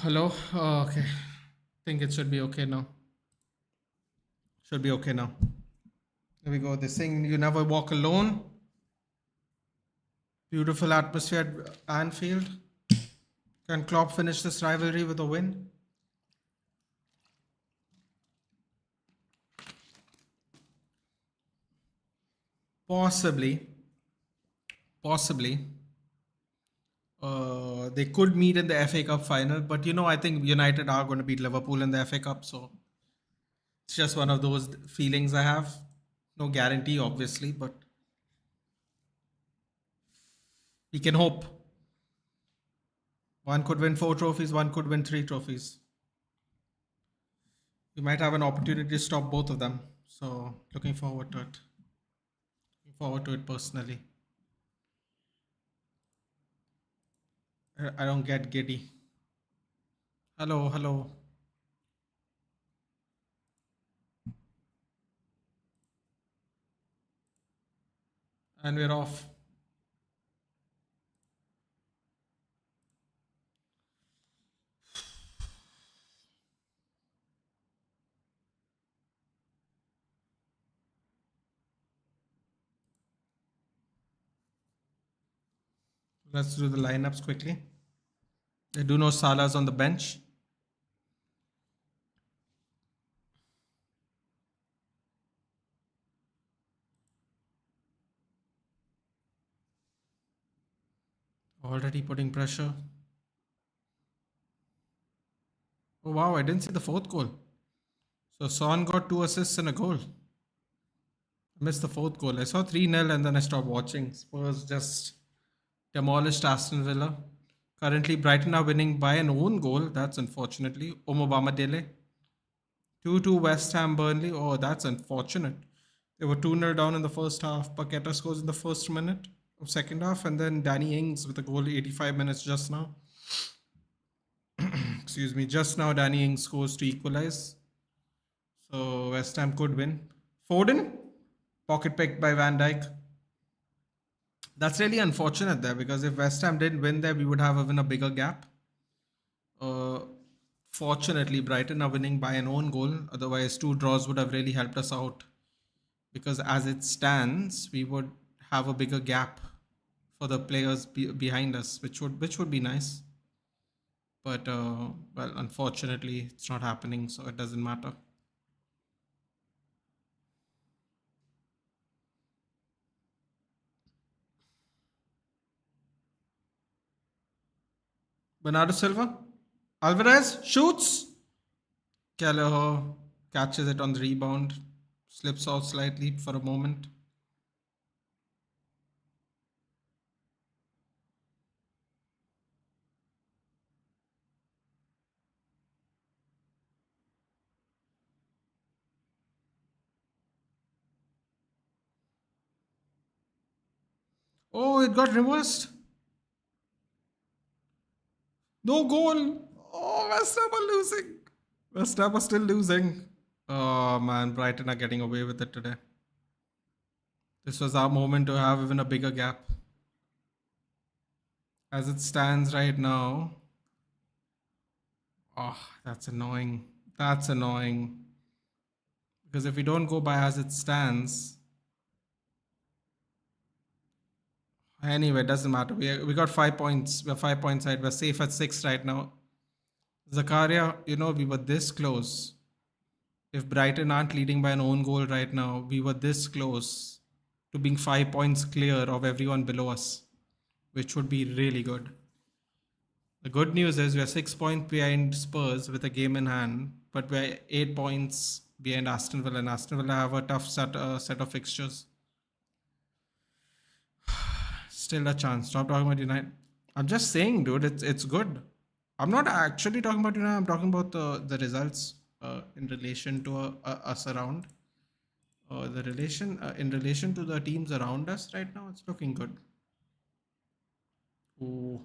Hello. Okay. Think it should be okay now. Should be okay now. There we go. This thing, you never walk alone. Beautiful atmosphere at Anfield. Can Klopp finish this rivalry with a win? Possibly. Possibly. They could meet in the FA Cup final, but I think United are going to beat Liverpool in the FA Cup, so it's just one of those feelings I have. No guarantee, obviously, but we can hope. One could win 4 trophies, one could win 3 trophies. We might have an opportunity to stop both of them. So looking forward to it. Looking forward to it personally. I don't get giddy. Hello, hello. And we're off. Let's do the lineups quickly. I do know Salah's on the bench. Already putting pressure. Oh wow, I didn't see the fourth goal. So Son got 2 assists and a goal. I missed the fourth goal. I saw 3-0 and then I stopped watching. Spurs just demolished Aston Villa. Currently, Brighton are winning by an own goal. That's unfortunately. Omobama Dele. 2-2 West Ham Burnley. Oh, that's unfortunate. They were 2-0 down in the first half. Paqueta scores in the first minute of second half, and then Danny Ings with a goal 85 minutes just now. Excuse me, just now Danny Ings scores to equalize. So West Ham could win. Foden, pocket picked by Van Dijk. That's really unfortunate there, because if West Ham didn't win there, we would have even a bigger gap. Fortunately, Brighton are winning by an own goal. Otherwise, 2 draws would have really helped us out, because as it stands, we would have a bigger gap for the players behind us, which would be nice. But well, unfortunately, it's not happening, so it doesn't matter. Bernardo Silva, Alvarez shoots. Kelleher catches it on the rebound, slips out slightly for a moment. Oh, it got reversed. No goal. Oh, West Ham are losing. West Ham are still losing. Oh man, Brighton are getting away with it today. This was our moment to have even a bigger gap. As it stands right now. Oh, that's annoying. That's annoying. Because if we don't go by as it stands. Anyway, it doesn't matter. We got 5 points. We're 5 points ahead. We're safe at 6 right now. Zakaria, we were this close. If Brighton aren't leading by an own goal right now, we were this close to being 5 points clear of everyone below us, which would be really good. The good news is we're 6 points behind Spurs with a game in hand, but we're 8 points behind Aston Villa, and Aston Villa have a tough set of fixtures. Still a chance. Stop talking about United. I'm just saying, dude, it's good. I'm not actually talking about United. I'm talking about the results in relation to us around. In relation to the teams around us right now, it's looking good. Ooh.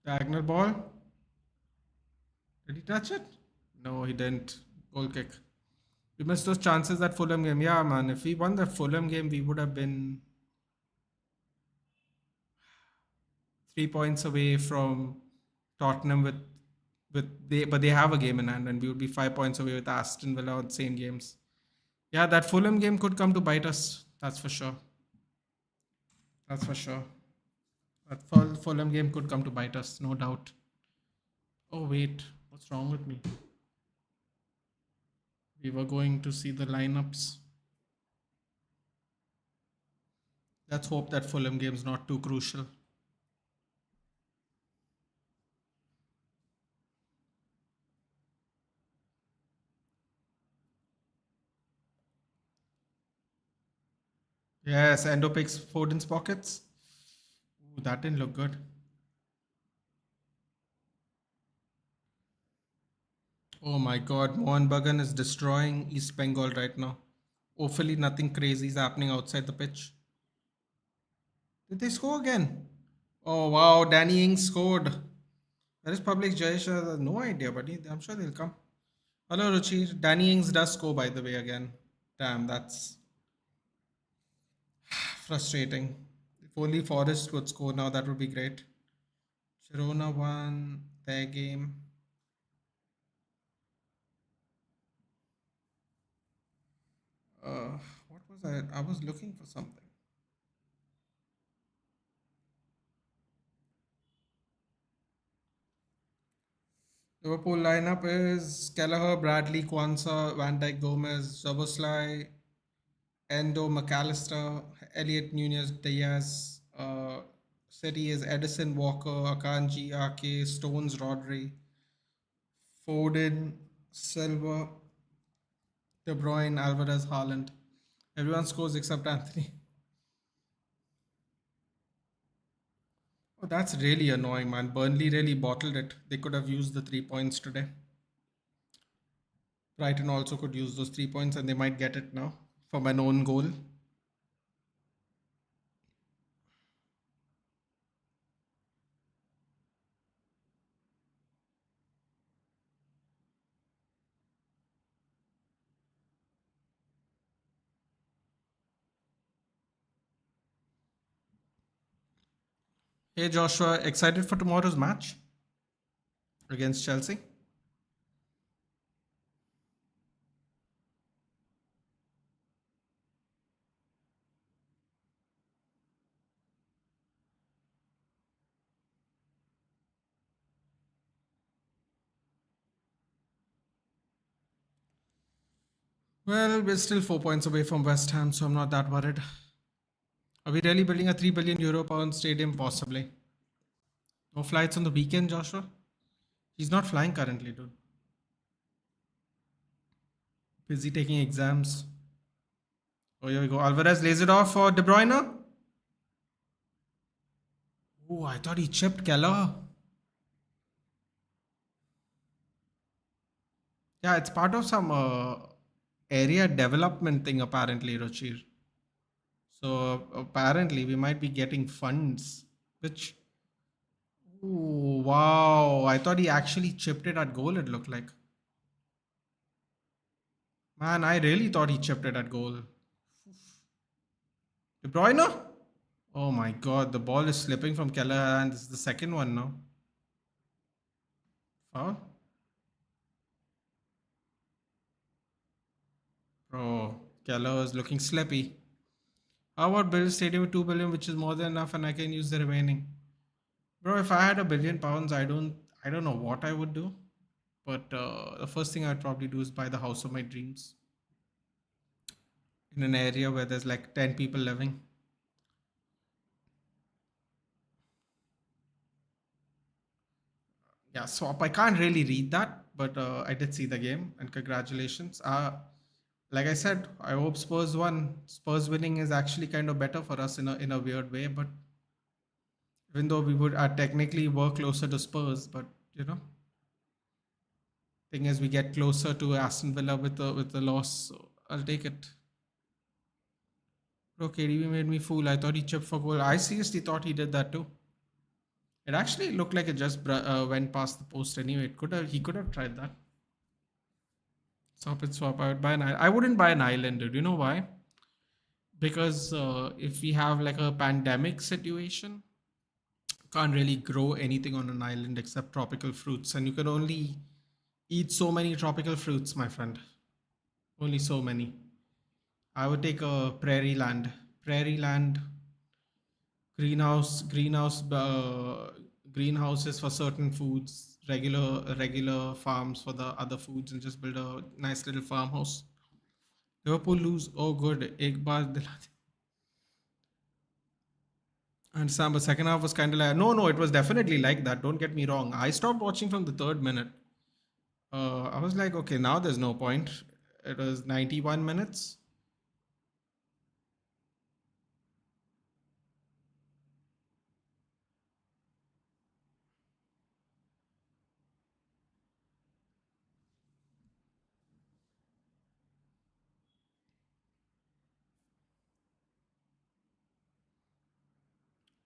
Diagonal ball. Did he touch it? No, he didn't. Goal kick. We missed those chances that Fulham game. Yeah, man. If we won that Fulham game, we would have been 3 points away from Tottenham but they have a game in hand, and we would be 5 points away with Aston Villa on the same games. Yeah, that Fulham game could come to bite us. That's for sure. That's for sure. That Fulham game could come to bite us, no doubt. Oh wait, what's wrong with me? We were going to see the lineups. Let's hope that Fulham game's not too crucial. Yes, Endo picks Foden's pockets. Ooh, that didn't look good. Oh my god, Mohan Bagan is destroying East Bengal right now. Hopefully, nothing crazy is happening outside the pitch. Did they score again? Oh wow, Danny Ings scored. Where is Public Jayesh? No idea, but I'm sure they'll come. Hello, Ruchi. Danny Ings does score, by the way, again. Damn, that's frustrating. If only Forest would score now, that would be great. Girona won their game. What was I? I was looking for something. Liverpool lineup is Kelleher, Bradley, Kwanzaa, Van Dijk, Gomez, Zaboslai, Endo, McAllister, Elliot, Nunez, Diaz. City is Edison, Walker, Akanji, Ake, Stones, Rodri, Foden, Silva, De Bruyne, Alvarez, Haaland. Everyone scores except Anthony. Oh, that's really annoying, man. Burnley really bottled it. They could have used the 3 points today. Brighton also could use those 3 points, and they might get it now from an own goal. Hey, Joshua, excited for tomorrow's match against Chelsea? Well, we're still 4 points away from West Ham, so I'm not that worried. Are we really building a 3 billion euro pound stadium? Possibly. No flights on the weekend, Joshua? He's not flying currently, dude. Busy taking exams. Oh, here we go. Alvarez lays it off for De Bruyne. Oh, I thought he chipped Keller. Yeah, it's part of some area development thing, apparently, Ruchir. So apparently, we might be getting funds, which. Oh, wow. I thought he actually chipped it at goal, it looked like. Man, I really thought he chipped it at goal. De Bruyne? Oh my god, the ball is slipping from Keller, and this is the second one now. Foul? Bro, Keller is looking slippy. How about build a stadium with 2 billion, which is more than enough, and I can use the remaining? Bro, if I had £1 billion, I don't know what I would do. But the first thing I'd probably do is buy the house of my dreams in an area where there's like 10 people living. Yeah, swap. I can't really read that, but I did see the game, and congratulations. Like I said, I hope Spurs won. Spurs winning is actually kind of better for us in a weird way, but even though we would technically work closer to Spurs, but you know, thing is we get closer to Aston Villa with the loss. So I'll take it. Bro, KDB made me fool. I thought he chipped for goal. I seriously thought he did that too. It actually looked like it just went past the post anyway. He could have tried that. Stop it, swap. I would buy an island. I wouldn't buy an island, dude. You know why? Because if we have like a pandemic situation, can't really grow anything on an island except tropical fruits, and you can only eat so many tropical fruits, my friend. Only so many. I would take a prairie land, greenhouses for certain foods, regular farms for the other foods, and just build a nice little farmhouse. Liverpool lose. Oh, good. Ek baar dila. And Sam, the second half was kind of like, no, it was definitely like that. Don't get me wrong. I stopped watching from the third minute. I was like, okay, now there's no point. It was 91 minutes.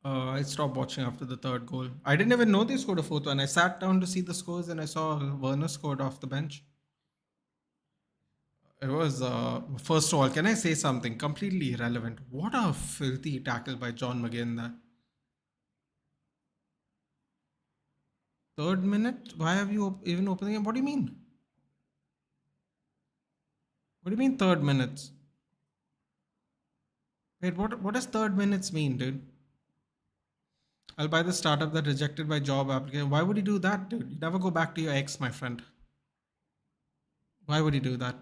I stopped watching after the third goal. I didn't even know they scored a fourth one. I sat down to see the scores and I saw Werner scored off the bench. It was, first of all, can I say something completely irrelevant? What a filthy tackle by John McGinn there. Third minute? Why have you even opening it? What do you mean? What do you mean third minutes? Wait, what does third minutes mean, dude? I'll buy the startup that rejected my job application. Why would you do that, dude? You never go back to your ex, my friend. Why would you do that?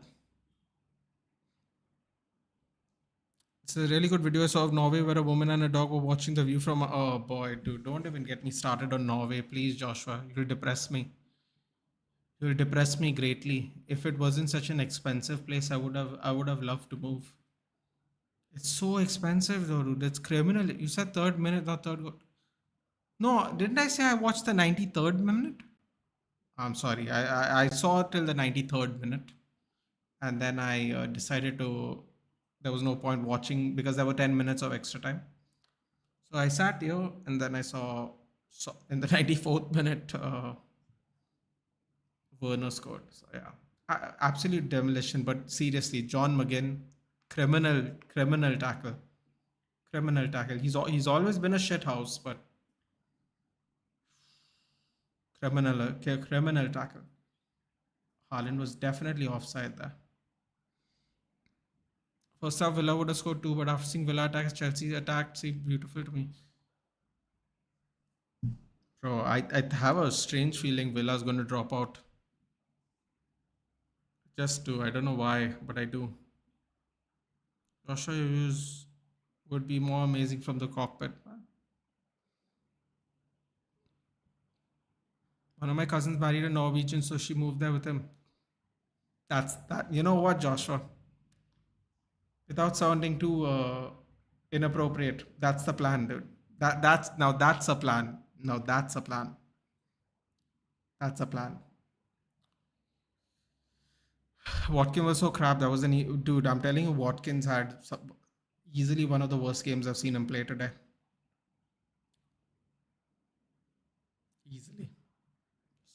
It's a really good video I saw of Norway where a woman and a dog were watching the view from. Oh boy, dude, don't even get me started on Norway, please, Joshua. You'll depress me. You'll depress me greatly. If it wasn't such an expensive place, I would have loved to move. It's so expensive though, dude. It's criminal. You said third minute, not third goal. No, didn't I say I watched the 93rd minute? I'm sorry. I saw till the 93rd minute, and then I decided to. There was no point watching because there were 10 minutes of extra time. So I sat here, and then I saw in the 94th minute, Werner scored. So yeah, absolute demolition. But seriously, John McGinn, criminal tackle, criminal tackle. He's always been a shit house, but criminal tackle. Haaland was definitely offside there. First half, Villa would have scored two, but after seeing Villa attack, Chelsea attack seemed beautiful to me. Bro, I have a strange feeling Villa's going to drop out. Just do. I don't know why, but I do. Joshua, your views would be more amazing from the cockpit. One of my cousins married a Norwegian, so she moved there with him. That's that. You know what, Joshua? Without sounding too inappropriate, that's the plan, dude. That's a plan. No, that's a plan. That's a plan. Watkins was so crap. That was dude. I'm telling you, Watkins had easily one of the worst games I've seen him play today. Easily.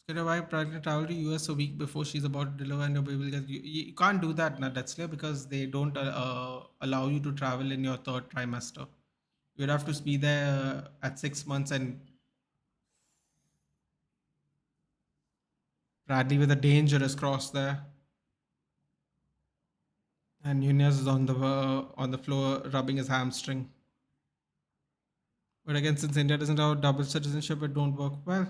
Get a wife trying to travel to US a week before she's about to deliver and your baby will get you can't do that, that's clear because they don't allow you to travel in your third trimester. You'd have to be there at 6 months, and Bradley with a dangerous cross there. And Nunez is on the floor rubbing his hamstring. But again, since India doesn't have double citizenship, it don't work well.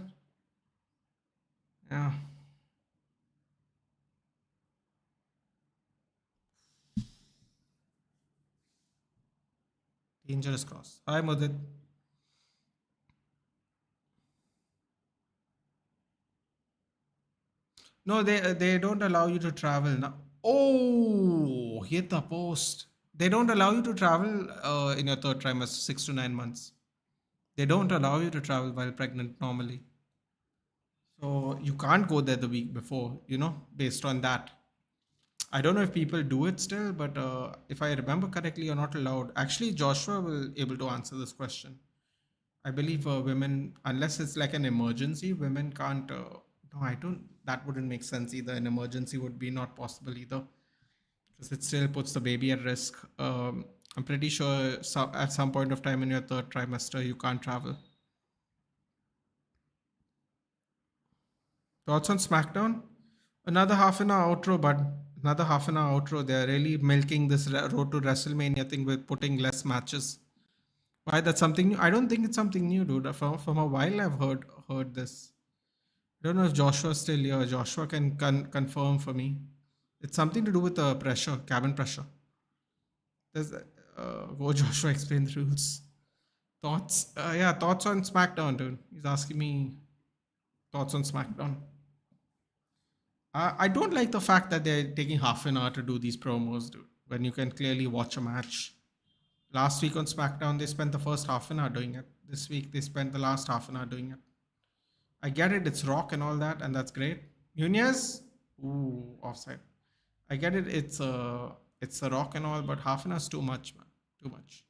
Yeah. Dangerous cross. Hi, Mudit. No, they don't allow you to travel now. Oh, hit the post. They don't allow you to travel in your third trimester, 6 to 9 months. They don't allow you to travel while pregnant normally. So you can't go there the week before, based on that. I don't know if people do it still, but if I remember correctly, you're not allowed. Actually, Joshua will able to answer this question. I believe women, unless it's like an emergency, women can't No, I don't. That wouldn't make sense either. An emergency would be not possible either because it still puts the baby at risk. I'm pretty sure at some point of time in your third trimester, you can't travel. Thoughts on SmackDown? Another half an hour outro, but another half an hour outro. They're really milking this road to WrestleMania thing with putting less matches. Why? That's something new. I don't think it's something new, dude. From a while, I've heard this. I don't know if Joshua's still here. Joshua can confirm for me. It's something to do with the pressure, cabin pressure. There's, go Joshua explain the rules. Thoughts? Yeah, thoughts on SmackDown, dude. He's asking me thoughts on SmackDown. I don't like the fact that they're taking half an hour to do these promos, dude. When you can clearly watch a match. Last week on SmackDown, they spent the first half an hour doing it. This week, they spent the last half an hour doing it. I get it, it's Rock and all that, and that's great. Nunez, ooh, offside. I get it, it's a Rock and all, but half an hour's too much, man. Too much.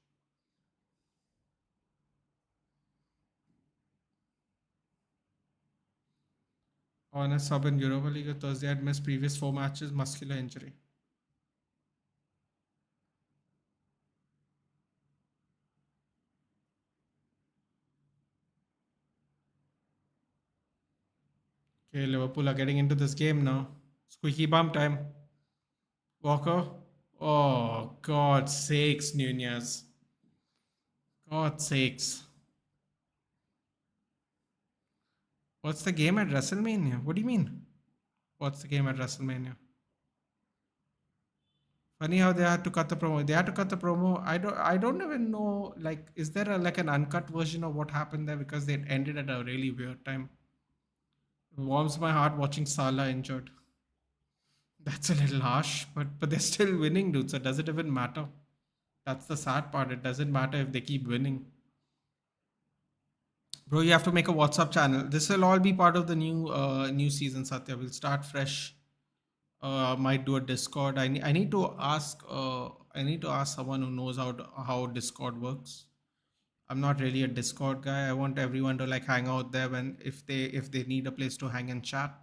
On a sub in Europa League Thursday, I'd missed previous 4 matches, muscular injury. Okay, Liverpool are getting into this game now. Squeaky bum time. Walker. Oh, God's sakes, Nunez. God's sakes. What's the game at WrestleMania? What do you mean? What's the game at WrestleMania? Funny how they had to cut the promo. They had to cut the promo. I don't even know, like, is there like an uncut version of what happened there because they ended at a really weird time. It warms my heart watching Salah injured. That's a little harsh, but they're still winning, dude. So does it even matter? That's the sad part. It doesn't matter if they keep winning. Bro, you have to make a WhatsApp channel. This will all be part of the new season, Satya. We'll start fresh. Might do a Discord. I need to ask someone who knows how Discord works. I'm not really a Discord guy. I want everyone to like hang out there when if they need a place to hang and chat.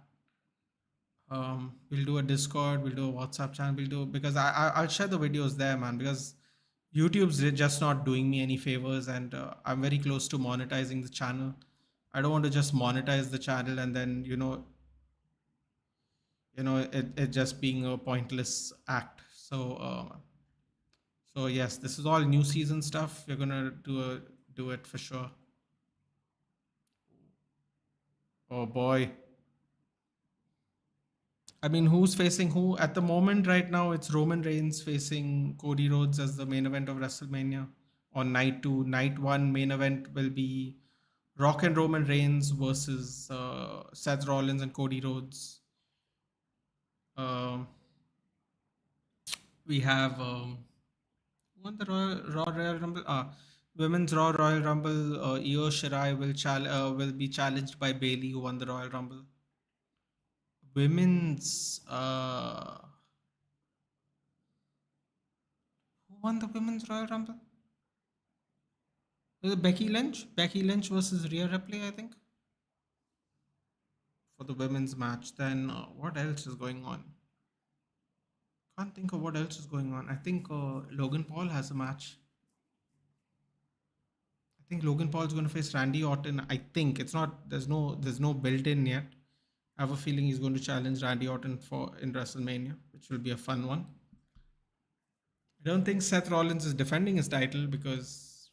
We'll do a Discord. We'll do a WhatsApp channel. We'll do because I'll share the videos there, man. Because YouTube's just not doing me any favors, and I'm very close to monetizing the channel. I don't want to just monetize the channel and then it just being a pointless act. So yes, this is all new season stuff. We're gonna do it for sure. Oh boy. I mean, who's facing who at the moment right now? It's Roman Reigns facing Cody Rhodes as the main event of WrestleMania on night 2. Night 1 main event will be Rock and Roman Reigns versus Seth Rollins and Cody Rhodes. Um, we have won the Raw Royal Rumble. Women's Raw Royal Rumble. Io Shirai will be challenged by Bailey, who won the Royal Rumble. Women's who won the Women's Royal Rumble? Was it Becky Lynch? Becky Lynch versus Rhea Ripley, I think, for the women's match. Then what else is going on? Can't think of what else is going on. I think Logan Paul has a match. I think Logan Paul's going to face Randy Orton. I think it's not. There's no built-in yet. I have a feeling he's going to challenge Randy Orton in WrestleMania, which will be a fun one. I don't think Seth Rollins is defending his title because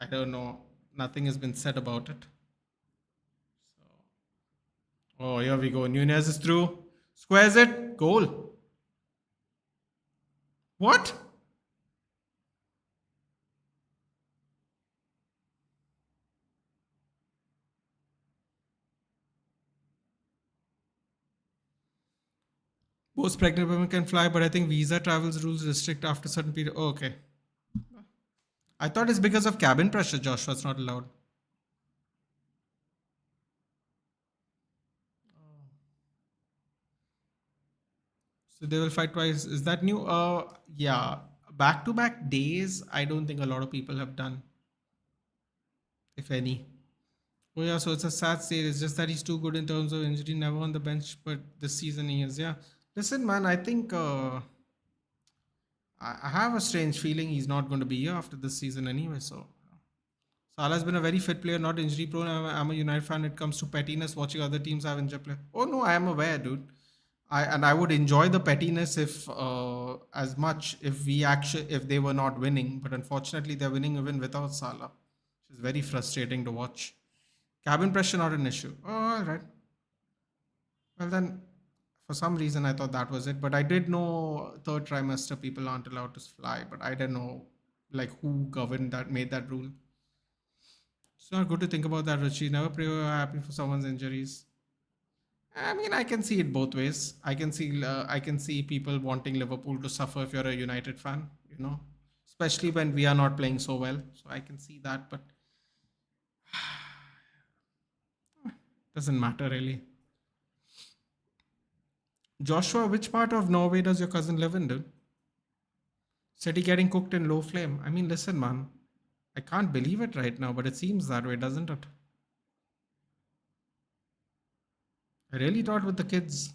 I don't know. Nothing has been said about it. So, oh, here we go. Nunez is through. Squares it. Goal. What? Most pregnant women can fly, but I think visa travels rules restrict after certain period. Oh, okay. I thought it's because of cabin pressure, Joshua. It's not allowed. So they will fight twice. Is that new? Yeah. Back to back days, I don't think a lot of people have done, if any. Oh yeah, so it's a sad state. It's just that he's too good in terms of injury, never on the bench, but this season he is. Yeah. Listen, man, I think I have a strange feeling he's not going to be here after this season anyway. So Salah's been a very fit player, not injury prone. I'm a United fan. It comes to pettiness, watching other teams have injured players. Oh no, I am aware, dude. I would enjoy the pettiness if as much if we actually if they were not winning, but unfortunately they're winning even without Salah, which is very frustrating to watch. Cabin pressure not an issue. Oh, all right. Well then, for some reason I thought that was it, but I did know third trimester people aren't allowed to fly, but I didn't know like who governed that made that rule. It's not good to think about that, Richie. Never pray you're happy for someone's injuries. I mean, I can see it both ways. I can see people wanting Liverpool to suffer if you're a United fan, especially when we are not playing so well. So I can see that, but doesn't matter really. Joshua, which part of Norway does your cousin live in, dude? Said he getting cooked in low flame. I mean, listen, man, I can't believe it right now, but it seems that way, doesn't it? I really thought with the kids.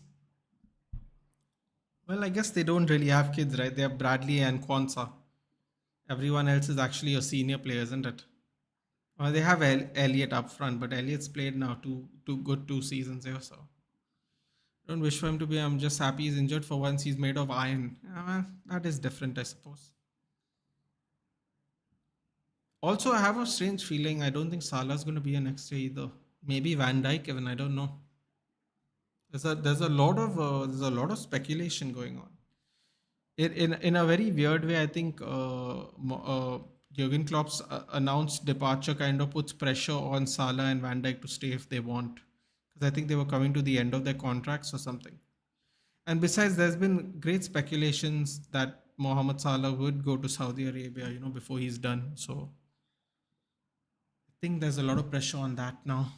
Well, I guess they don't really have kids, right? They have Bradley and Kwanzaa. Everyone else is actually a senior player, isn't it? They have Elliot up front, but Elliot's played now two good 2 seasons here, so don't wish for him to be. I'm just happy he's injured for once. He's made of iron. Yeah, well, that is different, I suppose. Also, I have a strange feeling. I don't think Salah's going to be here next year either. Maybe Van Dijk, even. I don't know. There's a lot of speculation going on. In a very weird way, I think Jurgen Klopp's announced departure kind of puts pressure on Salah and Van Dijk to stay if they want, because I think they were coming to the end of their contracts or something. And besides, there's been great speculations that Mohamed Salah would go to Saudi Arabia, before he's done. So I think there's a lot of pressure on that now.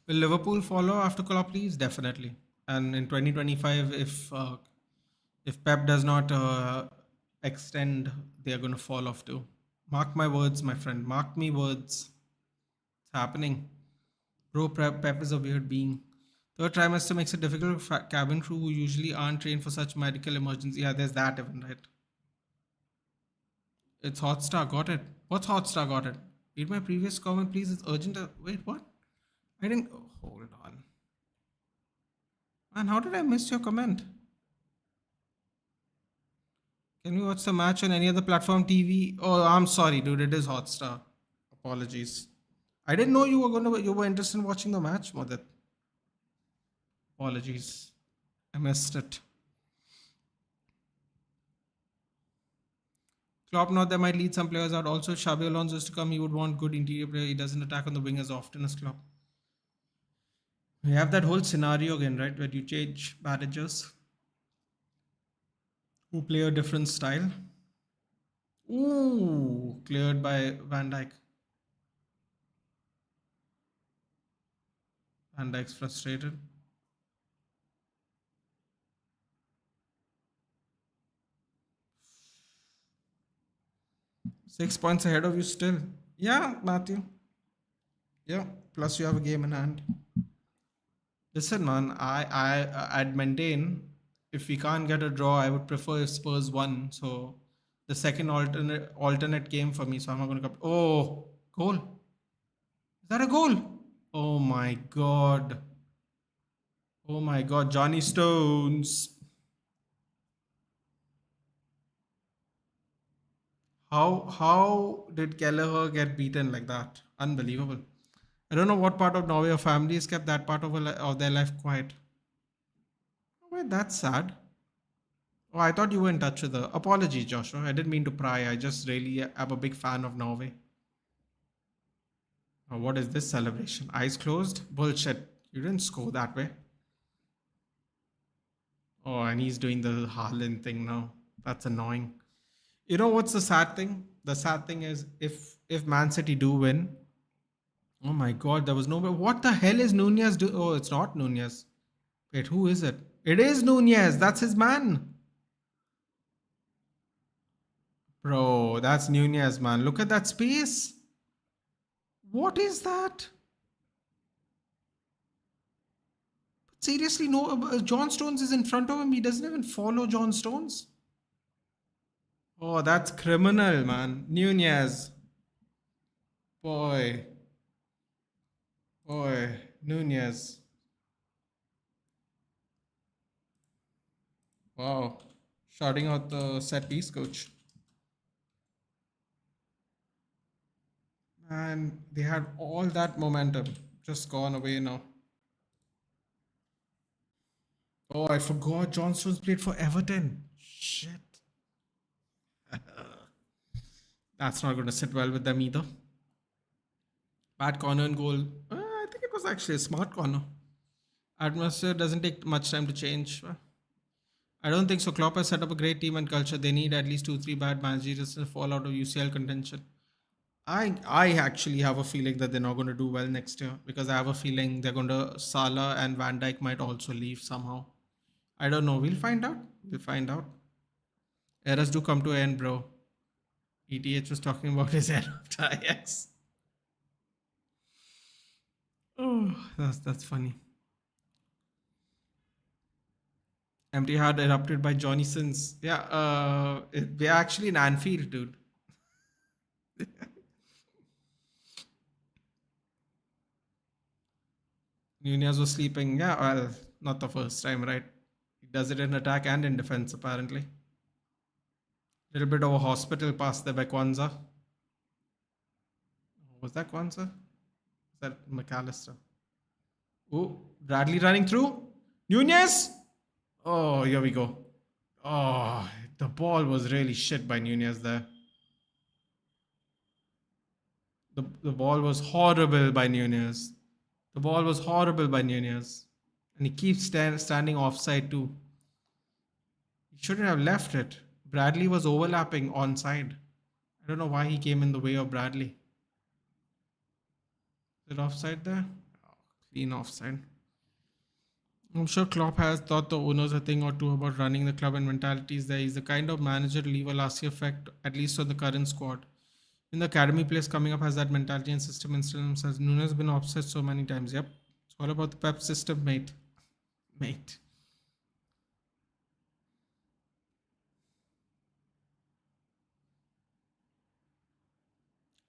Will Liverpool follow after Klopp leaves? Definitely. And in 2025, if Pep does not extend, they are going to fall off too. Mark my words, my friend. Mark me words. It's happening. Bro, Pep is a weird being. Third trimester makes it difficult for cabin crew who usually aren't trained for such medical emergency. Yeah, there's that even, right? It's Hotstar. Got it. What's Hotstar? Got it. Read my previous comment, please. It's urgent. Wait, what? I didn't. Oh, hold on. Man, how did I miss your comment? Can we watch the match on any other platform TV? Oh, I'm sorry, dude. It is Hotstar. Apologies. I didn't know you were interested in watching the match, Madit. Apologies. I missed it. Klopp not that might lead some players out. Also, if Xabi Alonso is to come, he would want good interior player. He doesn't attack on the wing as often as Klopp. We have that whole scenario again, right? Where you change managers who play a different style. Ooh, cleared by Van Dijk. Van Dijk's frustrated. 6 points ahead of you still. Yeah, Matthew. Yeah. Plus you have a game in hand. Listen, man. I'd maintain if we can't get a draw, I would prefer if Spurs won. So the second alternate game for me. So I'm not going to come. Oh, goal. Is that a goal? Oh my god. Oh my god, Johnny Stones. How did Kelleher get beaten like that? Unbelievable. I don't know what part of Norway or family has kept that part of their life quiet. Wait, that's sad. Oh, I thought you were in touch with her. Apologies, Joshua. I didn't mean to pry. I just really am a big fan of Norway. Oh, what is this celebration? Eyes closed? Bullshit. You didn't score that way. Oh, and he's doing the Haaland thing now. That's annoying. You know what's the sad thing? The sad thing is if Man City do win, oh my god, there was no way. What the hell is Nunez do? Oh, it's not Nunez. Wait, who is it? It is Nunez. That's his man. Bro, that's Nunez, man. Look at that space. What is that? Seriously, no. John Stones is in front of him. He doesn't even follow John Stones. Oh, that's criminal, man. Nunez. Boy. Boy. Nunez. Wow. Shouting out the set piece coach. And they had all that momentum. Just gone away now. Oh, I forgot John Stones played for Everton. Shit. That's not going to sit well with them either. Bad corner and goal. I think it was actually a smart corner. Atmosphere doesn't take much time to change. I don't think so. Klopp has set up a great team and culture. They need at least 2-3 bad managers to fall out of UCL contention. I actually have a feeling that they're not going to do well next year because I have a feeling they're going to Salah and Van Dijk might also leave somehow. I don't know. We'll find out. We'll find out. Errors do come to an end, bro. ETH was talking about his error after Ajax. Oh, that's funny. Empty Heart erupted by Johnny Sins. Yeah, we're actually in Anfield, dude. Nunez was sleeping. Yeah, well, not the first time, right? He does it in attack and in defense, apparently. Little bit of a hospital pass there by Kwanzaa. Was that Kwanzaa? Was that McAllister? Oh, Bradley running through. Nunez! Oh, here we go. Oh, the ball was really shit by Nunez there. The ball was horrible by Nunez. The ball was horrible by Nunez. And he keeps standing offside too. He shouldn't have left it. Bradley was overlapping onside. I don't know why he came in the way of Bradley. Is it offside there? Oh, clean offside. I'm sure Klopp has taught the owners a thing or two about running the club and mentalities there. He's the kind of manager to leave a lasting effect, at least on the current squad. In the academy players coming up has that mentality and system instilled in themselves. Nunes has been upset so many times. Yep. It's all about the Pep system, mate. Mate.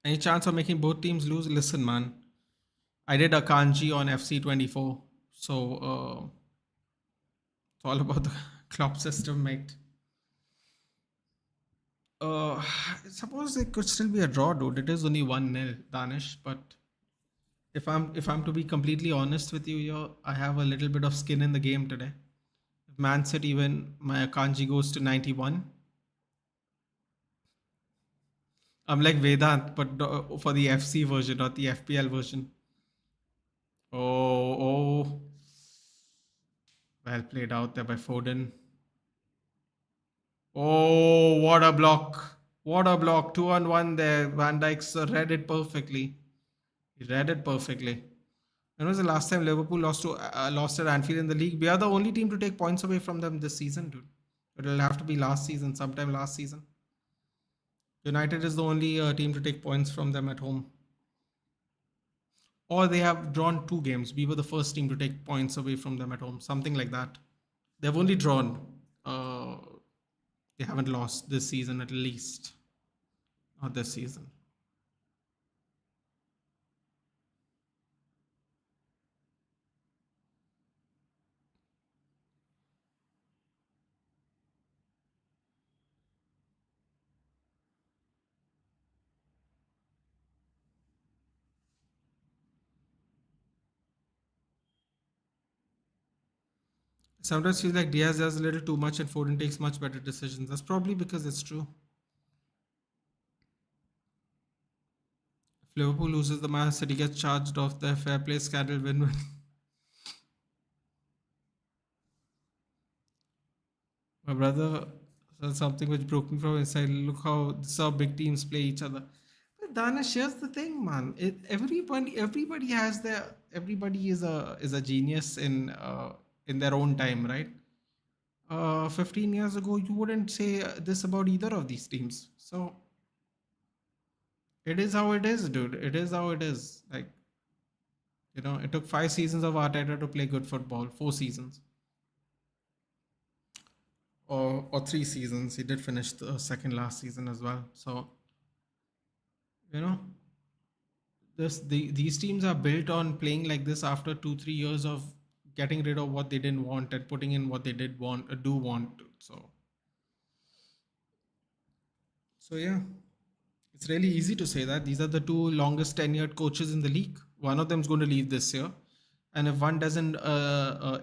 Any chance of making both teams lose? Listen, man. I did a kanji on FC24. So it's all about the Klopp system, mate. I suppose it could still be a draw, dude. It is only 1-0, Danish. But if I'm to be completely honest with you here, I have a little bit of skin in the game today. If Man City win, my kanji goes to 91. I'm like Vedant, but for the FC version, not the FPL version. Oh. Well played out there by Foden. Oh, what a block. What a block. 2-on-1 there. Van Dijk's read it perfectly. He read it perfectly. When was the last time Liverpool lost at Anfield in the league? We are the only team to take points away from them this season, dude. It'll have to be last season, sometime last season. United is the only team to take points from them at home. Or they have drawn 2 games. We were the first team to take points away from them at home. Something like that. They've only drawn. They haven't lost this season at least. Not this season. Sometimes feels like Diaz does a little too much and Foden takes much better decisions. That's probably because it's true. If Liverpool loses the match, City gets charged off the fair play scandal win-win. My brother said something which broke me from inside. Look how big teams play each other. But Danish, here's the thing, man. Everybody has everybody is a genius in their own time, right? 15 years ago, you wouldn't say this about either of these teams. So it is how it is, dude. It is how it is. Like, it took 5 seasons of Arteta to play good football, 4 seasons, or 3 seasons. He did finish the second last season as well. So, you know, these teams are built on playing like this after 2 3 years of getting rid of what they didn't want and putting in what they did want do want. So yeah, it's really easy to say that these are the two longest tenured coaches in the league. One of them is going to leave this year, and if one doesn't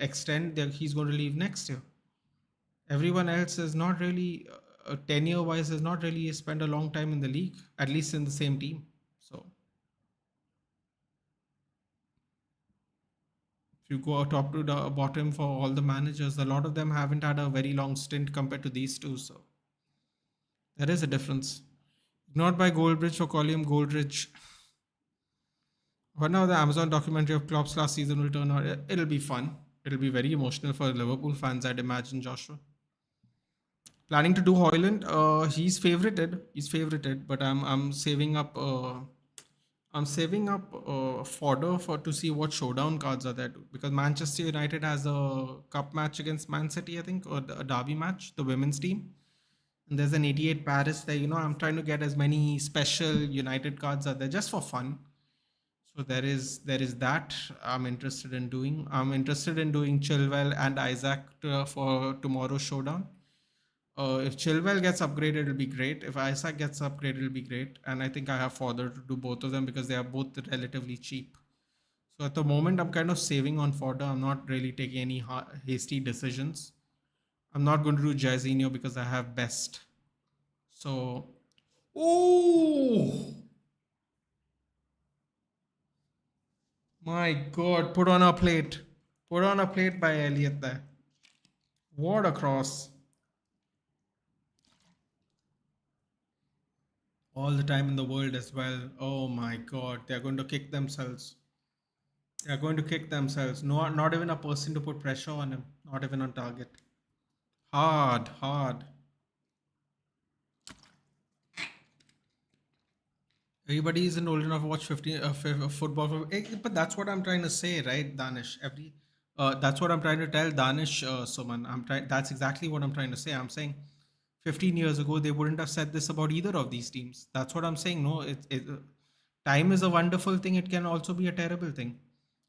extend, then he's going to leave next year. Everyone else is not really tenure wise has not really spent a long time in the league, at least in the same team. So if you go top to the bottom for all the managers, a lot of them haven't had a very long stint compared to these two. So there is a difference. Not by Goldbridge for calling him Goldridge. But now the Amazon documentary of Klopp's last season will turn out. It'll be fun. It'll be very emotional for Liverpool fans, I'd imagine, Joshua. Planning to do Hoyland. He's favorited. He's favorited, but I'm saving up. I'm saving up fodder for to see what showdown cards are there, because Manchester United has a cup match against Man City, I think, or a derby match, the women's team. And there's an 88 Paris there. I'm trying to get as many special United cards are there just for fun. So there is that I'm interested in doing. I'm interested in doing Chilwell and Isaac for tomorrow's showdown. If Chilwell gets upgraded, it'll be great. If Isaac gets upgraded, it'll be great. And I think I have fodder to do both of them because they are both relatively cheap. So at the moment, I'm kind of saving on fodder. I'm not really taking any hasty decisions. I'm not going to do Jairzinho because I have best. So, oh my God! Put on a plate. Put on a plate by Elliot there. What a cross! All the time in the world as well. Oh my God! They're going to kick themselves. They're going to kick themselves. No, not even a person to put pressure on him. Not even on target. Hard, hard. Everybody isn't old enough to watch 15 football. But that's what I'm trying to say, right, Danish? That's what I'm trying to tell Danish, Suman. I'm trying. That's exactly what I'm trying to say. I'm saying 15 years ago they wouldn't have said this about either of these teams. That's what I'm saying. No, time is a wonderful thing. It can also be a terrible thing.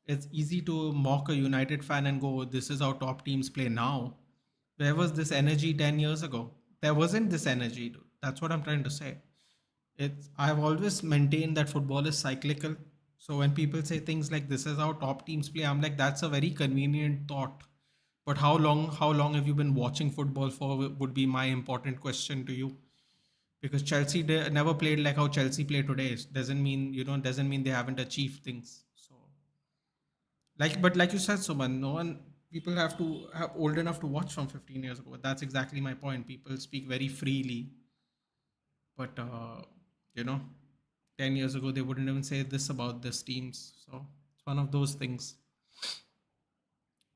It's easy to mock a United fan and go, "This is how top teams play now." Where was this energy 10 years ago? There wasn't this energy, dude. That's what I'm trying to say. I've always maintained that football is cyclical. So when people say things like this is how top teams play, I'm like, that's a very convenient thought. But how long have you been watching football for would be my important question to you. Because Chelsea never played like how Chelsea play today. Doesn't mean they haven't achieved things. So but like you said, Suman, no one people have to have old enough to watch from 15 years ago. That's exactly my point. People speak very freely, but you know 10 years ago they wouldn't even say this about this teams. So it's one of those things.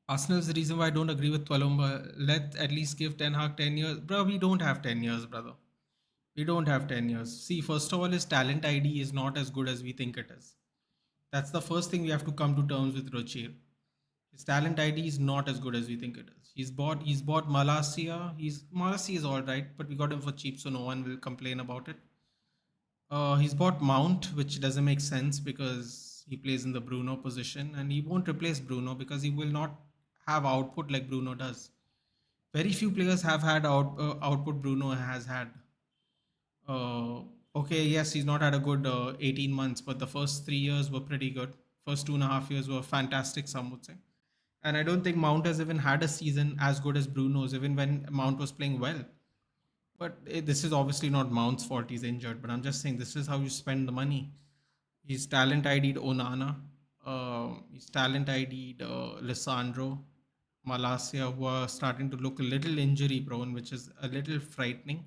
Arsenal is the reason why I don't agree with Twalumba. Let at least give Ten Hag 10 years. Bro, we don't have 10 years, brother. We don't have 10 years. See, first of all, his talent ID is not as good as we think it is. That's the first thing we have to come to terms with, Rochir. His talent ID is not as good as we think it is. He's bought Malasia. Malasia is all right, but we got him for cheap, so no one will complain about it. He's bought Mount, which doesn't make sense because he plays in the Bruno position, and he won't replace Bruno because he will not have output like Bruno does. Very few players have had output Bruno has had. Uh, okay, yes, he's not had a good 18 months, but the first 3 years were pretty good. First 2.5 years were fantastic, some would say. And I don't think Mount has even had a season as good as Bruno's, even when Mount was playing well. But this is obviously not Mount's fault. He's injured. But I'm just saying this is how you spend the money. He's talent ID'd Onana. He's talent ID'd Lissandro, Malasia, who are starting to look a little injury prone, which is a little frightening.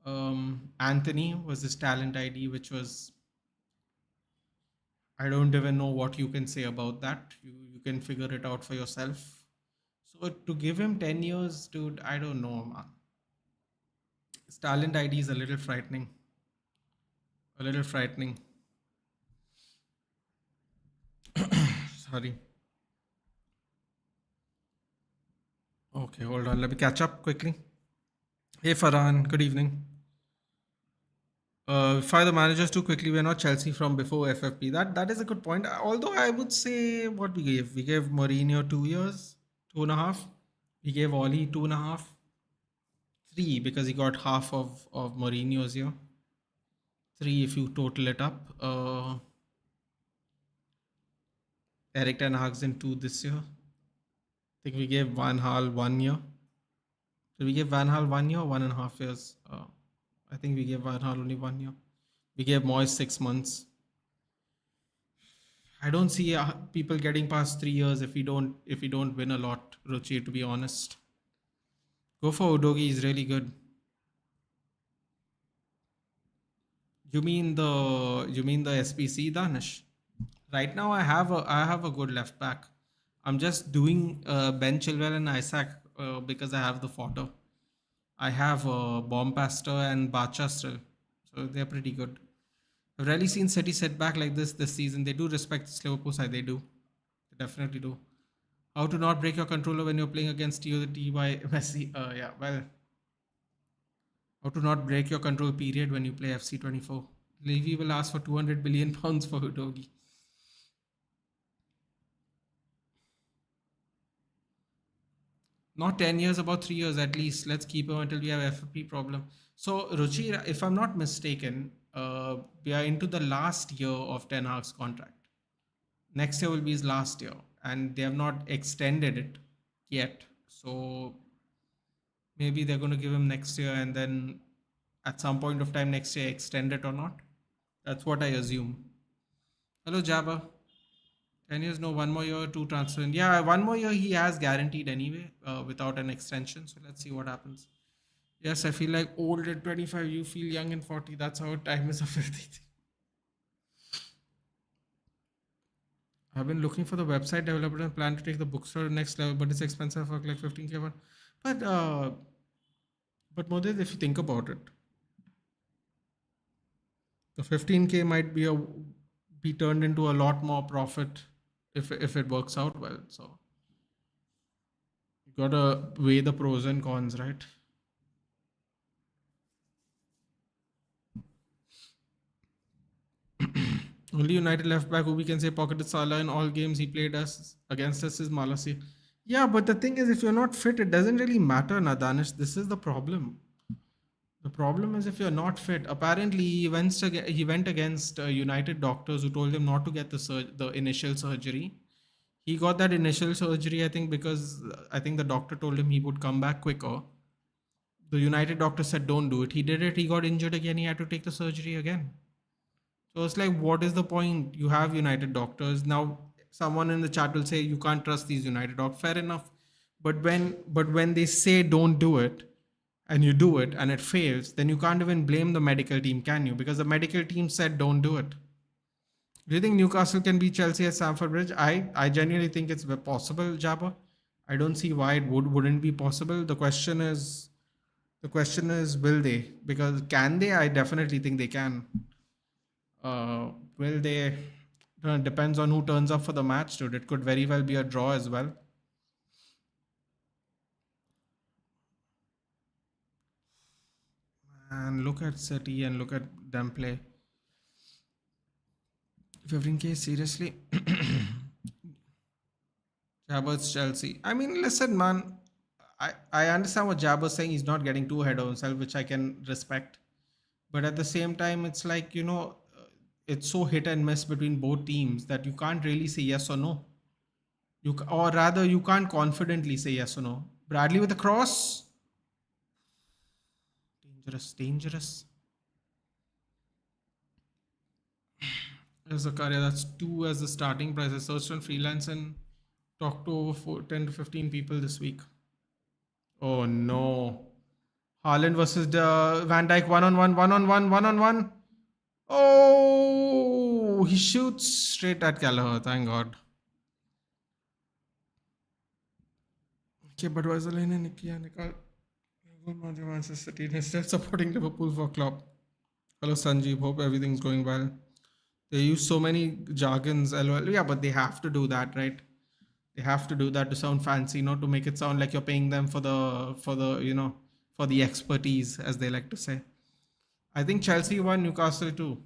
Anthony was his talent ID, which was, I don't even know what you can say about that. You can figure it out for yourself. So to give him 10 years, dude, I don't know, man. His talent ID is a little frightening. A little frightening. Sorry. Okay, hold on. Let me catch up quickly. Hey, Farhan. Good evening. Fire the managers too quickly. We're not Chelsea from before FFP. That is a good point. Although I would say what we gave Mourinho 2 years, 2.5. We gave Oli 2.5, 3 because he got half of Mourinho's year. 3 if you total it up. Eric Ten Hag's in 2 this year. I think we gave Van Hal 1 year. Did we give Van Hal 1 year, 1.5 years? I think we gave Van Hal only 1 year. We gave Moyes 6 months. I don't see people getting past 3 years if we don't win a lot, Ruchi, to be honest. Go for Udogi, he's really good. You mean the SPC, Danish? Right now I have a good left back. I'm just doing Ben Chilwell and Isaac because I have the fodder. I have Bombastor and Bacha still, so they're pretty good. I've rarely seen City set back like this season. They do respect this Liverpool side. They do. They definitely do. How to not break your controller when you're playing against TY Messi? Yeah, well, how to not break your control period when you play FC24? Levy will ask for 200 billion pounds for Udogi. Not 10 years, about 3 years at least. Let's keep him until we have FFP problem. So, Ruchi, if I'm not mistaken, we are into the last year of Ten Hag's contract. Next year will be his last year, and they have not extended it yet. So maybe they're going to give him next year, and then at some point of time next year extend it or not. That's what I assume. Hello, Jabba. 10 years, no, 1 more year, 2 transfer. Yeah, 1 more year he has guaranteed anyway without an extension. So let's see what happens. Yes, I feel like old at 25, you feel young in 40. That's how time is a filthy thing. I've been looking for the website developer and plan to take the bookstore to the next level, but it's expensive for like 15K one. But Modit, if you think about it, the 15K might be turned into a lot more profit if it works out well. So you gotta weigh the pros and cons, right? Only United left back who we can say pocketed Salah in all games he played us against us is Malasi. Yeah, but the thing is, if you're not fit, it doesn't really matter, Nadanish. This is the problem. The problem is if you're not fit. Apparently, he went against United doctors who told him not to get the initial surgery. He got that initial surgery, I think, because I think the doctor told him he would come back quicker. The United doctor said, "Don't do it." He did it. He got injured again. He had to take the surgery again. So it's like, what is the point? You have United doctors now. Someone in the chat will say you can't trust these United doctors. Fair enough, but when they say don't do it, and you do it and it fails, then you can't even blame the medical team, can you? Because the medical team said don't do it. Do you think Newcastle can beat Chelsea at Stamford Bridge? I genuinely think it's possible, Jabba. I don't see why it wouldn't be possible. The question is, will they? Because can they? I definitely think they can. Will they? Depends on who turns up for the match, dude. It could very well be a draw as well. And look at City and look at them play. 15K, seriously? Jabber's Chelsea. I mean, listen, man. I understand what Jabber's saying. He's not getting too ahead of himself, which I can respect. But at the same time, it's like, it's so hit and miss between both teams that you can't really say yes or no. Or rather, you can't confidently say yes or no. Bradley with a cross. Dangerous, dangerous. There's Zakaria, that's 2 as the starting price. I searched on freelance and talked to over 10 to 15 people this week. Oh no. Haaland versus Van Dijk, one on one. Oh, he shoots straight at Gallagher. Thank God. Okay, but Watchalong and Nikia Nicole. Manchester City is still supporting Liverpool for Klopp. Hello Sanjeev, hope everything's going well. They use so many jargons, LOL. Yeah, but they have to do that, right? They have to do that to sound fancy, not to make it sound like you're paying them for the expertise, as they like to say. I think Chelsea won, Newcastle too.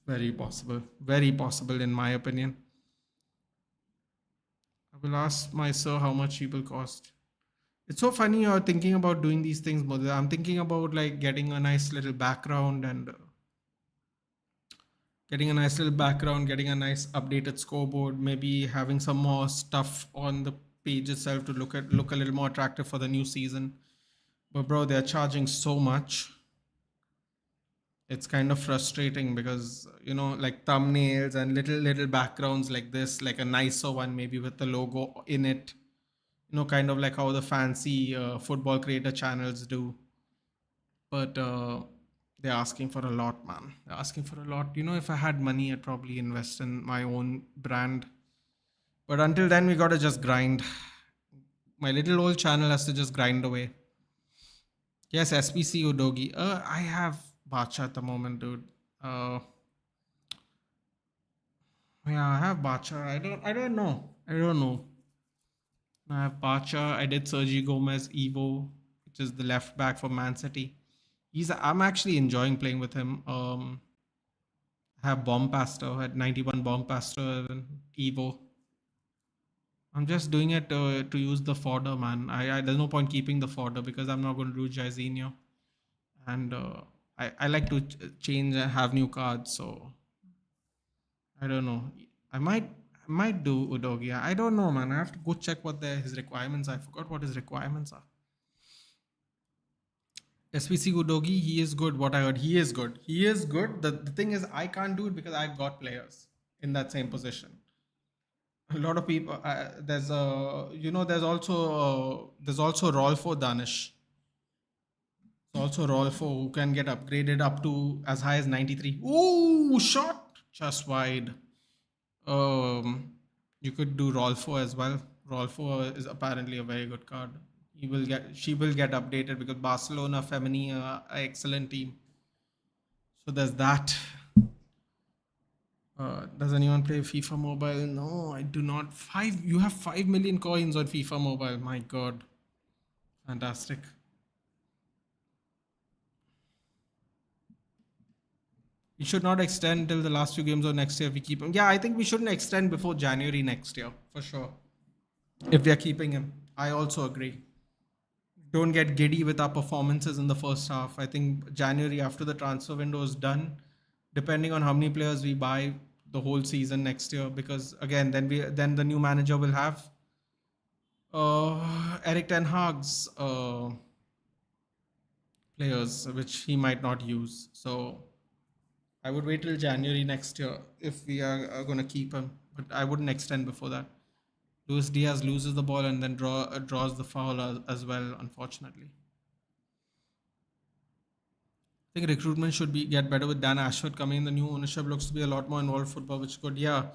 Very possible in my opinion. I will ask my sir how much he will cost. It's so funny you're thinking about doing these things, Mother. I'm thinking about like getting a nice little background and getting a nice updated scoreboard, maybe having some more stuff on the page itself to look a little more attractive for the new season. But bro, they're charging so much. It's kind of frustrating because like thumbnails and little backgrounds like this, like a nicer one maybe with the logo in it. Kind of like how the fancy football creator channels do. But they're asking for a lot, man. They're asking for a lot. If I had money, I'd probably invest in my own brand. But until then, we gotta just grind. My little old channel has to just grind away. Yes, SPC Udogi. I have Bacha at the moment, dude. Yeah, I have Bacha. I don't know. I have Bacha. I did Sergi Gomez Evo, which is the left back for Man City. I'm actually enjoying playing with him. I have Bombastor at 91 Bombastor and Evo. I'm just doing it to use the fodder, man. There's no point keeping the fodder because I'm not going to do Jairzinho. And I like to change and have new cards, so I don't know. I might do Udogi. I don't know, man. I have to go check what his requirements are. I forgot what his requirements are. SPC Udogi, he is good. What I heard, he is good. He is good. The thing is, I can't do it because I've got players in that same position. A lot of people. There's also Rolfo Danish. There's also Rolfo who can get upgraded up to as high as 93. Ooh, shot just wide. You could do Rolfo as well. Rolfo is apparently a very good card. She will get updated because Barcelona Femini are an excellent team. So there's that. Does anyone play FIFA Mobile? No, I do not. You have 5 million coins on FIFA Mobile. My God. Fantastic. We should not extend till the last few games of next year if we keep him. Yeah, I think we shouldn't extend before January next year, for sure. If we are keeping him. I also agree. Don't get giddy with our performances in the first half. I think January, after the transfer window is done, depending on how many players we buy the whole season next year, because again, then the new manager will have Eric Ten Hag's players, which he might not use. So I would wait till January next year if we are going to keep him, but I wouldn't extend before that. Luis Diaz loses the ball and then draws the foul as well, unfortunately. I think recruitment should get better with Dan Ashford coming in. The new ownership looks to be a lot more involved in football, which is good. Yeah,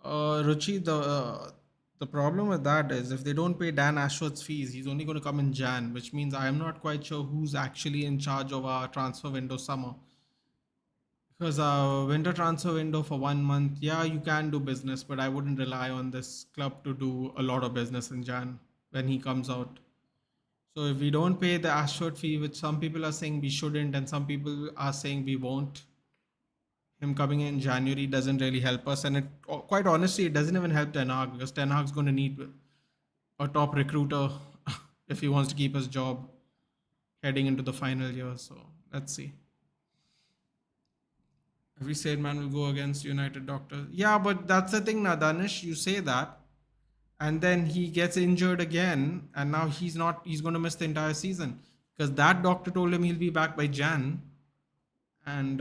Ruchi, the problem with that is if they don't pay Dan Ashford's fees, he's only going to come in Jan, which means I am not quite sure who's actually in charge of our transfer window summer. Because winter transfer window for 1 month, yeah, you can do business, but I wouldn't rely on this club to do a lot of business in Jan when he comes out. So if we don't pay the Ashford fee, which some people are saying we shouldn't, and some people are saying we won't, him coming in January doesn't really help us. And quite honestly, it doesn't even help Ten Hag because Ten Hag's going to need a top recruiter if he wants to keep his job heading into the final year. So let's see. Every sane man will go against United doctors. Yeah, but that's the thing, Danish. You say that, and then he gets injured again, and now he's going to miss the entire season because that doctor told him he'll be back by Jan, and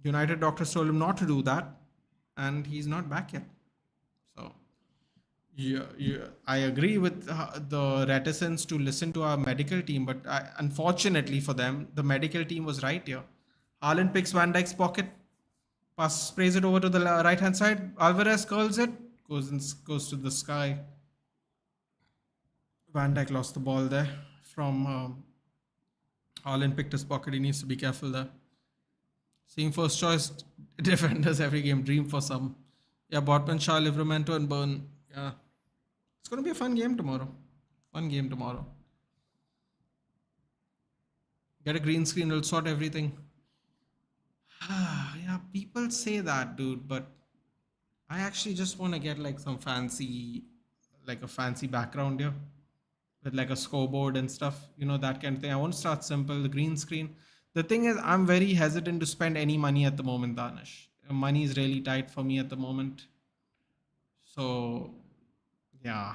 United doctors told him not to do that, and he's not back yet. So yeah, I agree with the reticence to listen to our medical team, but unfortunately for them, the medical team was right here. Haaland picks Van Dijk's pocket, sprays it over to the right hand side. Alvarez curls it. goes to the sky. Van Dijk lost the ball there from Haaland picked his pocket. He needs to be careful there. Seeing first choice defenders every game, dream for some. Yeah, Botman, Shaw, Livramento, and Burn. Yeah, it's going to be a fun game tomorrow. Fun game tomorrow. Get a green screen, it'll sort everything. Yeah, people say that, dude, but I actually just want to get like some fancy, like a fancy background here with like a scoreboard and stuff, that kind of thing. I want to start simple, the green screen. The thing is, I'm very hesitant to spend any money at the moment, Danish. Money is really tight for me at the moment. So, yeah.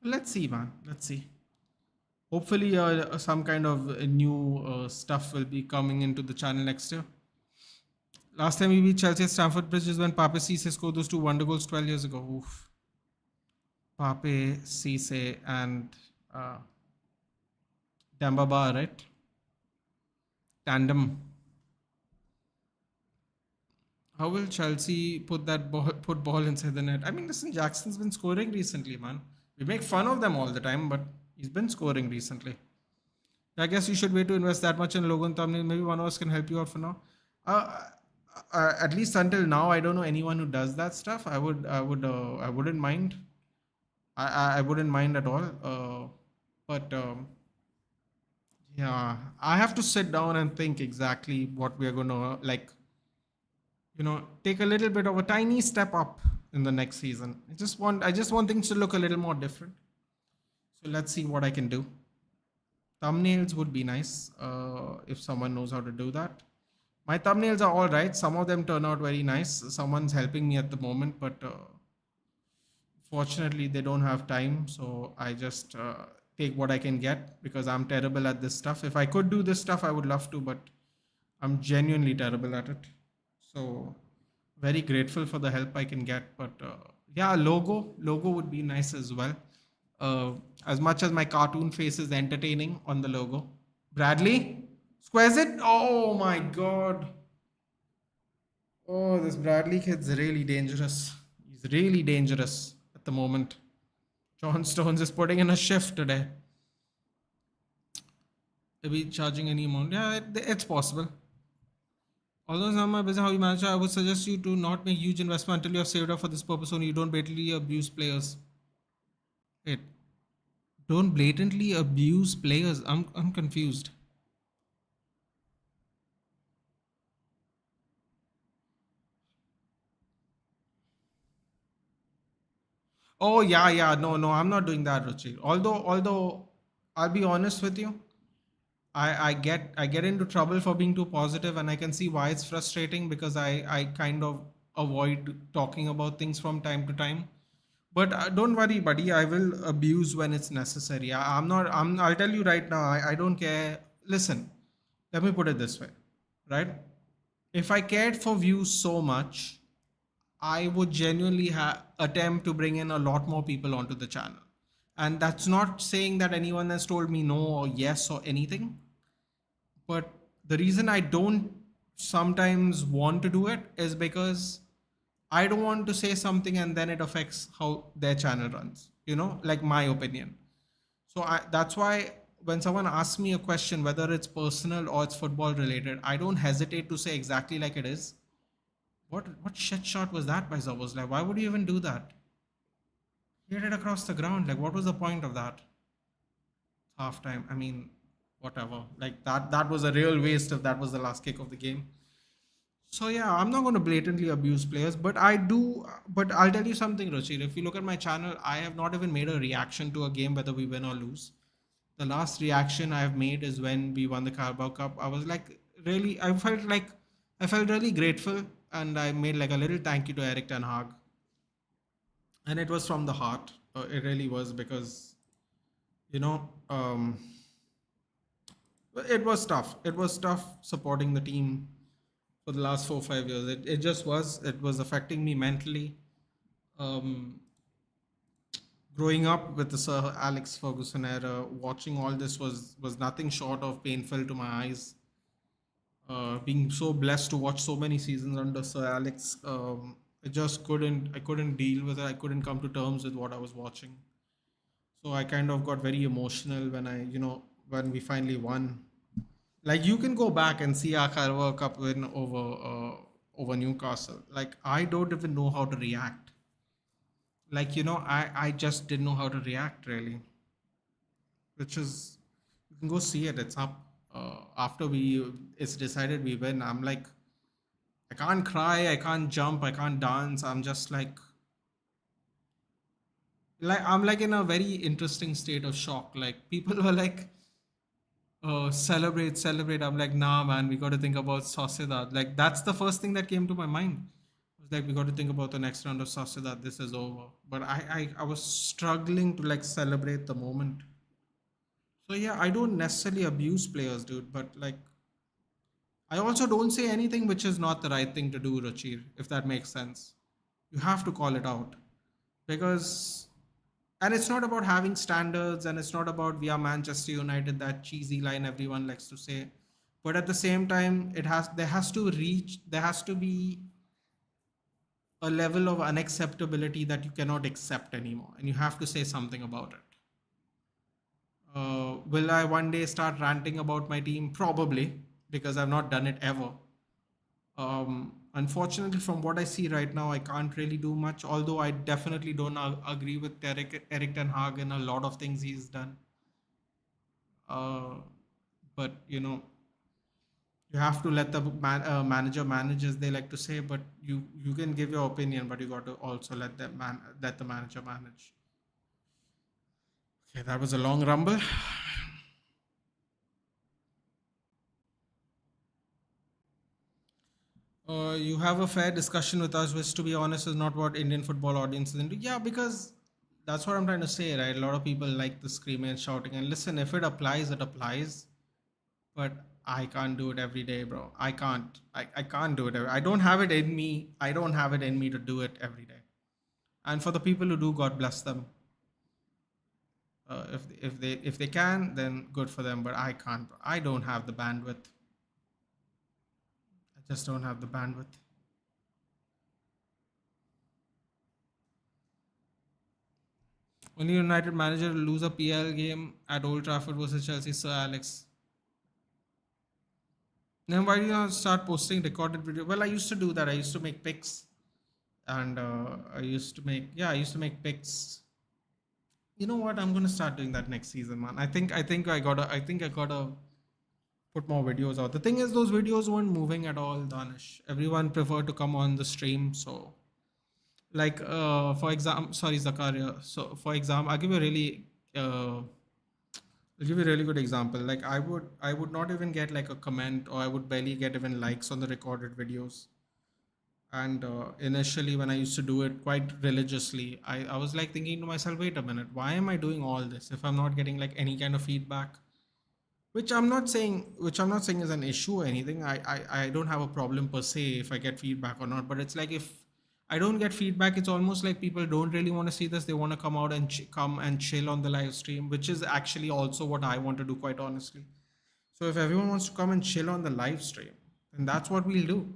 Let's see, man. Let's see. Hopefully, some kind of new stuff will be coming into the channel next year. Last time we beat Chelsea at Stamford Bridge is when Pape Cisse scored those two wonder goals 12 years ago. Oof. Pape, Cisse, and Dembaba, right? Tandem. How will Chelsea put ball inside the net? I mean, listen, Jackson's been scoring recently, man. We make fun of them all the time, but he's been scoring recently. I guess you should wait to invest that much in logo and thumbnail. Maybe one of us can help you out for now. At least until now, I don't know anyone who does that stuff. I wouldn't mind. I wouldn't mind at all. But yeah, I have to sit down and think exactly what we are gonna like. Take a little bit of a tiny step up in the next season. I just want things to look a little more different. So let's see what I can do. Thumbnails would be nice if someone knows how to do that. My thumbnails are all right. Some of them turn out very nice. Someone's helping me at the moment, but fortunately they don't have time. So I just take what I can get because I'm terrible at this stuff. If I could do this stuff, I would love to, but I'm genuinely terrible at it. So very grateful for the help I can get. But yeah, logo would be nice as well. As much as my cartoon face is entertaining on the logo. Bradley squares it. Oh my god. Oh, this Bradley kid's really dangerous. He's really dangerous at the moment. John Stones is putting in a shift today. Maybe charging any amount. Yeah, it's possible. Although some my business how you manage, I would suggest you to not make huge investment until you have saved up for this purpose. Only you don't blatantly abuse players. Wait, don't blatantly abuse players. I'm confused. Oh yeah. No, I'm not doing that, Ruchi. Although I'll be honest with you, I get into trouble for being too positive, and I can see why it's frustrating because I kind of avoid talking about things from time to time. But don't worry, buddy. I will abuse when it's necessary. I'm not. I'll tell you right now. I don't care. Listen, let me put it this way, right? If I cared for views so much, I would genuinely attempt to bring in a lot more people onto the channel. And that's not saying that anyone has told me no or yes or anything. But the reason I don't sometimes want to do it is because I don't want to say something and then it affects how their channel runs, like my opinion. So that's why when someone asks me a question, whether it's personal or it's football related, I don't hesitate to say exactly like it is. What shit shot was that by Zavos? Like, why would you even do that? He hit it across the ground. Like, what was the point of that? Half time. I mean, whatever. Like that was a real waste if that was the last kick of the game. So yeah, I'm not going to blatantly abuse players, but I do. But I'll tell you something, Ruchir. If you look at my channel, I have not even made a reaction to a game, whether we win or lose. The last reaction I have made is when we won the Carabao Cup. I was like, really, I felt really grateful, and I made like a little thank you to Eric Ten Hag, and it was from the heart. It really was because, it was tough. It was tough supporting the team for the last 4 or 5 years. It just was. It was affecting me mentally. Growing up with the Sir Alex Ferguson era, watching all this was nothing short of painful to my eyes. Being so blessed to watch so many seasons under Sir Alex, I couldn't deal with it. I couldn't come to terms with what I was watching. So I kind of got very emotional when when we finally won. Like you can go back and see our Carabao Cup win over Newcastle. Like I don't even know how to react. Like I just didn't know how to react really, which is you can go see it. It's up after we it's decided we win. I'm like I can't cry, I can't jump, I can't dance. I'm just like I'm like in a very interesting state of shock. Like people were like celebrate, celebrate. I'm like, nah, man, we got to think about Sociedad. Like, that's the first thing that came to my mind. It was like, we got to think about the next round of Sociedad. This is over. But I was struggling to like celebrate the moment. So yeah, I don't necessarily abuse players, dude. But like, I also don't say anything which is not the right thing to do, Rachir, if that makes sense. You have to call it out because and it's not about having standards and it's not about we are Manchester United, that cheesy line everyone likes to say, but at the same time there has to be a level of unacceptability that you cannot accept anymore and you have to say something about it. Will I one day start ranting about my team? Probably, because I've not done it ever. Unfortunately, from what I see right now, I can't really do much. Although I definitely don't agree with Eric Ten Hag and a lot of things he's done. Uh, but you have to let the manager manage, as they like to say. But you can give your opinion, but you got to also let the manager manage. Okay, that was a long rumble. You have a fair discussion with us, which, to be honest, is not what Indian football audiences into. Yeah, because that's what I'm trying to say, right? A lot of people like the screaming and shouting. And listen, if it applies, it applies. But I can't do it every day, bro. I can't. I can't do it. I don't have it in me. I don't have it in me to do it every day. And for the people who do, God bless them. If they can, then good for them. But I can't. Bro. I don't have the bandwidth. I just don't have the bandwidth. Only United manager to lose a PL game at Old Trafford versus Chelsea, Sir Alex. Then why do you not start posting recorded video? Well, I used to do that. I used to make pics, and I used to make pics. You know what? I'm gonna start doing that next season, man. I gotta put more videos out. The thing is, those videos weren't moving at all, Danish. Everyone preferred to come on the stream, so like for example, sorry, Zakaria. So for example, I'll give you a really good example. Like I would not even get like a comment, or I would barely get even likes on the recorded videos. And initially, when I used to do it quite religiously, I was like thinking to myself, wait a minute, why am I doing all this if I'm not getting like any kind of feedback? Which I'm not saying is an issue or anything. I don't have a problem per se if I get feedback or not. But it's like if I don't get feedback, it's almost like people don't really want to see this. They want to come out and come and chill on the live stream, which is actually also what I want to do, quite honestly. So if everyone wants to come and chill on the live stream, then that's what we'll do.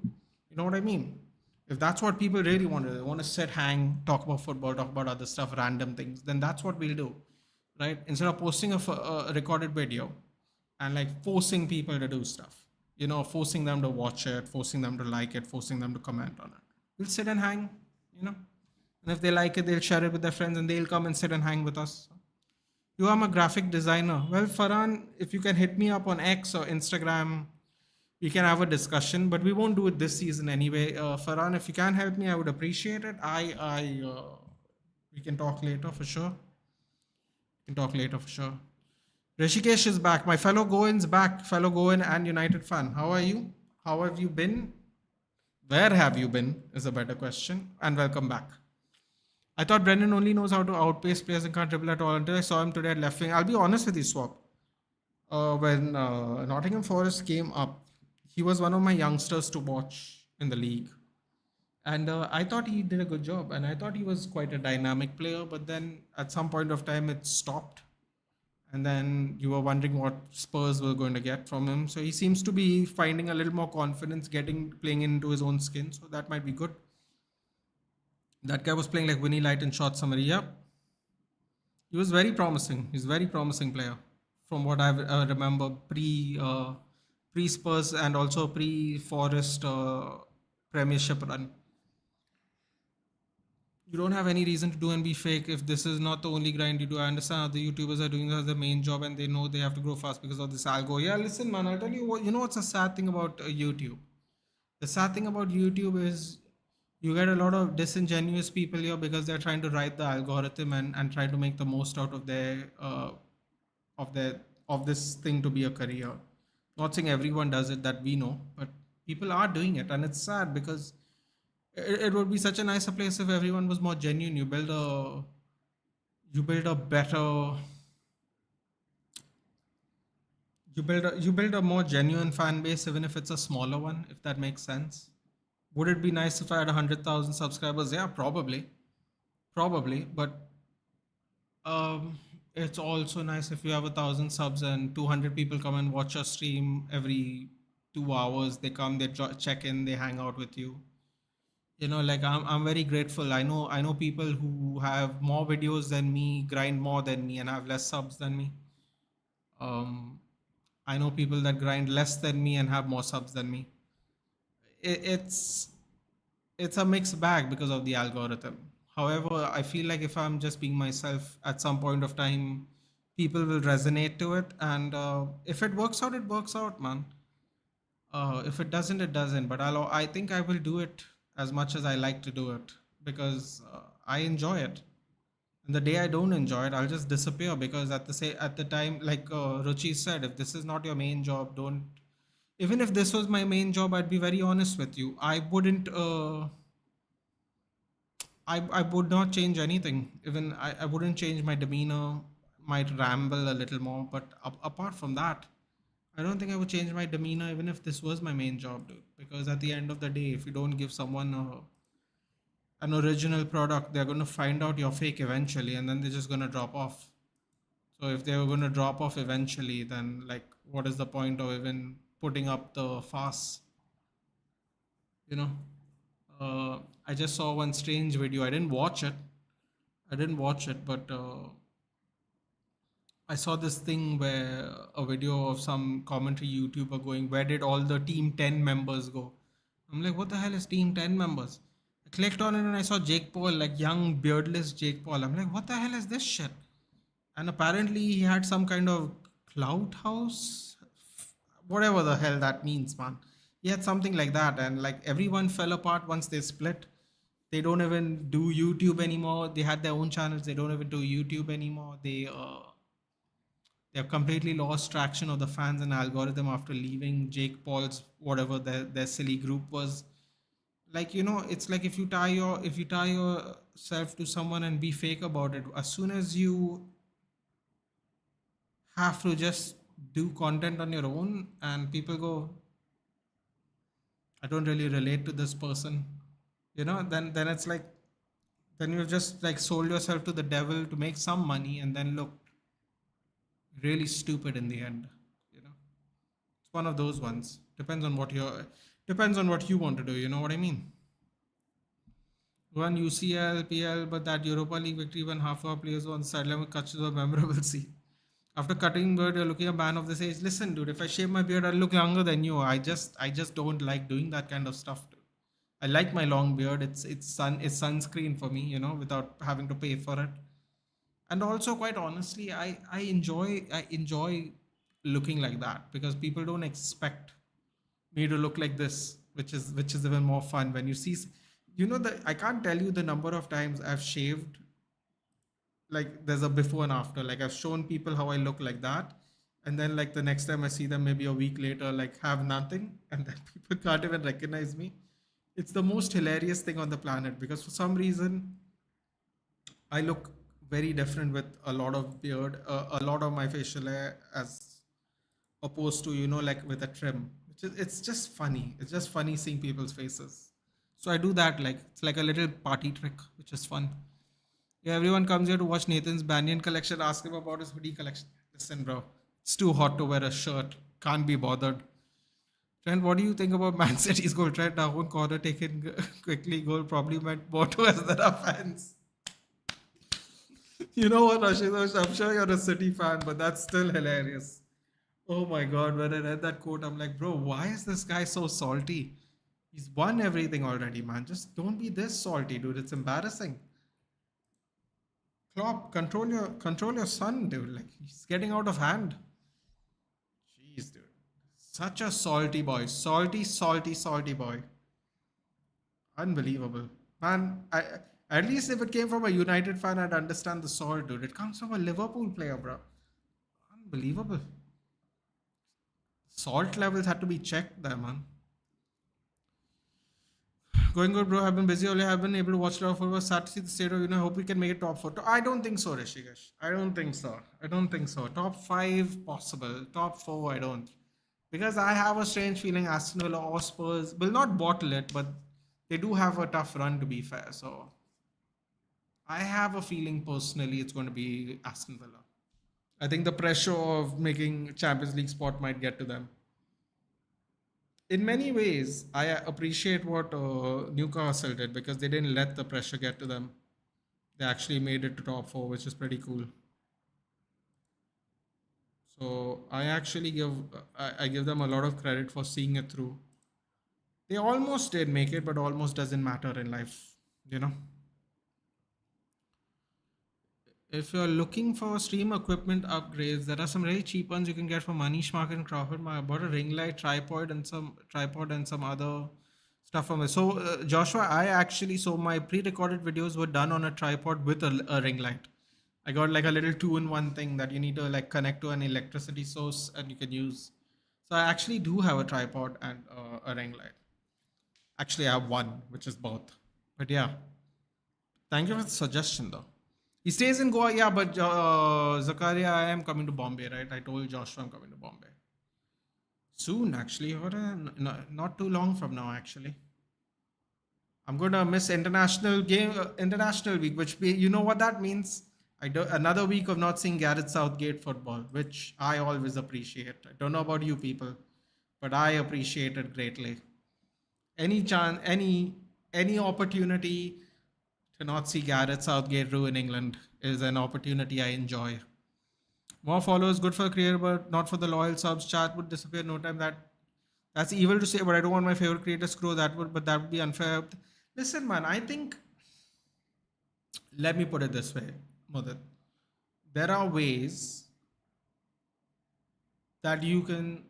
You know what I mean? If that's what people really want to do, they want to sit, hang, talk about football, talk about other stuff, random things, then that's what we'll do, right? Instead of posting a recorded video and like forcing people to do stuff, forcing them to watch it, forcing them to like it, forcing them to comment on it. We'll sit and hang, you know. And if they like it, they'll share it with their friends and they'll come and sit and hang with us. You are a graphic designer. Well, Farhan, if you can hit me up on X or Instagram, we can have a discussion, but we won't do it this season anyway. Farhan, if you can help me, I would appreciate it. We can talk later for sure. We can talk later for sure. Rishikesh is back. My fellow Goen's back. Fellow Goen and United fan. How are you? How have you been? Where have you been is a better question. And welcome back. I thought Brendan only knows how to outpace players and can't dribble at all until I saw him today at left wing. I'll be honest with you, Swap. When Nottingham Forest came up, he was one of my youngsters to watch in the league. And I thought he did a good job. And I thought he was quite a dynamic player. But then at some point of time, it stopped. And then you were wondering what Spurs were going to get from him. So he seems to be finding a little more confidence, playing into his own skin. So that might be good. That guy was playing like Winnie Light in short summary. Yeah, he was very promising. He's a very promising player, from what I remember pre Spurs and also pre Forest Premiership run. You don't have any reason to do and be fake if this is not the only grind you do. I understand other YouTubers are doing this as their main job and they know they have to grow fast because of this algo. Yeah, listen, man, I'll tell you what. You know what's a sad thing about YouTube? The sad thing about YouTube is you get a lot of disingenuous people here because they're trying to write the algorithm and try to make the most out of their of this thing to be a career. Not saying everyone does it that we know, but people are doing it, and it's sad because it would be such a nicer place if everyone was more genuine. You build a better you build a more genuine fan base, even if it's a smaller one, if that makes sense. Would it be nice if I had 100,000 subscribers? Yeah, probably, but um, it's also nice if you have 1,000 subs and 200 people come and watch your stream every 2 hours. They come, they check in, they hang out with you. Like I'm very grateful. I know people who have more videos than me, grind more than me, and have less subs than me. Um, I know people that grind less than me and have more subs than me. It's a mixed bag because of the algorithm. However, I feel like if I'm just being myself at some point of time, people will resonate to it, and if it works out, it works out, man. If it doesn't, it doesn't. But I think I will do it as much as I like to do it because I enjoy it. And the day I don't enjoy it, I'll just disappear because at the time, like Ruchi said, if this is not your main job, don't. Even if this was my main job, I'd be very honest with you. I wouldn't. I would not change anything. Even I wouldn't change my demeanor. Might ramble a little more, but apart from that, I don't think I would change my demeanor even if this was my main job, dude. Because at the end of the day, if you don't give someone an original product, they're going to find out you're fake eventually, and then they're just going to drop off. So if they were going to drop off eventually, then like, what is the point of even putting up the farce? You know. I just saw one strange video. I didn't watch it. But I saw this thing where a video of some commentary YouTuber going, "Where did all the Team 10 members go?" I'm like, "What the hell is Team 10 members?" I clicked on it and I saw Jake Paul, like young beardless Jake Paul. I'm like, "What the hell is this shit?" And apparently he had some kind of clout house, whatever the hell that means, man. He had something like that, and like everyone fell apart once they split. They don't even do YouTube anymore. They had their own channels. They don't even do YouTube anymore. They have completely lost traction of the fans and algorithm after leaving Jake Paul's whatever their silly group was. Like, it's like if you tie yourself to someone and be fake about it, as soon as you have to just do content on your own and people go, I don't really relate to this person, then it's like, then you've just like sold yourself to the devil to make some money and then look really stupid in the end. It's one of those ones. Depends on what you want to do, you know what I mean? One UCL, PL, but that Europa League victory when half our players were on the sideline with catches of memorable scene. After cutting beard, you're looking a man of this age. Listen, dude, if I shave my beard, I'll look younger than you. I just don't like doing that kind of stuff, dude. I like my long beard. It's sunscreen for me, without having to pay for it. And also, quite honestly, I enjoy looking like that because people don't expect me to look like this, which is even more fun when you see. That I can't tell you the number of times I've shaved. Like there's a before and after. Like I've shown people how I look like that, and then like the next time I see them, maybe a week later, like have nothing, and then people can't even recognize me. It's the most hilarious thing on the planet because for some reason I look very different with a lot of beard, a lot of my facial hair, as opposed to like with a trim. It's just funny. It's just funny seeing people's faces. So I do that, like it's like a little party trick, which is fun. Yeah, everyone comes here to watch Nathan's Banyan collection. Ask him about his hoodie collection. Listen, bro, it's too hot to wear a shirt. Can't be bothered. Trent, what do you think about Man City's goal? Trent, our own corner taken quickly goal probably meant more to us than our fans. You know what, Rashid? I'm sure you're a City fan, but that's still hilarious. Oh my God, when I read that quote, I'm like, bro, why is this guy so salty? He's won everything already, man. Just don't be this salty, dude. It's embarrassing. Klopp, control your son, dude. Like he's getting out of hand. Jeez, dude. Such a salty boy. Salty, salty, salty boy. Unbelievable. Man, at least if it came from a United fan, I'd understand the salt, dude. It comes from a Liverpool player, bro. Unbelievable. Salt levels had to be checked there, man. Going good, bro. I've been busy only. I've been able to watch a lot of football. Sad to see the state of, hope we can make it top four. I don't think so, Rishikesh. I don't think so. I don't think so. Top five, possible. Top four, I don't. Because I have a strange feeling Aston Villa or Spurs will not bottle it, but they do have a tough run to be fair. So I have a feeling personally it's going to be Aston Villa. I think the pressure of making Champions League spot might get to them. In many ways, I appreciate what Newcastle did because they didn't let the pressure get to them. They actually made it to top four, which is pretty cool. So I actually I give them a lot of credit for seeing it through. They almost did make it, but almost doesn't matter in life, you know. If you're looking for stream equipment upgrades, there are some really cheap ones you can get from Manish Market and Crawford. I bought a ring light, tripod and some other stuff from it. So Joshua, I actually my pre-recorded videos were done on a tripod with a ring light. I got like a little two-in-one thing that you need to like connect to an electricity source and you can use. So I actually do have a tripod and a ring light. Actually, I have one, which is both. But yeah, thank you for the suggestion though. He stays in Goa, yeah, but Zakaria, I am coming to Bombay, right? I told Joshua I'm coming to Bombay. Soon, actually, or not too long from now, actually. I'm gonna miss international week, you know what that means? Another week of not seeing Gareth Southgate football, which I always appreciate. I don't know about you people, but I appreciate it greatly. Any chance, any opportunity to not see Gareth Southgate ruin England is an opportunity I enjoy. More followers, good for the creator, but not for the loyal subs. Chat would disappear no time. That's evil to say, but I don't want my favorite creators to grow. But that would be unfair. Listen, man, I think. Let me put it this way, Mudit. There are ways that you can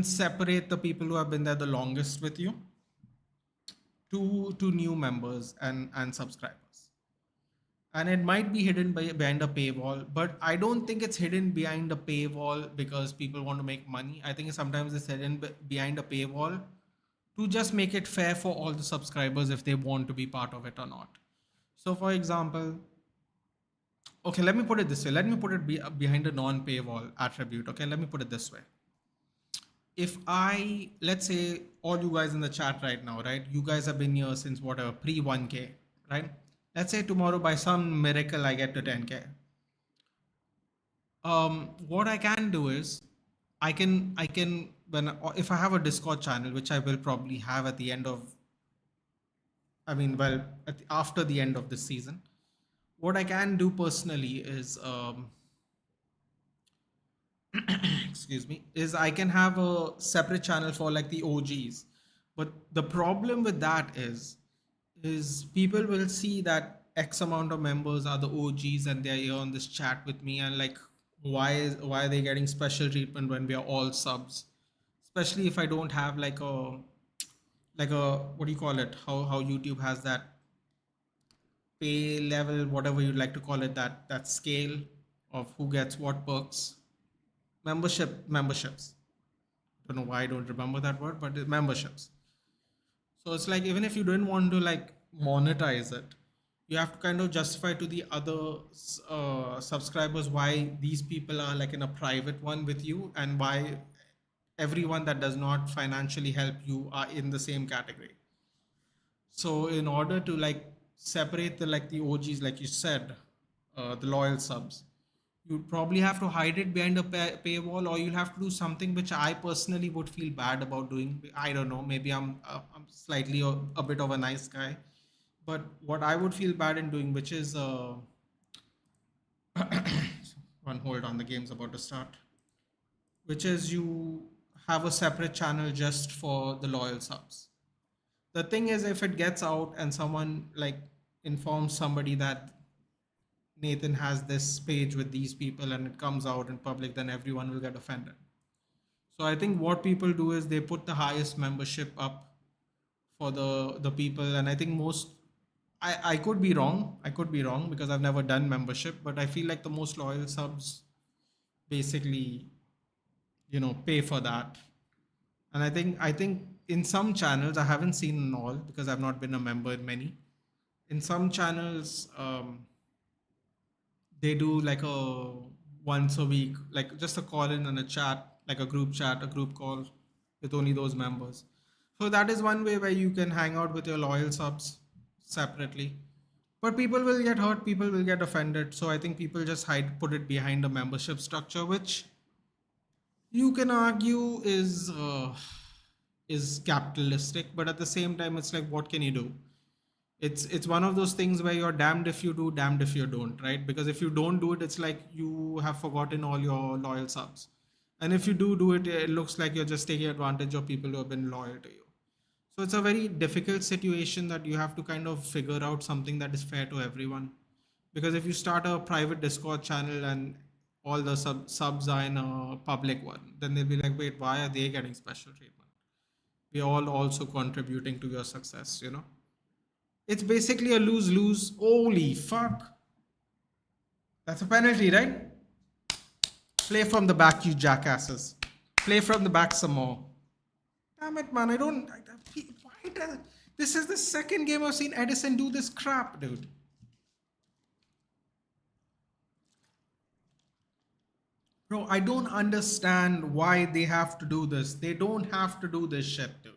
separate the people who have been there the longest with you to new members and subscribers, and it might be hidden behind a paywall, but I don't think it's hidden behind a paywall because people want to make money. I think sometimes it's hidden behind a paywall to just make it fair for all the subscribers if they want to be part of it or not. So for example, okay, let me put it this way, let me put it behind a non-paywall attribute. Okay, let me put it this way. If let's say all you guys in the chat right now, right, you guys have been here since whatever pre 1K, right? Let's say tomorrow by some miracle I get to 10K. What I can do is I can if I have a Discord channel, which I will probably have at the end of, after the end of this season, what I can do personally is excuse me, is I can have a separate channel for like the OGs. But the problem with that is people will see that X amount of members are the OGs and they're here on this chat with me, and like why are they getting special treatment when we are all subs? Especially if I don't have like a what do you call it? How YouTube has that pay level, whatever you'd like to call it, that scale of who gets what perks. Memberships. Don't know why I don't remember that word, but memberships. So it's like even if you don't want to like monetize it, you have to kind of justify to the other subscribers why these people are like in a private one with you, and why everyone that does not financially help you are in the same category. So in order to like separate the OGs, like you said, the loyal subs, You probably have to hide it behind a paywall, or you'll have to do something which I personally would feel bad about doing. I don't know. Maybe I'm slightly a bit of a nice guy, but what I would feel bad in doing, which is one hold on, the game's about to start, which is you have a separate channel just for the loyal subs. The thing is, if it gets out and someone like informs somebody that Nathan has this page with these people and it comes out in public, then everyone will get offended. So I think what people do is they put the highest membership up for the people, and I think most, I could be wrong. I could be wrong because I've never done membership, but I feel like the most loyal subs basically, pay for that. And I think in some channels, I haven't seen in all because I've not been a member in many. In some channels, they do like a once a week, like just a call in and a chat, like a group chat, a group call with only those members. So that is one way where you can hang out with your loyal subs separately. But people will get hurt, people will get offended. So I think people just put it behind a membership structure, which you can argue is capitalistic, but at the same time, it's like, what can you do? It's one of those things where you're damned if you do, damned if you don't, right? Because if you don't do it, it's like you have forgotten all your loyal subs, and if you do it, it looks like you're just taking advantage of people who have been loyal to you. So it's a very difficult situation that you have to kind of figure out something that is fair to everyone. Because if you start a private Discord channel and all the subs are in a public one, then they'll be like, wait, why are they getting special treatment? We're all also contributing to your success. It's basically a lose lose. Holy fuck. That's a penalty, right? Play from the back, you jackasses. Play from the back some more. Damn it, man. This is the second game I've seen Edison do this crap, dude. Bro, I don't understand why they have to do this. They don't have to do this shit, dude.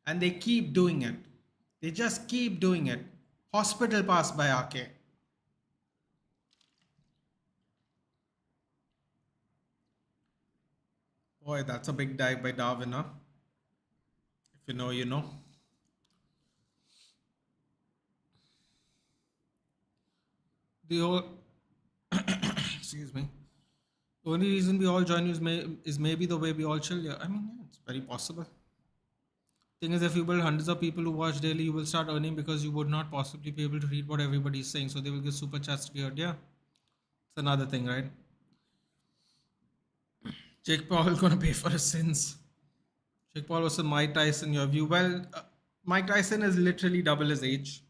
And they keep doing it. They just keep doing it. Hospital pass by RK. Boy, that's a big dive by Darwin, huh? If you know, you know. The whole excuse me. The only reason we all join you is maybe the way we all chill. Yeah, I mean, yeah, it's very possible. Thing is, if you build hundreds of people who watch daily, you will start earning because you would not possibly be able to read what everybody is saying. So they will give super chats to be heard. Yeah, it's another thing, right? Jake Paul gonna pay for his sins. Jake Paul versus Mike Tyson. Your view? Well, Mike Tyson is literally double his age.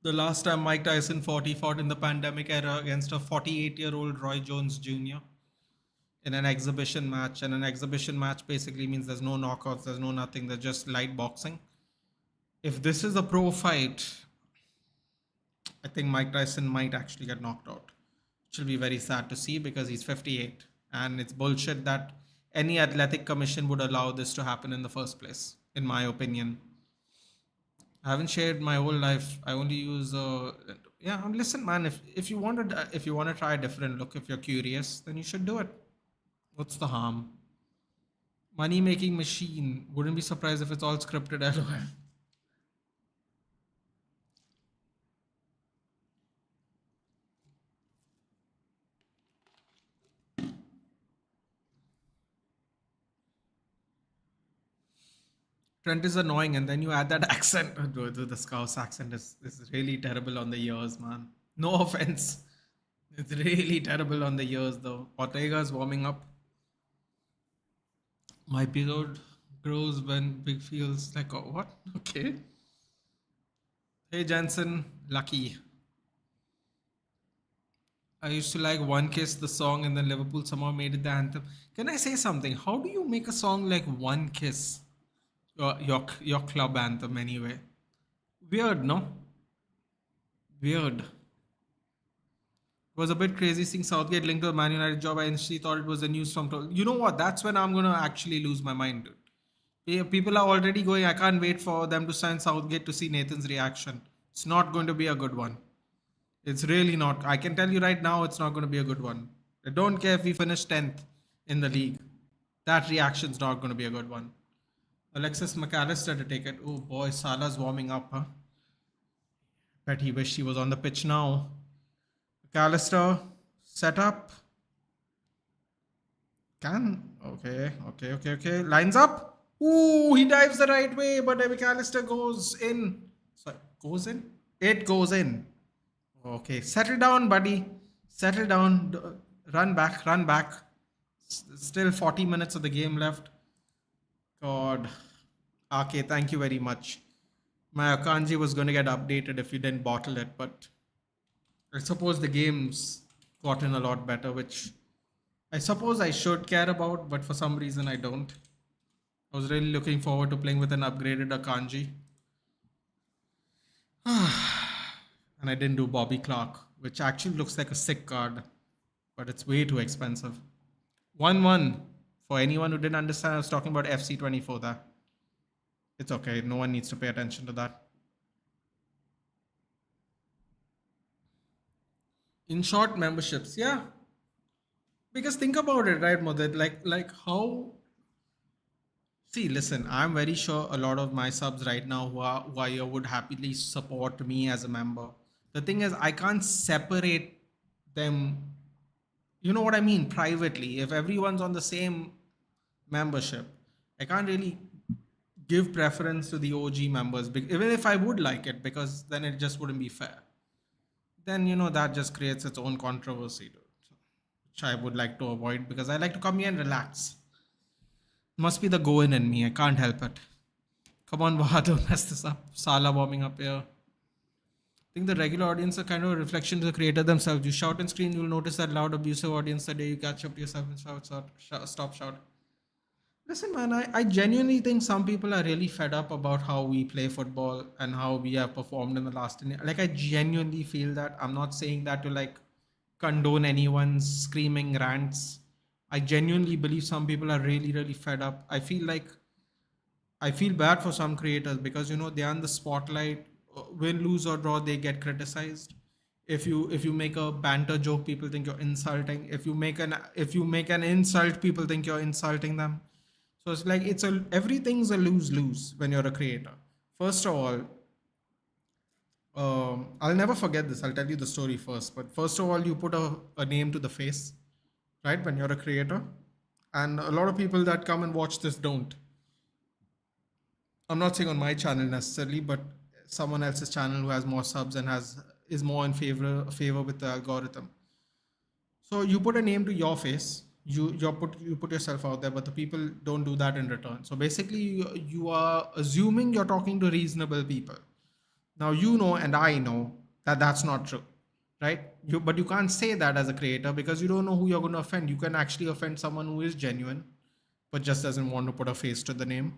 The last time Mike Tyson fought, he fought in the pandemic era against a 48-year-old Roy Jones Jr. in an exhibition match. And an exhibition match basically means there's no knockouts, there's no nothing, there's just light boxing. If this is a pro fight, I think Mike Tyson might actually get knocked out. Which will be very sad to see because he's 58. And it's bullshit that any athletic commission would allow this to happen in the first place, in my opinion. I haven't shared my whole life. I only use yeah. Listen, man. If you want to try a different look, if you're curious, then you should do it. What's the harm? Money making machine. Wouldn't be surprised if it's all scripted. LOL. Trent is annoying, and then you add that accent. The Scouse accent is really terrible on the ears, man. No offense. It's really terrible on the ears, though. Ortega's warming up. My beard grows when big feels like a what? Okay. Hey Jensen, lucky. I used to like One Kiss, the song, and then Liverpool somehow made it the anthem. Can I say something? How do you make a song like One Kiss your club anthem anyway? Weird, no? Weird. It was a bit crazy seeing Southgate linked to a Man United job. I initially thought it was the news from. You know what? That's when I'm gonna actually lose my mind, dude. People are already going. I can't wait for them to sign Southgate to see Nathan's reaction. It's not going to be a good one. It's really not. I can tell you right now, it's not going to be a good one. I don't care if we finish 10th in the league. That reaction's not going to be a good one. Alexis McAllister to take it. Oh boy, Salah's warming up, huh? Bet he wished he was on the pitch now. McAllister, set up. Okay. Lines up. Ooh, he dives the right way, but McAllister goes in. Sorry, goes in? It goes in. Okay, settle down, buddy. Settle down. Run back, run back. Still 40 minutes of the game left. God. Okay, thank you very much. My Akanji was going to get updated if you didn't bottle it, but I suppose the game's gotten a lot better, which I suppose I should care about, but for some reason I don't. I was really looking forward to playing with an upgraded Akanji. And I didn't do Bobby Clark, which actually looks like a sick card, but it's way too expensive. 1-1. For anyone who didn't understand, I was talking about FC24 there. It's okay. No one needs to pay attention to that. In short, memberships. Yeah. Because think about it, right, Mudit? Like how... See, listen, I'm very sure a lot of my subs right now who are here would happily support me as a member. The thing is, I can't separate them. You know what I mean? Privately. If everyone's on the same membership, I can't really give preference to the OG members, even if I would like it, because then it just wouldn't be fair. Then, that just creates its own controversy, which I would like to avoid because I like to come here and relax. Must be the going in me. I can't help it. Come on, Waha, don't mess this up. Salah warming up here. I think the regular audience are kind of a reflection to the creator themselves. You shout and scream, you'll notice that loud, abusive audience the day you catch up to yourself and stop shouting. Listen, man, I genuinely think some people are really fed up about how we play football and how we have performed in the last 10 years. Like, I genuinely feel that. I'm not saying that to like condone anyone's screaming rants. I genuinely believe some people are really, really fed up. I feel bad for some creators because they're in the spotlight. Win, lose or draw, they get criticized. If you make a banter joke, people think you're insulting. If you make an insult, people think you're insulting them. So it's like everything's a lose-lose when you're a creator. First of all, I'll never forget this. I'll tell you the story first. But first of all, you put a name to the face, right? When you're a creator. And a lot of people that come and watch this don't. I'm not saying on my channel necessarily, but someone else's channel who has more subs and is more in favor with the algorithm. So you put a name to your face. You put yourself out there, but the people don't do that in return. So basically, you are assuming you're talking to reasonable people. Now and I know that that's not true, right? But you can't say that as a creator because you don't know who you're going to offend. You can actually offend someone who is genuine, but just doesn't want to put a face to the name.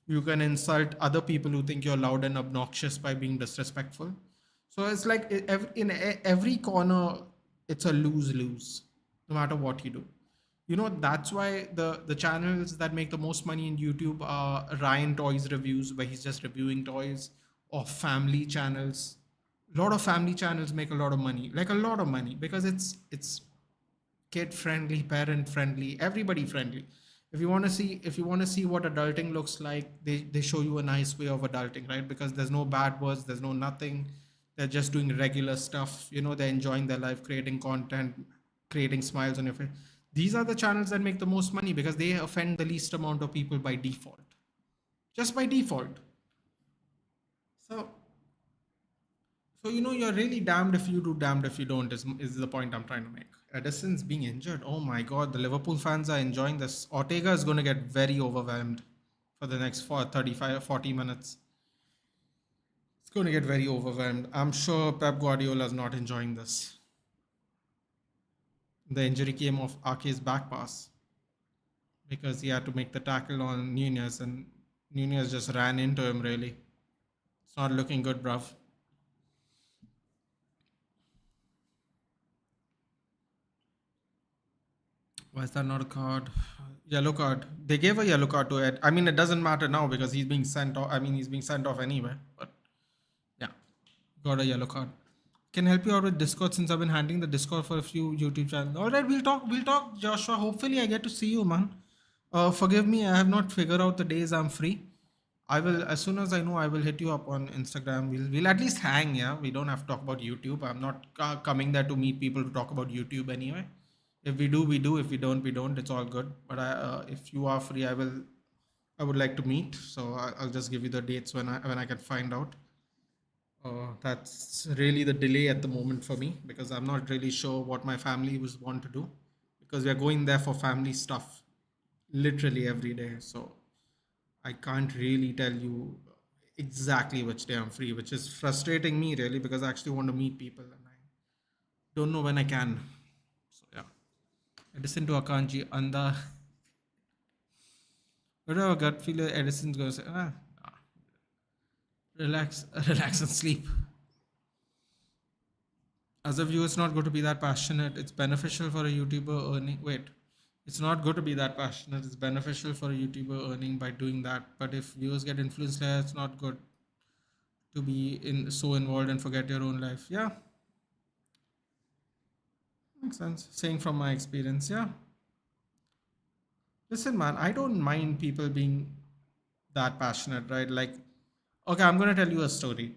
You can insult other people who think you're loud and obnoxious by being disrespectful. So it's like in every corner, it's a lose-lose, no matter what you do. That's why the channels that make the most money in YouTube are Ryan Toys Reviews, where he's just reviewing toys, or family channels. A lot of family channels make a lot of money, like a lot of money, because it's kid friendly, parent friendly, everybody friendly. If you want to see what adulting looks like, they show you a nice way of adulting, right? Because there's no bad words, there's no nothing. They're just doing regular stuff. They're enjoying their life, creating content, creating smiles on your face. These are the channels that make the most money because they offend the least amount of people by default. Just by default. So you're really damned if you do, damned if you don't, is the point I'm trying to make. Edison's being injured. Oh my God, the Liverpool fans are enjoying this. Ortega is going to get very overwhelmed for the next 40 minutes. It's going to get very overwhelmed. I'm sure Pep Guardiola is not enjoying this. The injury came off Ake's back pass because he had to make the tackle on Nunez and Nunez just ran into him, really. It's not looking good, bruv. Why is that not a card? Yellow card. They gave a yellow card to Ed. I mean, it doesn't matter now because he's being sent off. He's being sent off anyway. But yeah, got a yellow card. can help you out with Discord since I've been handling the Discord for a few YouTube channels. All right, we'll talk. We'll talk, Joshua. Hopefully, I get to see you, man. Forgive me, I have not figured out the days I'm free. I will, as soon as I know, I will hit you up on Instagram. We'll at least hang. Yeah, we don't have to talk about YouTube. I'm not coming there to meet people to talk about YouTube anyway. If we do, we do. If we don't, we don't. It's all good. But if you are free, I would like to meet. So I'll just give you the dates when I can find out. That's really the delay at the moment for me because I'm not really sure what my family was want to do because we are going there for family stuff literally every day. So I can't really tell you exactly which day I'm free, which is frustrating me really because I actually want to meet people and I don't know when I can. So yeah. Edison to Akanji, Anda. Whatever gut feel Edison's gonna say, relax, relax and sleep. As a viewer, it's not good to be that passionate. It's beneficial for a YouTuber earning. Wait, it's not good to be that passionate. It's beneficial for a YouTuber earning by doing that. But if viewers get influenced, it's not good to be in so involved and forget your own life. Yeah, makes sense. Saying from my experience, yeah. Listen, man, I don't mind people being that passionate, right? Like, okay, I'm gonna tell you a story.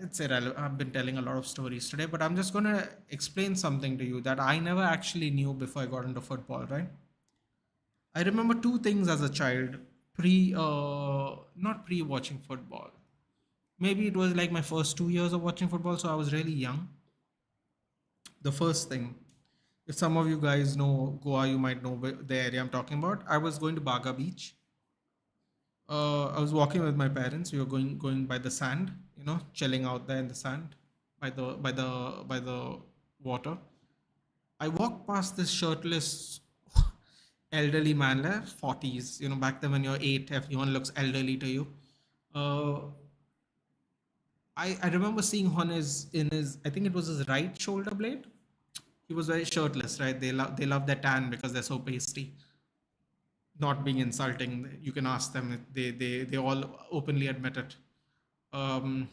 It's irrelevant. I've been telling a lot of stories today, but I'm just gonna explain something to you that I never actually knew before I got into football, right? I remember two things as a child, not pre watching football. Maybe it was like my first 2 years of watching football, so I was really young. The first thing, if some of you guys know Goa, you might know the area I'm talking about. I was going to Baga Beach. I was walking with my parents. We were going by the sand, chilling out there in the sand, by the water. I walked past this shirtless elderly man, like 40s. Back then when you're eight, everyone looks elderly to you. Uh, I remember seeing on his I think it was his right shoulder blade. He was very shirtless, right? They love their tan because they're so pasty. Not being insulting, you can ask them. They all openly admit it. Um,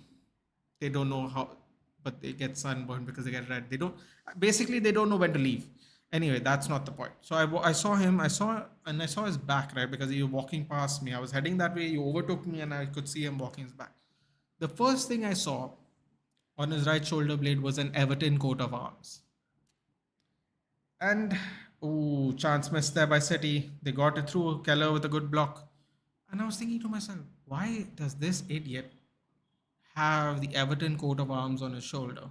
they don't know how, but they get sunburned because they get red. They don't know when to leave. Anyway, that's not the point. So I saw him. I saw his back, right, because he was walking past me. I was heading that way. He overtook me, and I could see him walking his back. The first thing I saw on his right shoulder blade was an Everton coat of arms. And chance missed there by City. They got it through. Keller with a good block. And I was thinking to myself, why does this idiot have the Everton coat of arms on his shoulder?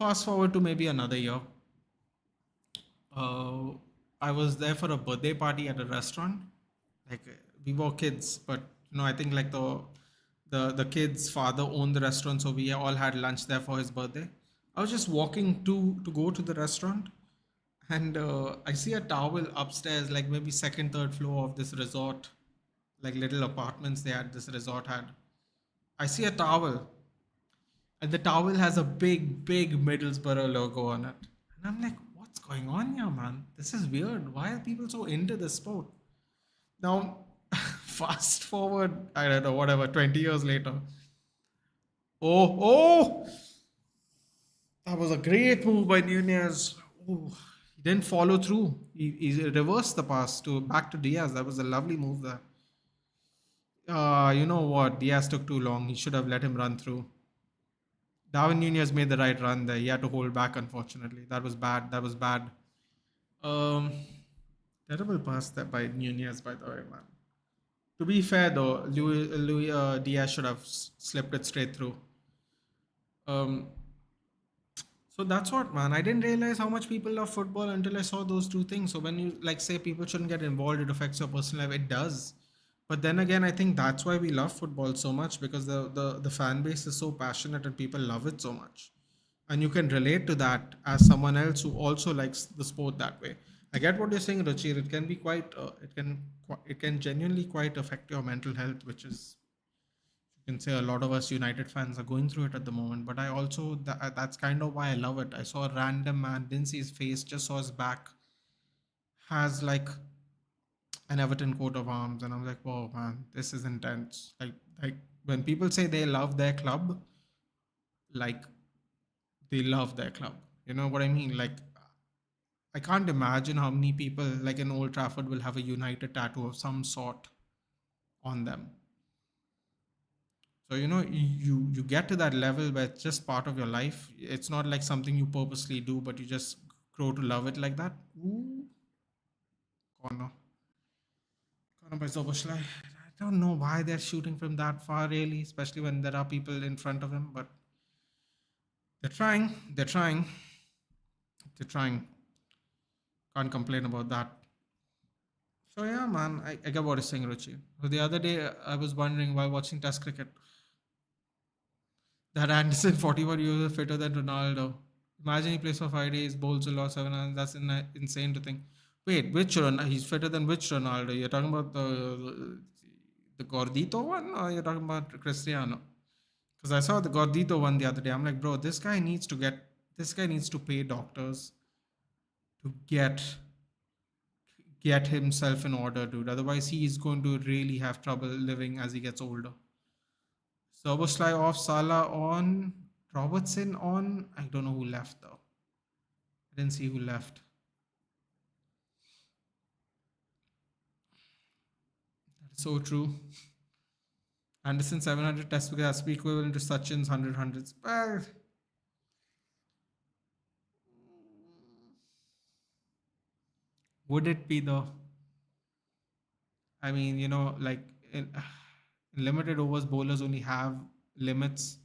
Fast forward to maybe another year. Uh, I was there for a birthday party at a restaurant. Like we were kids, but I think like the kid's father owned the restaurant, so we all had lunch there for his birthday. I was just walking to go to the restaurant, and I see a towel upstairs, like maybe second, third floor of this resort, like little apartments they had. This resort had. I see a towel, and the towel has a big Middlesbrough logo on it, and I'm like, what's going on here, man? This is weird. Why are people so into this sport? Now, fast forward, I don't know, whatever, 20 years later. Oh, that was a great move by Nunez. Oh, he didn't follow through. He reversed the pass to back to Diaz. That was a lovely move there. You know what? Diaz took too long. He should have let him run through. Darwin Nunez made the right run there. He had to hold back, unfortunately. That was bad. That was bad. Um, Terrible pass there by Nunez, by the way, man. To be fair, though, Louis Diaz should have slipped it straight through. So that's what, man. I didn't realize how much people love football until I saw those two things. So when you like say people shouldn't get involved, it affects your personal life. It does. But then again, I think that's why we love football so much because the fan base is so passionate and people love it so much. And you can relate to that as someone else who also likes the sport that way. I get what you're saying, Ruchir. It can be it can genuinely quite affect your mental health, which is you can say a lot of us United fans are going through it at the moment. But I also that's kind of why I love it. I saw a random man, didn't see his face, just saw his back, has like an Everton coat of arms, and I'm like, whoa, man, this is intense. Like when people say they love their club, like they love their club. You know what I mean? Like, I can't imagine how many people like in Old Trafford will have a United tattoo of some sort on them. So you get to that level where it's just part of your life. It's not like something you purposely do, but you just grow to love it like that. Ooh, corner, corner by Zoboszlai. I don't know why they're shooting from that far, really, especially when there are people in front of him. But they're trying. They're trying. They're trying. Can't complain about that. So yeah, man, I get what you're saying, Ruchi. So the other day, I was wondering while watching Test cricket that Anderson 41 years is fitter than Ronaldo. Imagine he plays for 5 days, bowls a lot, 7 runs. That's insane to think. Wait, which Ronaldo? He's fitter than which Ronaldo? You're talking about the Gordito one, or you're talking about Cristiano? Because I saw the Gordito one the other day. I'm like, bro, this guy needs to pay doctors to get himself in order, dude. Otherwise, he is going to really have trouble living as he gets older. Soboslai off, Salah on, Robertson on. I don't know who left though. I didn't see who left. That's so true. Anderson 700 test because that's equivalent to Sachin's 100 hundreds. Well, would it be though? I mean, like in limited overs, bowlers only have limits,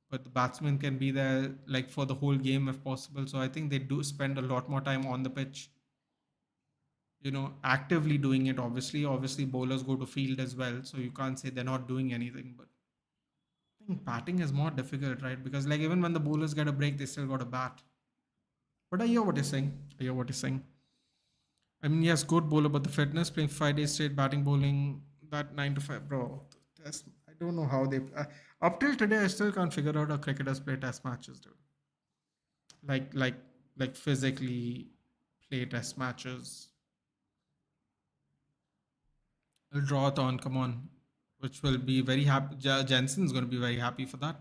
but the batsman can be there like for the whole game if possible. So I think they do spend a lot more time on the pitch. Actively doing it. Obviously, bowlers go to field as well, so you can't say they're not doing anything. But I think batting is more difficult, right? Because like even when the bowlers get a break, they still got a bat. But I hear what you're saying. I hear what you're saying. I mean, yes, good bowler, but the fitness, playing 5 days straight, batting, bowling, that 9 to 5, bro. I don't know how they. Up till today, I still can't figure out how cricketers play test matches, dude. Like, like, like physically play test matches. Draw-a-thon, come on, which will be very happy. Jensen's going to be very happy for that.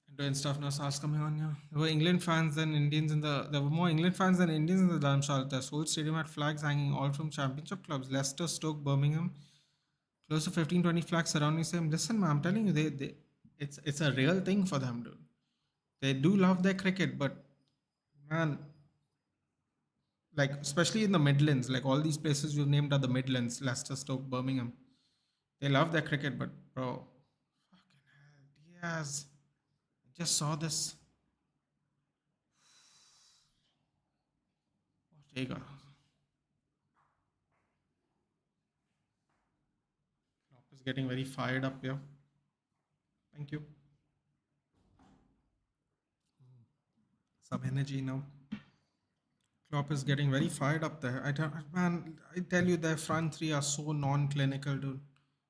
And doing stuff now starts coming on. Yeah, there were England fans than Indians in the. There were more England fans than Indians in the Dharamshala test. Whole stadium had flags hanging, all from championship clubs: Leicester, Stoke, Birmingham. Close to 15-20 flags surrounding him. Listen, man, I'm telling you, it's a real thing for them, dude. They do love their cricket, but man, like especially in the Midlands, like all these places you've named are the Midlands: Leicester, Stoke, Birmingham. They love their cricket, but bro, fucking hell, Diaz. I just saw this. Ortega. Klopp is getting very fired up here. Thank you. Some energy now. Klopp is getting very fired up there. I tell you, their front three are so non-clinical, dude.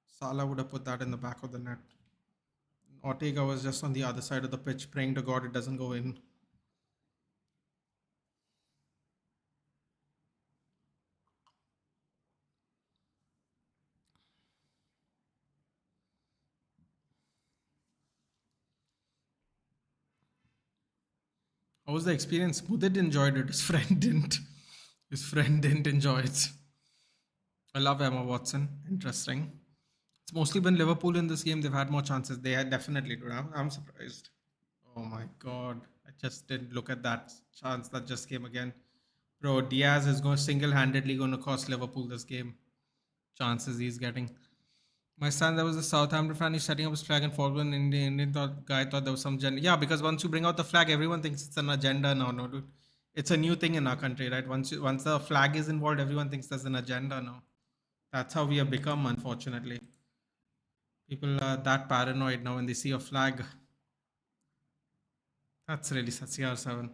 Salah would have put that in the back of the net. Ortega was just on the other side of the pitch, praying to God it doesn't go in. How was the experience? Mudit enjoyed it. His friend didn't. His friend didn't enjoy it. I love Emma Watson. Interesting. It's mostly been Liverpool in this game. They've had more chances. They had definitely, dude. I'm surprised. Oh my God. I just didn't look at that chance that just came again. Bro, Diaz is going single-handedly going to cost Liverpool this game. Chances he's getting. My son, there was a Southampton fan. He's setting up his flag and following Indian guy thought there was some agenda. Yeah, because once you bring out the flag, everyone thinks it's an agenda now. No, dude, it's a new thing in our country, right? Once the flag is involved, everyone thinks there's an agenda now. That's how we have become, unfortunately. People are that paranoid now when they see a flag. That's really CR7.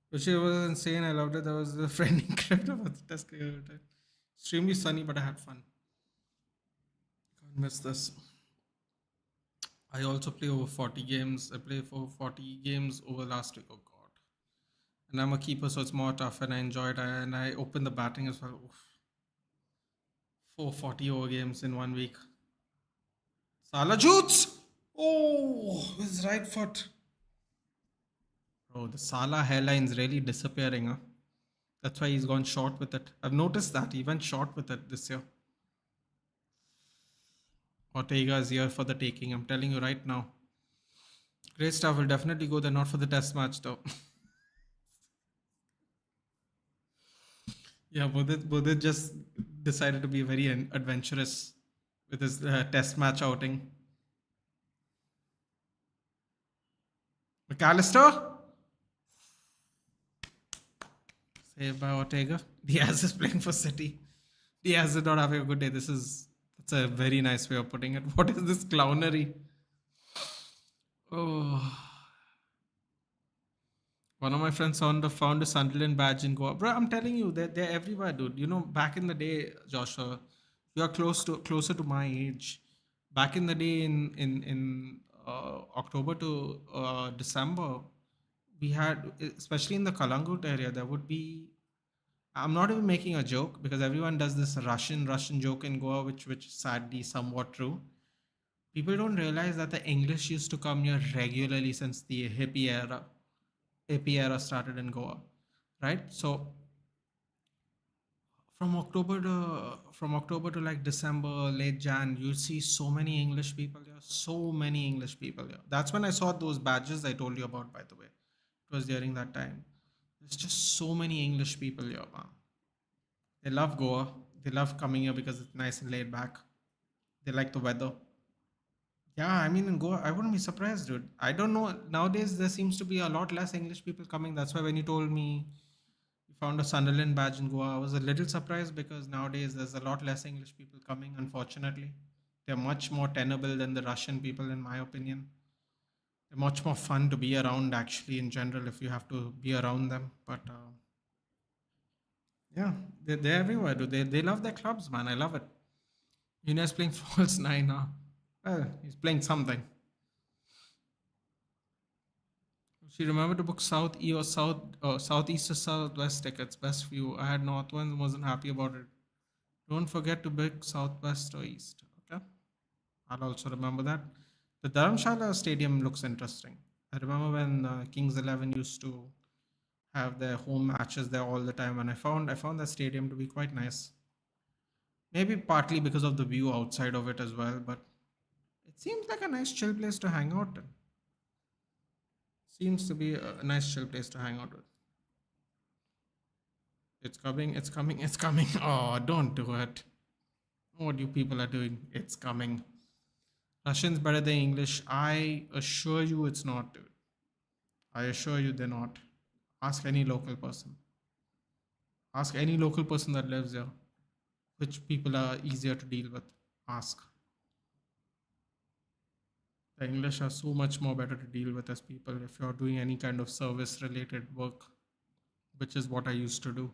Which was insane. I loved it. There was a friend incredible about the test cricket. Extremely sunny, but I had fun. Can't miss this. I also play over 40 games. I play for 40 games over last week. Oh God. And I'm a keeper, so it's more tough and I enjoy it. And I open the batting as well. Oof. 440 over games in 1 week. Salah shoots! Oh, his right foot. Oh, the Salah hairline's really disappearing, huh? That's why he's gone short with it. I've noticed that. He went short with it this year. Ortega is here for the taking. I'm telling you right now. Great stuff. Will definitely go there, not for the test match though. Yeah, Bodit just decided to be very adventurous with his test match outing. McAllister? Saved by Ortega. Diaz is playing for City. Diaz is not having a good day. That's a very nice way of putting it. What is this clownery? Oh, one of my friends found a Sunderland badge in Goa. Bro, I'm telling you, they're everywhere, dude. You know, back in the day, Joshua, you are closer to my age. Back in the day, in October to December, we had, especially in the Kalangut area, there would be. I'm not even making a joke because everyone does this Russian joke in Goa, which sadly somewhat true. People don't realize that the English used to come here regularly since the hippie era started in Goa, right? So from October to like December, late Jan, you see so many English people here, so many English people here. That's when I saw those badges I told you about, by the way. It was during that time. There's just so many English people here, man. They love Goa. They love coming here because it's nice and laid back. They like the weather. Yeah, I mean, in Goa, I wouldn't be surprised, dude. I don't know. Nowadays, there seems to be a lot less English people coming. That's why when you told me you found a Sunderland badge in Goa, I was a little surprised because nowadays there's a lot less English people coming, unfortunately. They're much more tenable than the Russian people, in my opinion. They're much more fun to be around, actually, in general, if you have to be around them. But yeah, they're everywhere, dude. They love their clubs, man. I love it. Yunus playing false nine now. Well, he's playing something. She remembered to book South E or Southeast or Southwest tickets. Best view. I had North one, wasn't happy about it. Don't forget to book Southwest or East. Okay, I'll also remember that. The Dharamshala Stadium looks interesting. I remember when Kings 11 used to have their home matches there all the time, and I found that stadium to be quite nice. Maybe partly because of the view outside of it as well, but it seems like a nice chill place to hang out in. Seems to be a nice chill place to hang out with. It's coming, it's coming, it's coming. Oh, don't do it. What you people are doing? It's coming. Russian's better than English. I assure you it's not, dude. I assure you they're not. Ask any local person. Ask any local person that lives here. Which people are easier to deal with? Ask. The English are so much more better to deal with as people if you're doing any kind of service related work, which is what I used to do.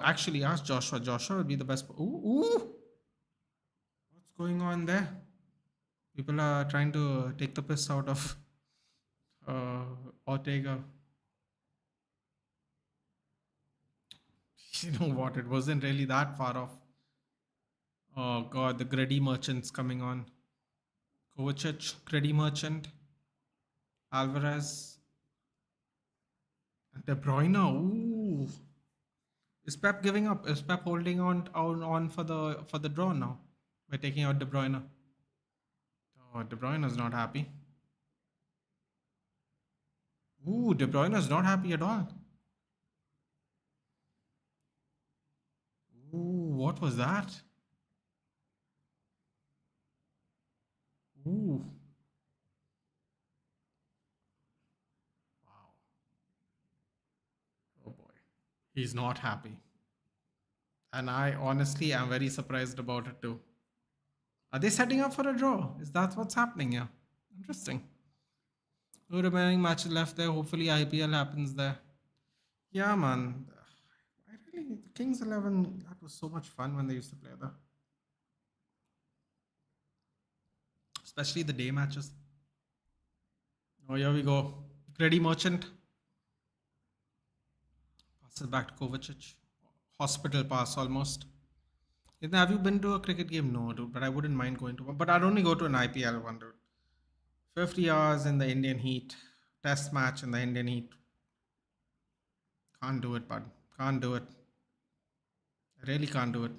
Actually, ask Joshua. Joshua would be the best. Ooh. What's going on there? People are trying to take the piss out of uh, Ortega. You know what? It wasn't really that far off. Oh God, the Grady merchant's coming on. Kovacic, Grady merchant, Alvarez, De Bruyne. Ooh, is Pep giving up? Is Pep holding on for the draw now by taking out De Bruyne? Oh, De Bruyne is not happy. Ooh, De Bruyne is not happy at all. Ooh, what was that? Ooh, wow. Oh boy, he's not happy, and I honestly am very surprised about it too. Are they setting up for a draw? Is that what's happening here? Interesting. No remaining matches left there. Hopefully, IPL happens there. Yeah, man. I really Kings 11. That was so much fun when they used to play there, especially the day matches. Oh, here we go. Grady Merchant passes back to Kovacic. Hospital pass almost. Have you been to a cricket game? No, dude, but I wouldn't mind going to one. But I'd only go to an IPL one, dude. 50 hours in the Indian heat, test match in the Indian heat. Can't do it, bud. Can't do it. I really can't do it.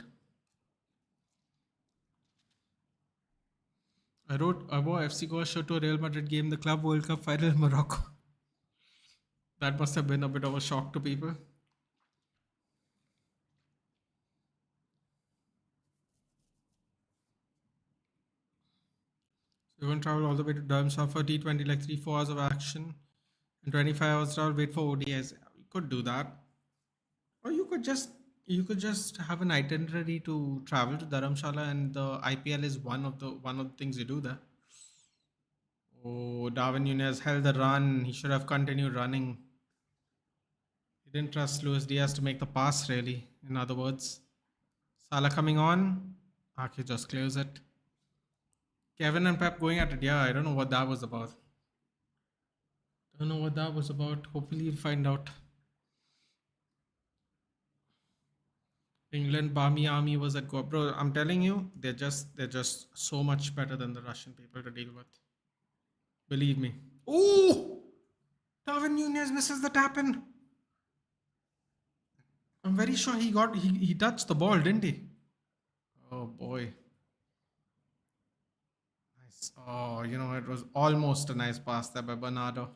I wore FC Goa shirt to a Real Madrid game, the Club World Cup final in Morocco. That must have been a bit of a shock to people. So you're going to travel all the way to Durham for T20, like 3-4 hours of action, and 25 hours travel, wait for ODIs. You could do that. Or you could just have an itinerary to travel to Dharamshala, and the IPL is one of the things you do there. Oh, Darwin Nunez held the run. He should have continued running. He didn't trust Luis Diaz to make the pass, really. In other words, Salah coming on. Ake just clears it. Kevin and Pep going at it. Yeah, I don't know what that was about. Don't know what that was about. Hopefully, you'll find out. England, Bami Army was at go. Bro, I'm telling you, they're just so much better than the Russian people to deal with. Believe me. Oh, Darwin Nunez misses the tap in. I'm very sure he touched the ball, didn't he? Oh boy. Nice. Oh, it was almost a nice pass there by Bernardo.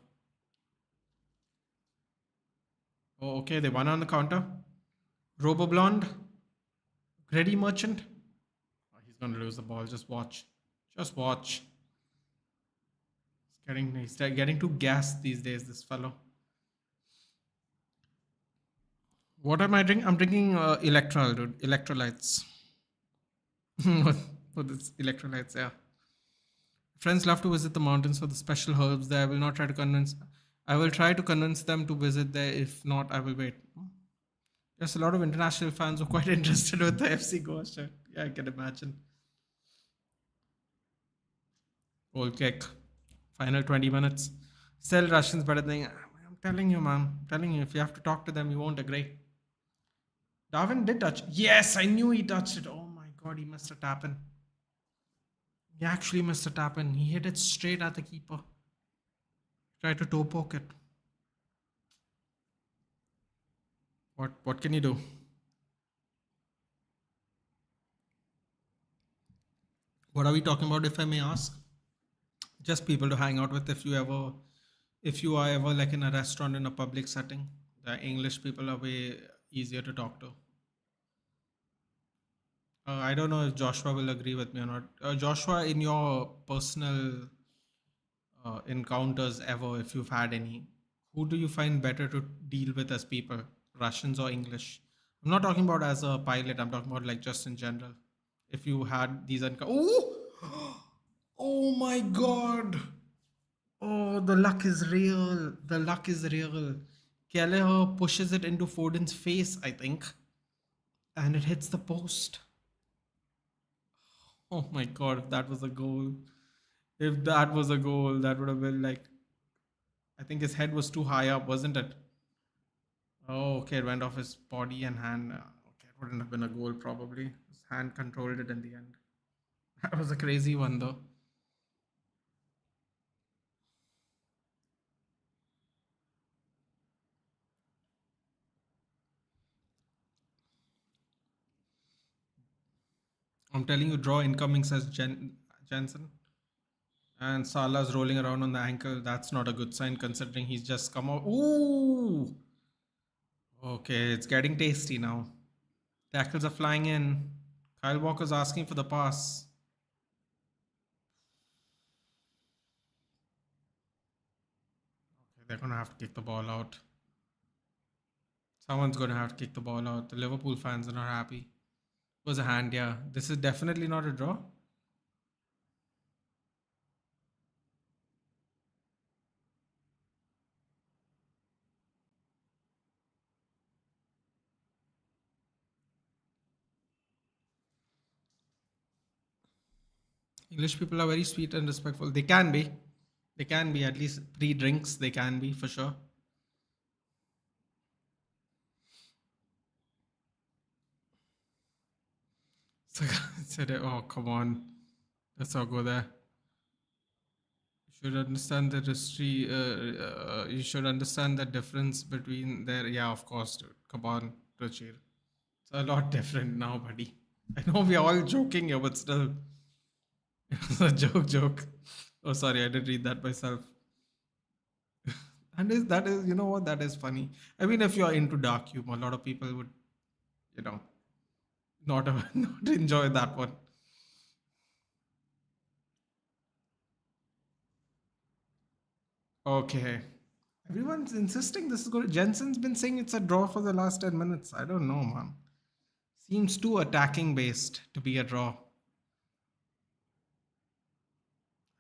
Oh, okay, they won on the counter. Robo Blonde. Grady Merchant. Oh, he's gonna lose the ball. Just watch. Just watch. He's getting too gassed these days, this fellow. What am I drinking? I'm drinking electrolyte, dude. Electrolytes. What is electrolytes? Yeah. Friends love to visit the mountains for the special herbs there. I will try to convince them to visit there. If not, I will wait. There's a lot of international fans who are quite interested with the FC Goa shirt. Yeah, I can imagine. Goal kick. Final 20 minutes. Still Russians better than. I'm telling you, man. I'm telling you, if you have to talk to them, you won't agree. Darwin did touch. Yes, I knew he touched it. Oh my god, he missed a tap in. He actually missed a tap in. He hit it straight at the keeper. Tried to toe poke it. What can you do? What are we talking about, if I may ask? Just people to hang out with if you are ever like in a restaurant in a public setting. The English people are way easier to talk to. I don't know if Joshua will agree with me or not. Joshua, in your personal encounters ever, if you've had any, who do you find better to deal with as people, Russians or English? I'm not talking about as a pilot. I'm talking about like just in general. If you had these oh, oh my god! Oh, the luck is real. The luck is real. Kelleher pushes it into Foden's face, I think, and it hits the post. Oh my god! If that was a goal, if that was a goal, that would have been like, I think his head was too high up, wasn't it? Oh, okay, it went off his body and hand. Okay, it wouldn't have been a goal probably. His hand controlled it in the end. That was a crazy one though. I'm telling you, draw incoming, says Jensen. And Salah's rolling around on the ankle. That's not a good sign considering he's just come out. Ooh! Okay, it's getting tasty now. Tackles are flying in. Kyle Walker's asking for the pass. Okay, they're going to have to kick the ball out. Someone's going to have to kick the ball out. The Liverpool fans are not happy. It was a hand, yeah. This is definitely not a draw. English people are very sweet and respectful. They can be. They can be, at least pre drinks, they can be for sure. Said, oh, come on. Let's not go there. You should understand the history. You should understand the difference between there. Yeah, of course, dude. Come on, Rachir. It's a lot different now, buddy. I know we're all joking here, but still. It's a joke. Oh, sorry, I didn't read that myself. And that is, you know what? That is funny. I mean, if you're into dark humor, a lot of people would, you know, not, not enjoy that one. Okay. Everyone's insisting this is good. Jensen's been saying it's a draw for the last 10 minutes. I don't know, man. Seems too attacking based to be a draw.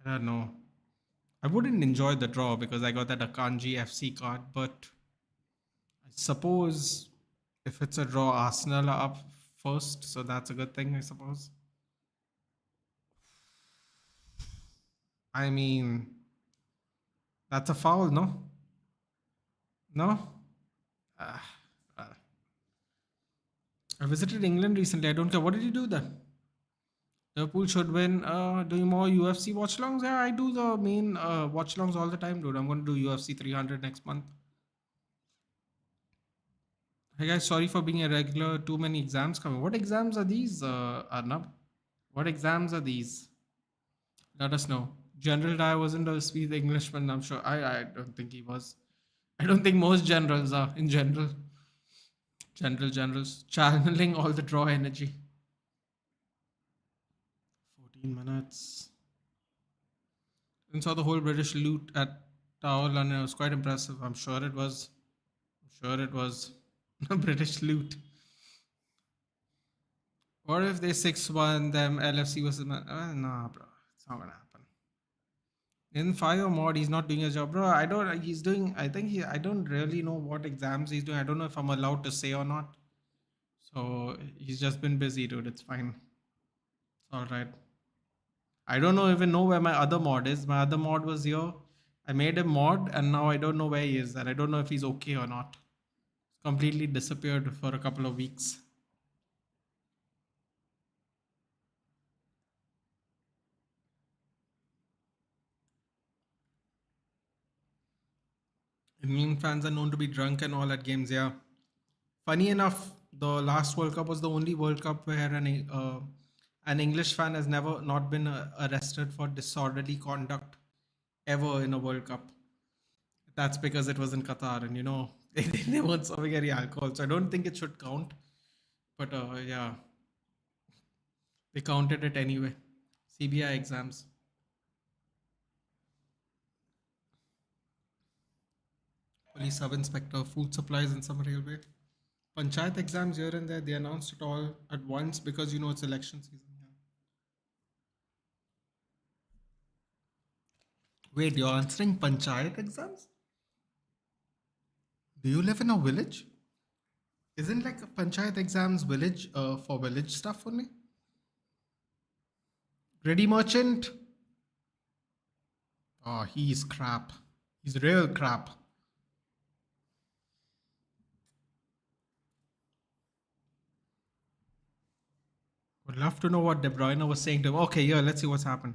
I don't know. I wouldn't enjoy the draw because I got that Akanji FC card, but I suppose if it's a draw, Arsenal are up first, so that's a good thing, I suppose. I mean, that's a foul, no? No? Ah, well. I visited England recently. I don't care. What did you do then? Liverpool should win. Doing more UFC watchalongs? Yeah, I do the main watchalongs all the time, dude. I'm going to do UFC 300 next month. Hey guys, sorry for being irregular. Too many exams coming. What exams are these, Arnab? What exams are these? Let us know. General Dye wasn't a sweet Englishman, I'm sure. I don't think he was. I don't think most generals are in general. Generals. Channeling all the draw energy. 14 minutes. And saw the whole British loot at Tower London. It was quite impressive. I'm sure it was. British loot. What if they 6-1 them LFC versus nah, bro. It's not gonna happen. In fire mod, he's not doing his job, bro. I don't. He's doing. I think he. I don't really know what exams he's doing. I don't know if I'm allowed to say or not. So he's just been busy, dude. It's fine. It's all right. I don't even know where my other mod is. My other mod was here. I made him mod, and now I don't know where he is, and I don't know if he's okay or not. Completely disappeared for a couple of weeks. England fans are known to be drunk and all at games. Yeah. Funny enough, the last World Cup was the only World Cup where an English fan has never not been arrested for disorderly conduct ever in a World Cup. That's because it was in Qatar, and they weren't serving any alcohol, so I don't think it should count. But yeah, they counted it anyway. CBI exams. Police sub-inspector, food supplies and some railway. Panchayat exams here and there, they announced it all at once because it's election season. Yeah. Wait, you're answering Panchayat exams? Do you live in a village? Isn't like a Panchayat exams village for village stuff only? Ready merchant? Oh, he's crap. He's real crap. Would love to know what De Bruyne was saying to him. Okay, yeah, let's see what's happened.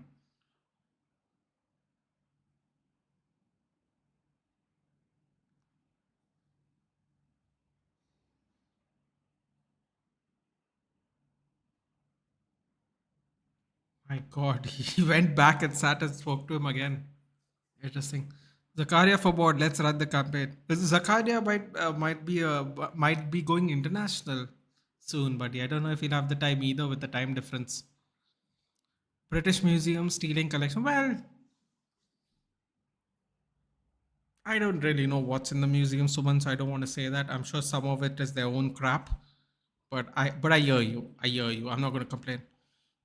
My God, he went back and sat and spoke to him again. Interesting. Zakaria for board. Let's run the campaign. Zakaria might be going international soon, buddy. I don't know if he'll have the time either with the time difference. British Museum stealing collection. Well, I don't really know what's in the museum, Suman, so I don't want to say that. I'm sure some of it is their own crap. But I hear you. I hear you. I'm not going to complain.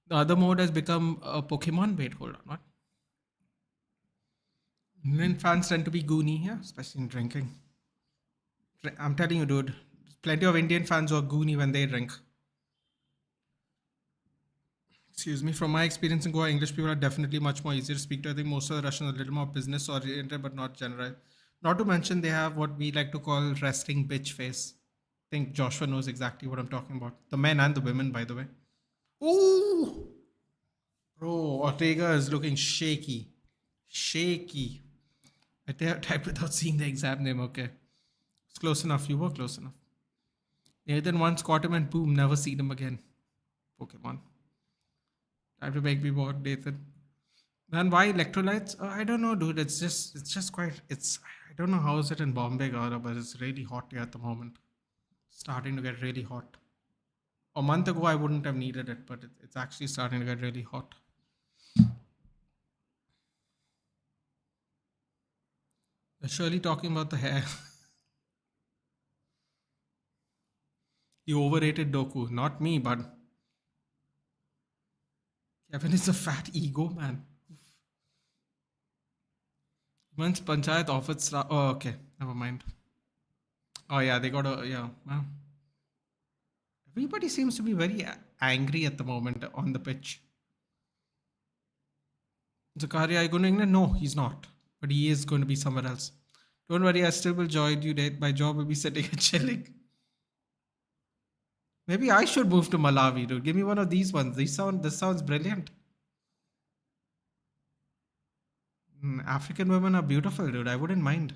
The other mode has become a Pokemon. Wait, hold on. What? Indian fans tend to be goony, yeah, especially in drinking. I'm telling you, dude. Plenty of Indian fans who are goony when they drink. Excuse me. From my experience in Goa, English people are definitely much more easier to speak to. I think most of the Russians are a little more business oriented, but not general. Not to mention they have what we like to call resting bitch face. I think Joshua knows exactly what I'm talking about. The men and the women, by the way. Ooh! Bro, Ortega is looking shaky. Shaky. I typed without seeing the exam name. Okay. It's close enough. You were close enough. Nathan once caught him and boom, never seen him again. Pokemon. Time to make me bored, Nathan. Man, why electrolytes? I don't know, dude. It's just quite. I don't know how is it in Bombay, Gaurav, but it's really hot here at the moment. Starting to get really hot. A month ago, I wouldn't have needed it, but it's actually starting to get really hot. They're surely talking about the hair. You overrated Doku. Not me, but Kevin is a fat ego, man. Once Panchayat office. Oh, okay. Never mind. Oh, yeah, they got a. Yeah. Well, everybody seems to be very angry at the moment on the pitch. Zakaria, are you going to England? No, he's not. But he is going to be somewhere else. Don't worry, I still will join you. My job will be sitting and chilling. Maybe I should move to Malawi, dude. Give me one of these ones. This sounds brilliant. African women are beautiful, dude. I wouldn't mind.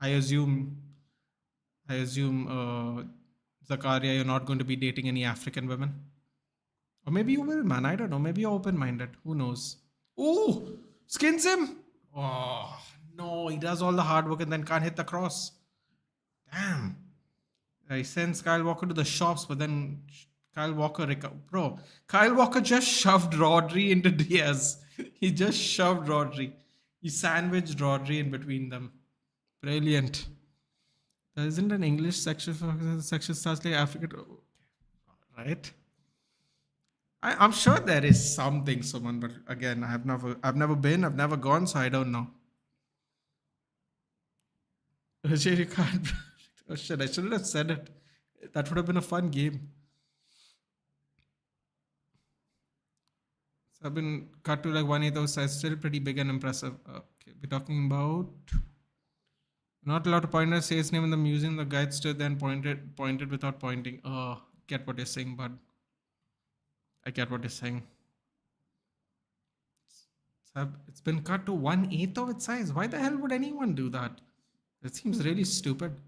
I assume, I assume, Zakaria, you're not going to be dating any African women. Or maybe you will, man. I don't know. Maybe you're open-minded. Who knows? Oh, skins him. Oh, no. He does all the hard work and then can't hit the cross. Damn. He sends Kyle Walker to the shops, but then Kyle Walker, bro, Kyle Walker just shoved Rodri into Diaz. He just shoved Rodri. He sandwiched Rodri in between them. Brilliant. There isn't an English section for the section starts like African, right? I'm sure there is something, someone, but again, I've never been, I've never gone, so I don't know. You can't. Oh shit! I shouldn't have said it. That would have been a fun game. So I've been cut to like 1/8 of size, still pretty big and impressive. Okay, we're talking about not allowed to point out his name in the museum. The guide stood then pointed without pointing. Get what you're saying, bud. I get what you're saying. It's been cut to 1/8 of its size. Why the hell would anyone do that? It seems really stupid.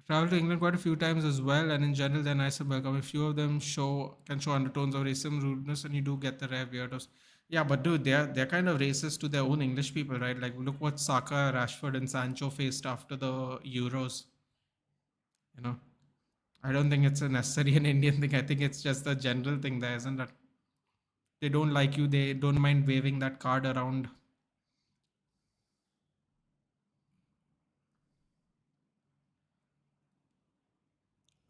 Traveled to England quite a few times as well, and in general, they're nice and welcome. A few of them can show undertones of racism, rudeness, and you do get the rare weirdos. Yeah, but dude, they're kind of racist to their own English people, right? Like, look what Saka, Rashford, and Sancho faced after the Euros. You know, I don't think it's a necessary an Indian thing. I think it's just a general thing there, isn't it? They don't like you. They don't mind waving that card around.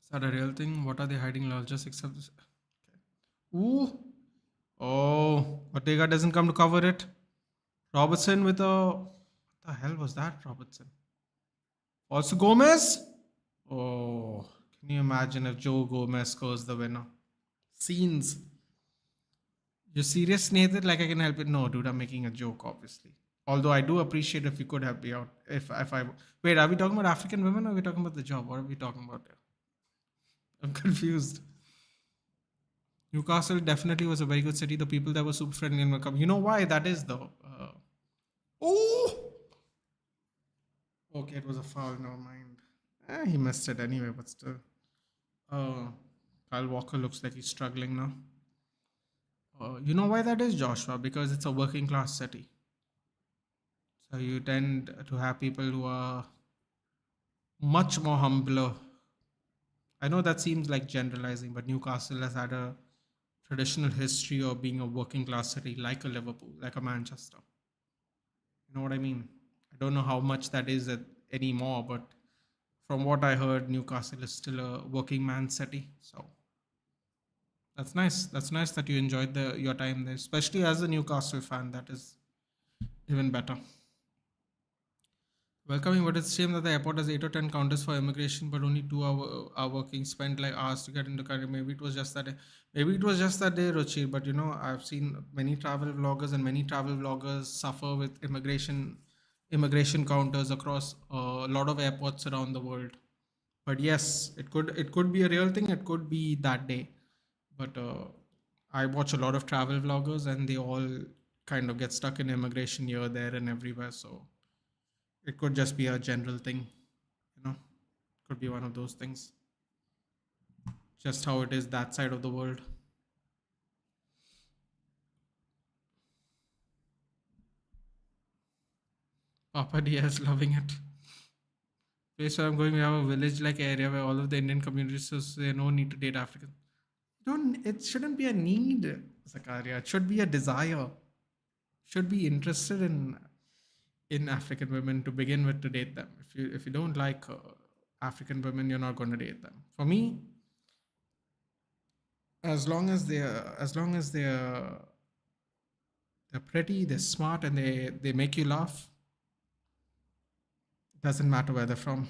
Is that a real thing? What are they hiding? Laws just accept this. Ooh. Oh, Ortega doesn't come to cover it. Robertson with a. What the hell was that, Robertson? Also Gomez? Oh, can you imagine if Joe Gomez scores the winner? Scenes. You're serious, Nathan? Like I can help it? No, dude, I'm making a joke, obviously. Although I do appreciate if you could help me out. If I wait, are we talking about African women or are we talking about the job? What are we talking about here? I'm confused. Newcastle definitely was a very good city. The people there were super friendly and welcome. You know why that is though? Oh! Okay, it was a foul. Never mind. He missed it anyway, but still. Kyle Walker looks like he's struggling now. You know why that is, Joshua? Because it's a working class city. So you tend to have people who are much more humbler. I know that seems like generalizing, but Newcastle has had a traditional history of being a working class city like a Liverpool, like a Manchester. You know what I mean? I don't know how much that is anymore, but from what I heard, Newcastle is still a working man city. So that's nice. That's nice that you enjoyed your time there, especially as a Newcastle fan. That is even better. Welcoming, but it's a shame that the airport has 8 or 10 counters for immigration, but only 2 hour are working. Spent like hours to get into country. Maybe it was just that day. Maybe it was just that day, Ruchi. But I've seen many travel vloggers, and many travel vloggers suffer with immigration counters across a lot of airports around the world. But yes, it could be a real thing. It could be that day. But I watch a lot of travel vloggers, and they all kind of get stuck in immigration here, there, and everywhere. So it could just be a general thing, you know. Could be one of those things. Just how it is that side of the world. Papa Diaz loving it. Place where I'm going, we have a village-like area where all of the Indian communities, so there's no need to date African. Don't. It shouldn't be a need, Zakaria. It should be a desire. Should be interested in African women to begin with to date them. If you don't like African women, you're not going to date them. For me, as long as they're pretty, they're smart, and they make you laugh, doesn't matter where they're from.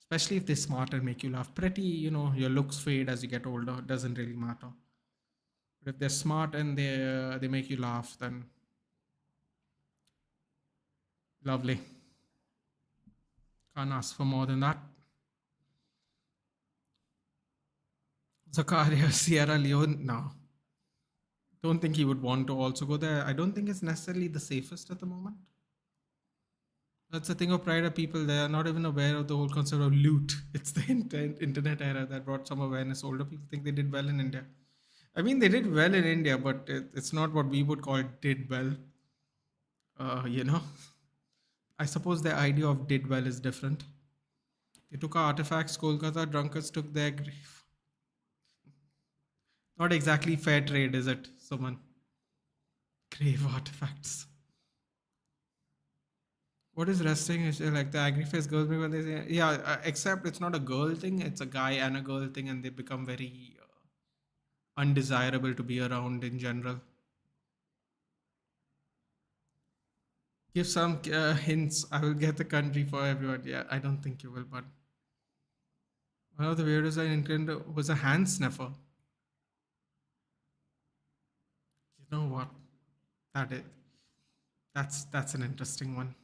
Especially if they're smart and make you laugh. Pretty, your looks fade as you get older. It doesn't really matter. But if they're smart and they make you laugh, then lovely. Can't ask for more than that. Zakaria, Sierra Leone, no. Don't think he would want to also go there. I don't think it's necessarily the safest at the moment. That's the thing of pride of people. They are not even aware of the whole concept of loot. It's the internet era that brought some awareness. Older people think they did well in India. I mean, they did well in India, but it's not what we would call did well. You know, I suppose the idea of did well is different. They took our artifacts. Kolkata drunkards took their grief. Not exactly fair trade, is it? Someone grave artifacts. What is resting is like the angry face girls make when they say, yeah, except it's not a girl thing, it's a guy and a girl thing, and they become very undesirable to be around in general. Give some hints. I will get the country for everyone. Yeah, I don't think you will, but one of the weirdest I encountered was a hand sniffer. You know what? That is that's an interesting one.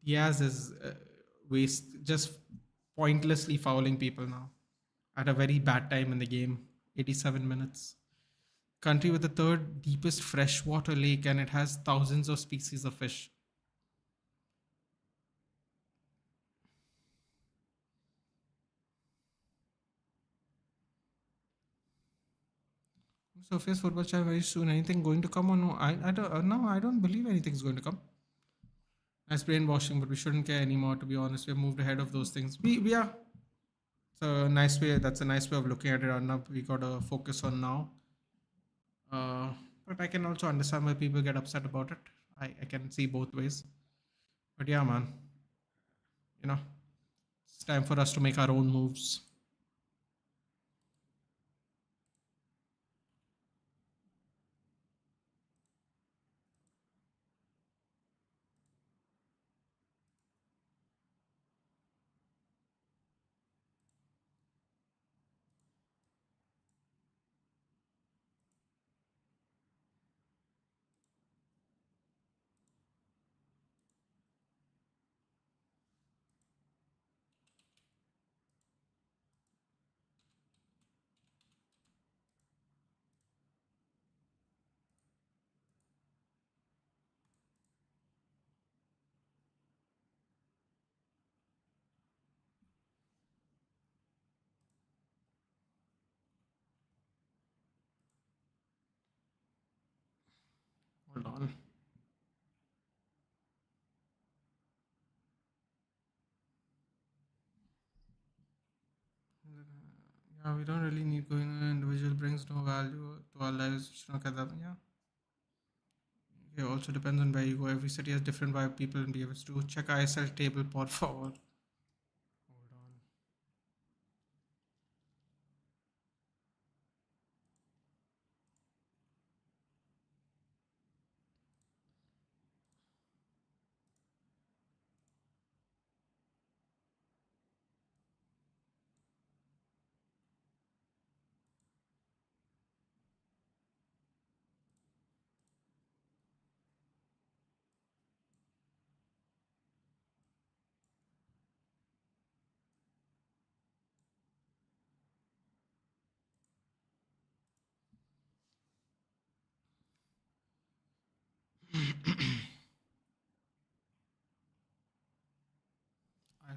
Diaz is waste just pointlessly fouling people now at a very bad time in the game. 87 minutes. Country with the third deepest freshwater lake, and it has thousands of species of fish. Sophia's football channel very soon. Anything going to come or no? I don't no, I don't believe anything's going to come. Nice brainwashing, but we shouldn't care anymore. To be honest, we've moved ahead of those things. We are. So nice way. That's a nice way of looking at it. Arnab. We got to focus on now. Uh, but I can also understand why people get upset about it. I can see both ways. But yeah, man, you know, it's time for us to make our own moves. Hold on. Yeah, we don't really need going individual brings no value to our lives. Yeah. It also depends on where you go. Every city has different vibe, people, and behaviors too. Check ISL table, por favor. Hold on.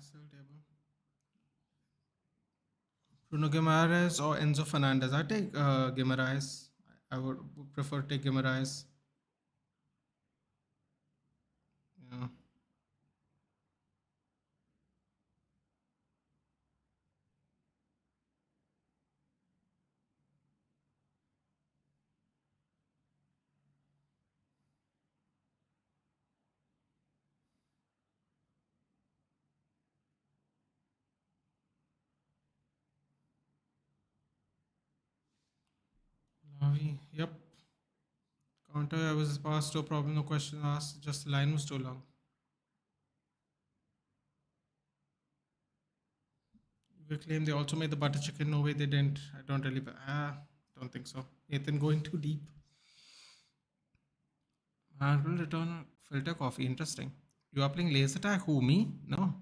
ISL table. Bruno Guimaraes or Enzo Fernandez? I take Guimaraes. I would prefer to take Guimaraes. Yeah. Lavi. Yep. Counter. I was passed. No problem. No question asked. Just the line was too long. We claim they also made the butter chicken. No way they didn't. I don't really. Don't think so. Nathan going too deep. And will return filter coffee. Interesting. You are playing laser tag? Who, me? No.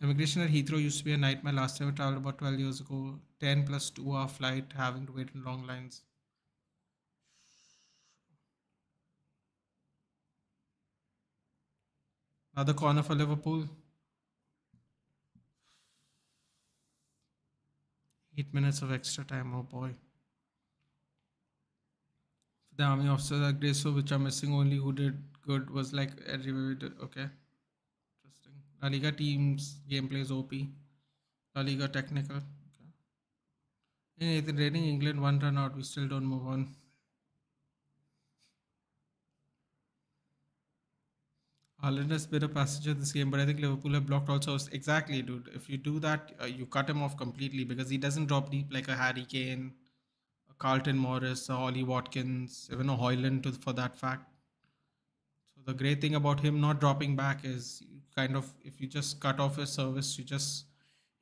Immigration at Heathrow used to be a nightmare. Last time I traveled about 12 years ago. 10 plus 2 hour flight, having to wait in long lines. Another corner for Liverpool. 8 minutes of extra time. Oh boy. The army officers are graceful, which are missing. Only who did good was like everywhere we did. Okay. Interesting. La Liga teams gameplay is OP. La Liga technical. Okay. In the rating, England one run out. We still don't move on. Haaland has been a passenger this game, but I think Liverpool have blocked also. Exactly, dude. If you do that, you cut him off completely because he doesn't drop deep like a Harry Kane, a Carlton Morris, a Ollie Watkins, even a Hoyland for that fact. So the great thing about him not dropping back is you kind of if you just cut off his service,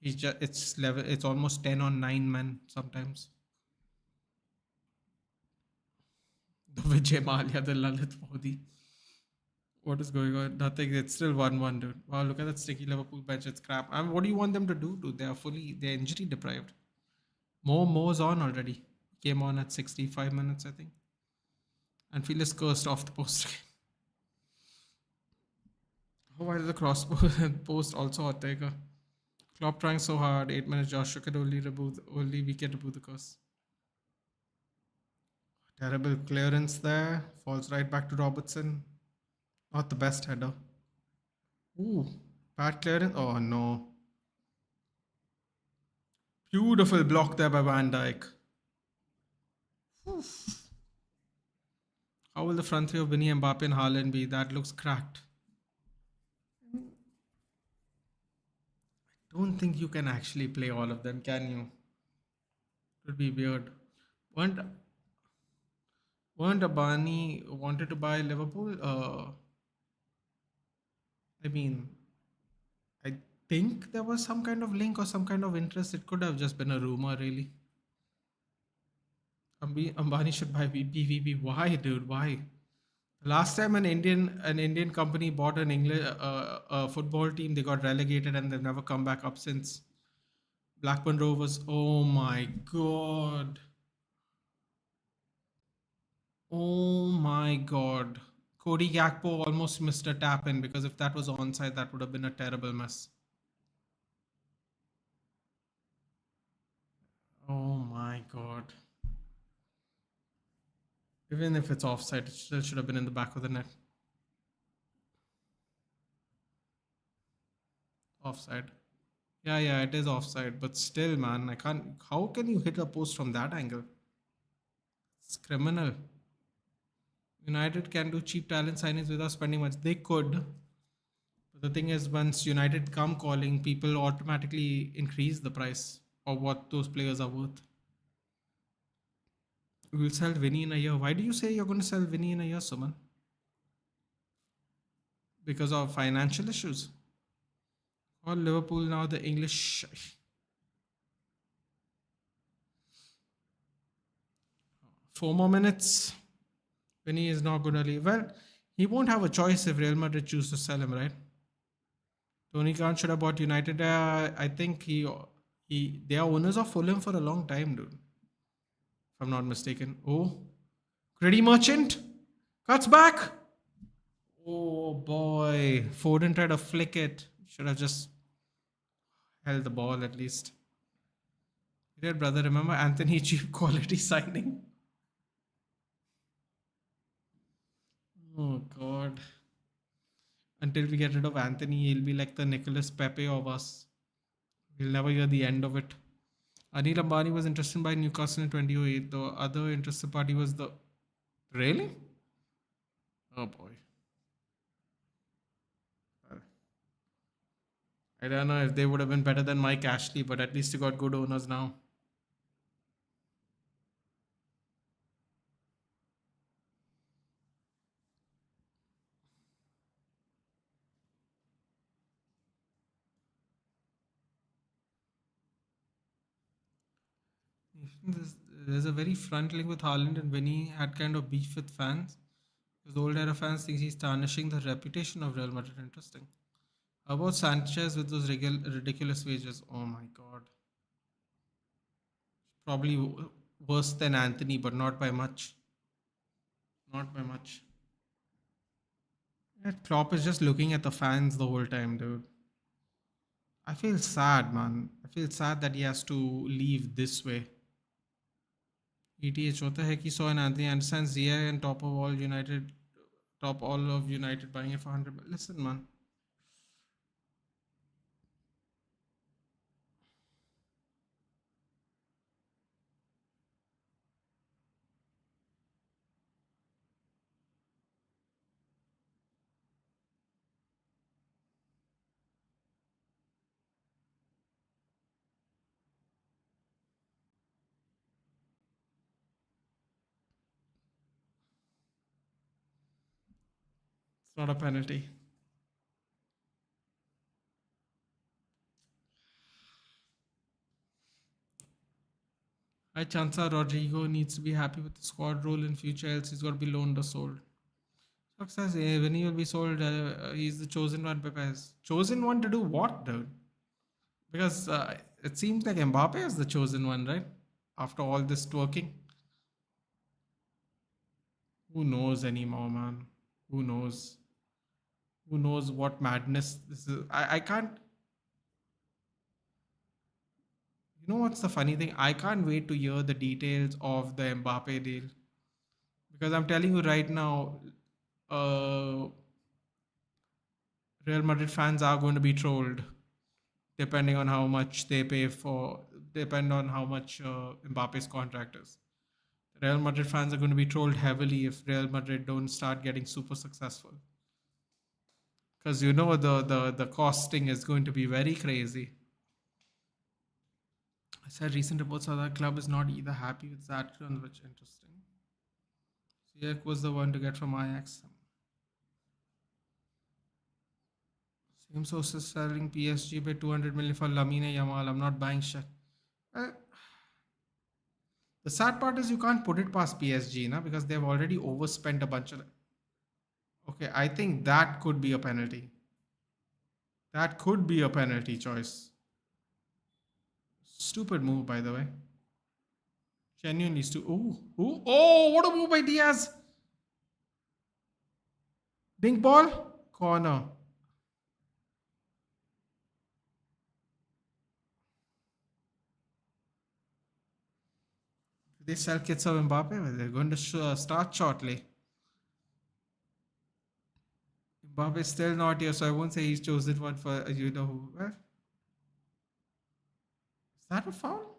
it's level. It's almost 10 on 9 men sometimes. The Vijay Mallya, the Lalit Modi. What is going on? Nothing. It's still 1-1, dude. Wow, look at that sticky Liverpool bench. It's crap. I mean, what do you want them to do, dude? They're injury deprived. Mo's on already. Came on at 65 minutes, I think. And Phil is cursed off the post again. Oh, why did the cross post also hot taker? Klopp trying so hard. 8 minutes. Joshua could only we can remove the curse. Terrible clearance there. Falls right back to Robertson. Not the best header. Ooh, bad clearance. Oh no. Beautiful block there by Van Dijk. How will the front three of Vinny, Mbappe, and Haaland be? That looks cracked. Don't think you can actually play all of them, can you? It would be weird. Weren't weren't Abani wanted to buy Liverpool? I mean, I think there was some kind of link or some kind of interest. It could have just been a rumor, really. Ambani should buy BVB. Why, dude? Why? Last time an Indian company bought an English a football team, they got relegated and they've never come back up since. Blackburn Rovers. Oh my god. Oh my god. Cody Gakpo almost missed a tap in because if that was onside, that would have been a terrible mess. Oh my god. Even if it's offside, it still should have been in the back of the net. Offside. Yeah, it is offside, but still, man, I can't. How can you hit a post from that angle? It's criminal. United can do cheap talent signings without spending much. They could. But the thing is, once United come calling, people automatically increase the price of what those players are worth. We'll sell Vinny in a year. Why do you say you're going to sell Vinny in a year, Suman? Because of financial issues. Or Liverpool now, the English. 4 more minutes. Vinny is not going to leave. Well, he won't have a choice if Real Madrid choose to sell him, right? Tony Khan should have bought United. I think they are owners of Fulham for a long time, dude. If I'm not mistaken. Oh, Gritty Merchant cuts back. Oh boy. Foden tried to flick it. Should have just held the ball at least. You did, brother. Remember Anthony cheap quality signing? Oh god. Until we get rid of Anthony, he'll be like the Nicholas Pepe of us. We'll never hear the end of it. Anil Ambani was interested by Newcastle in 2008. The other interested party was the. Really? Oh boy. Well, I don't know if they would have been better than Mike Ashley, but at least he got good owners now. There's a very front link with Haaland, and Vinny had kind of beef with fans. Because old era fans think he's tarnishing the reputation of Real Madrid. Interesting. How about Sanchez with those ridiculous wages? Oh my god. Probably worse than Anthony, but not by much. Not by much. Yeah, Klopp is just looking at the fans the whole time, dude. I feel sad, man. I feel sad that he has to leave this way. ETH होता है कि saw an Anthony Anderson Zia and top all of United buying it for 100. Listen, man, it's not a penalty. I Chansa Rodrigo needs to be happy with the squad role in future, else he's got to be loaned or sold. Success, when he will be sold, he's the chosen one. Pepes. Chosen one to do what, dude? Because it seems like Mbappe is the chosen one, right? After all this twerking. Who knows anymore, man? Who knows? Who knows what madness this is? I can't. You know what's the funny thing? I can't wait to hear the details of the Mbappe deal. Because I'm telling you right now, uh, Real Madrid fans are going to be trolled depending on how much they pay for, depend on how much Mbappe's contract is. Real Madrid fans are going to be trolled heavily if Real Madrid don't start getting super successful. Because you know the costing is going to be very crazy. I said recent reports are that club is not either happy with Zatran, which interesting. Ziyech was the one to get from Ajax. Same sources selling PSG by 200 million for Lamine Yamal. I'm not buying shit. Uh, the sad part is you can't put it past PSG, na, because they've already overspent a bunch of. Okay, I think that could be a penalty. That could be a penalty choice. Stupid move, by the way. Genuinely stupid. What a move by Diaz. Dink ball, corner. They sell kits of Mbappe. They're going to start shortly. Mbappe's still not here, so I won't say he's chosen one for you know who. Well, is that a foul?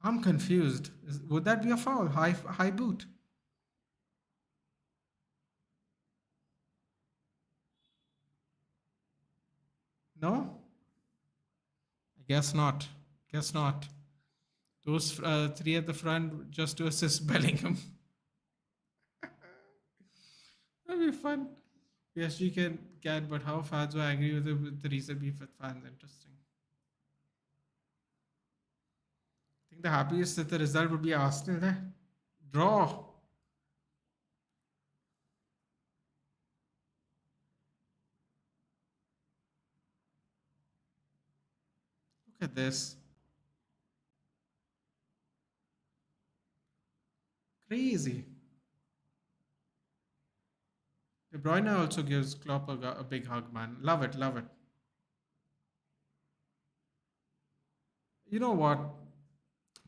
I'm confused. Would that be a foul? High boot. No, I guess not. Guess not. Those three at the front just to assist Bellingham. That'd be fun. PSG can, but how fans were angry with the recent beef with fans. Interesting. I think the happiest that the result would be Arsenal there. Draw. Look at this. Crazy. De Bruyne also gives Klopp a big hug, man. Love it, love it. You know what?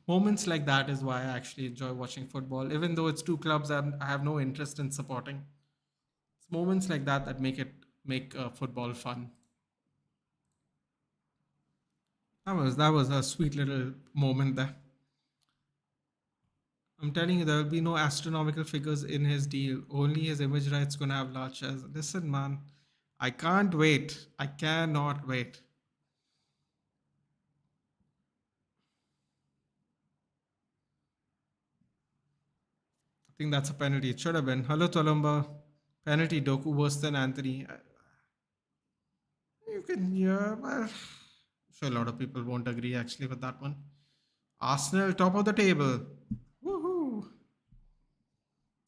Moments like that is why I actually enjoy watching football, even though it's two clubs I have no interest in supporting. It's moments like that that make football fun. That was a sweet little moment there. I'm telling you, there will be no astronomical figures in his deal. Only his image rights gonna have large shares. Listen, man, I can't wait. I cannot wait. I think that's a penalty. It should have been. Hello, Tolomba. Penalty. Doku worse than Anthony. You can, yeah, well, I'm sure a lot of people won't agree actually with that one. Arsenal, top of the table. Woohoo!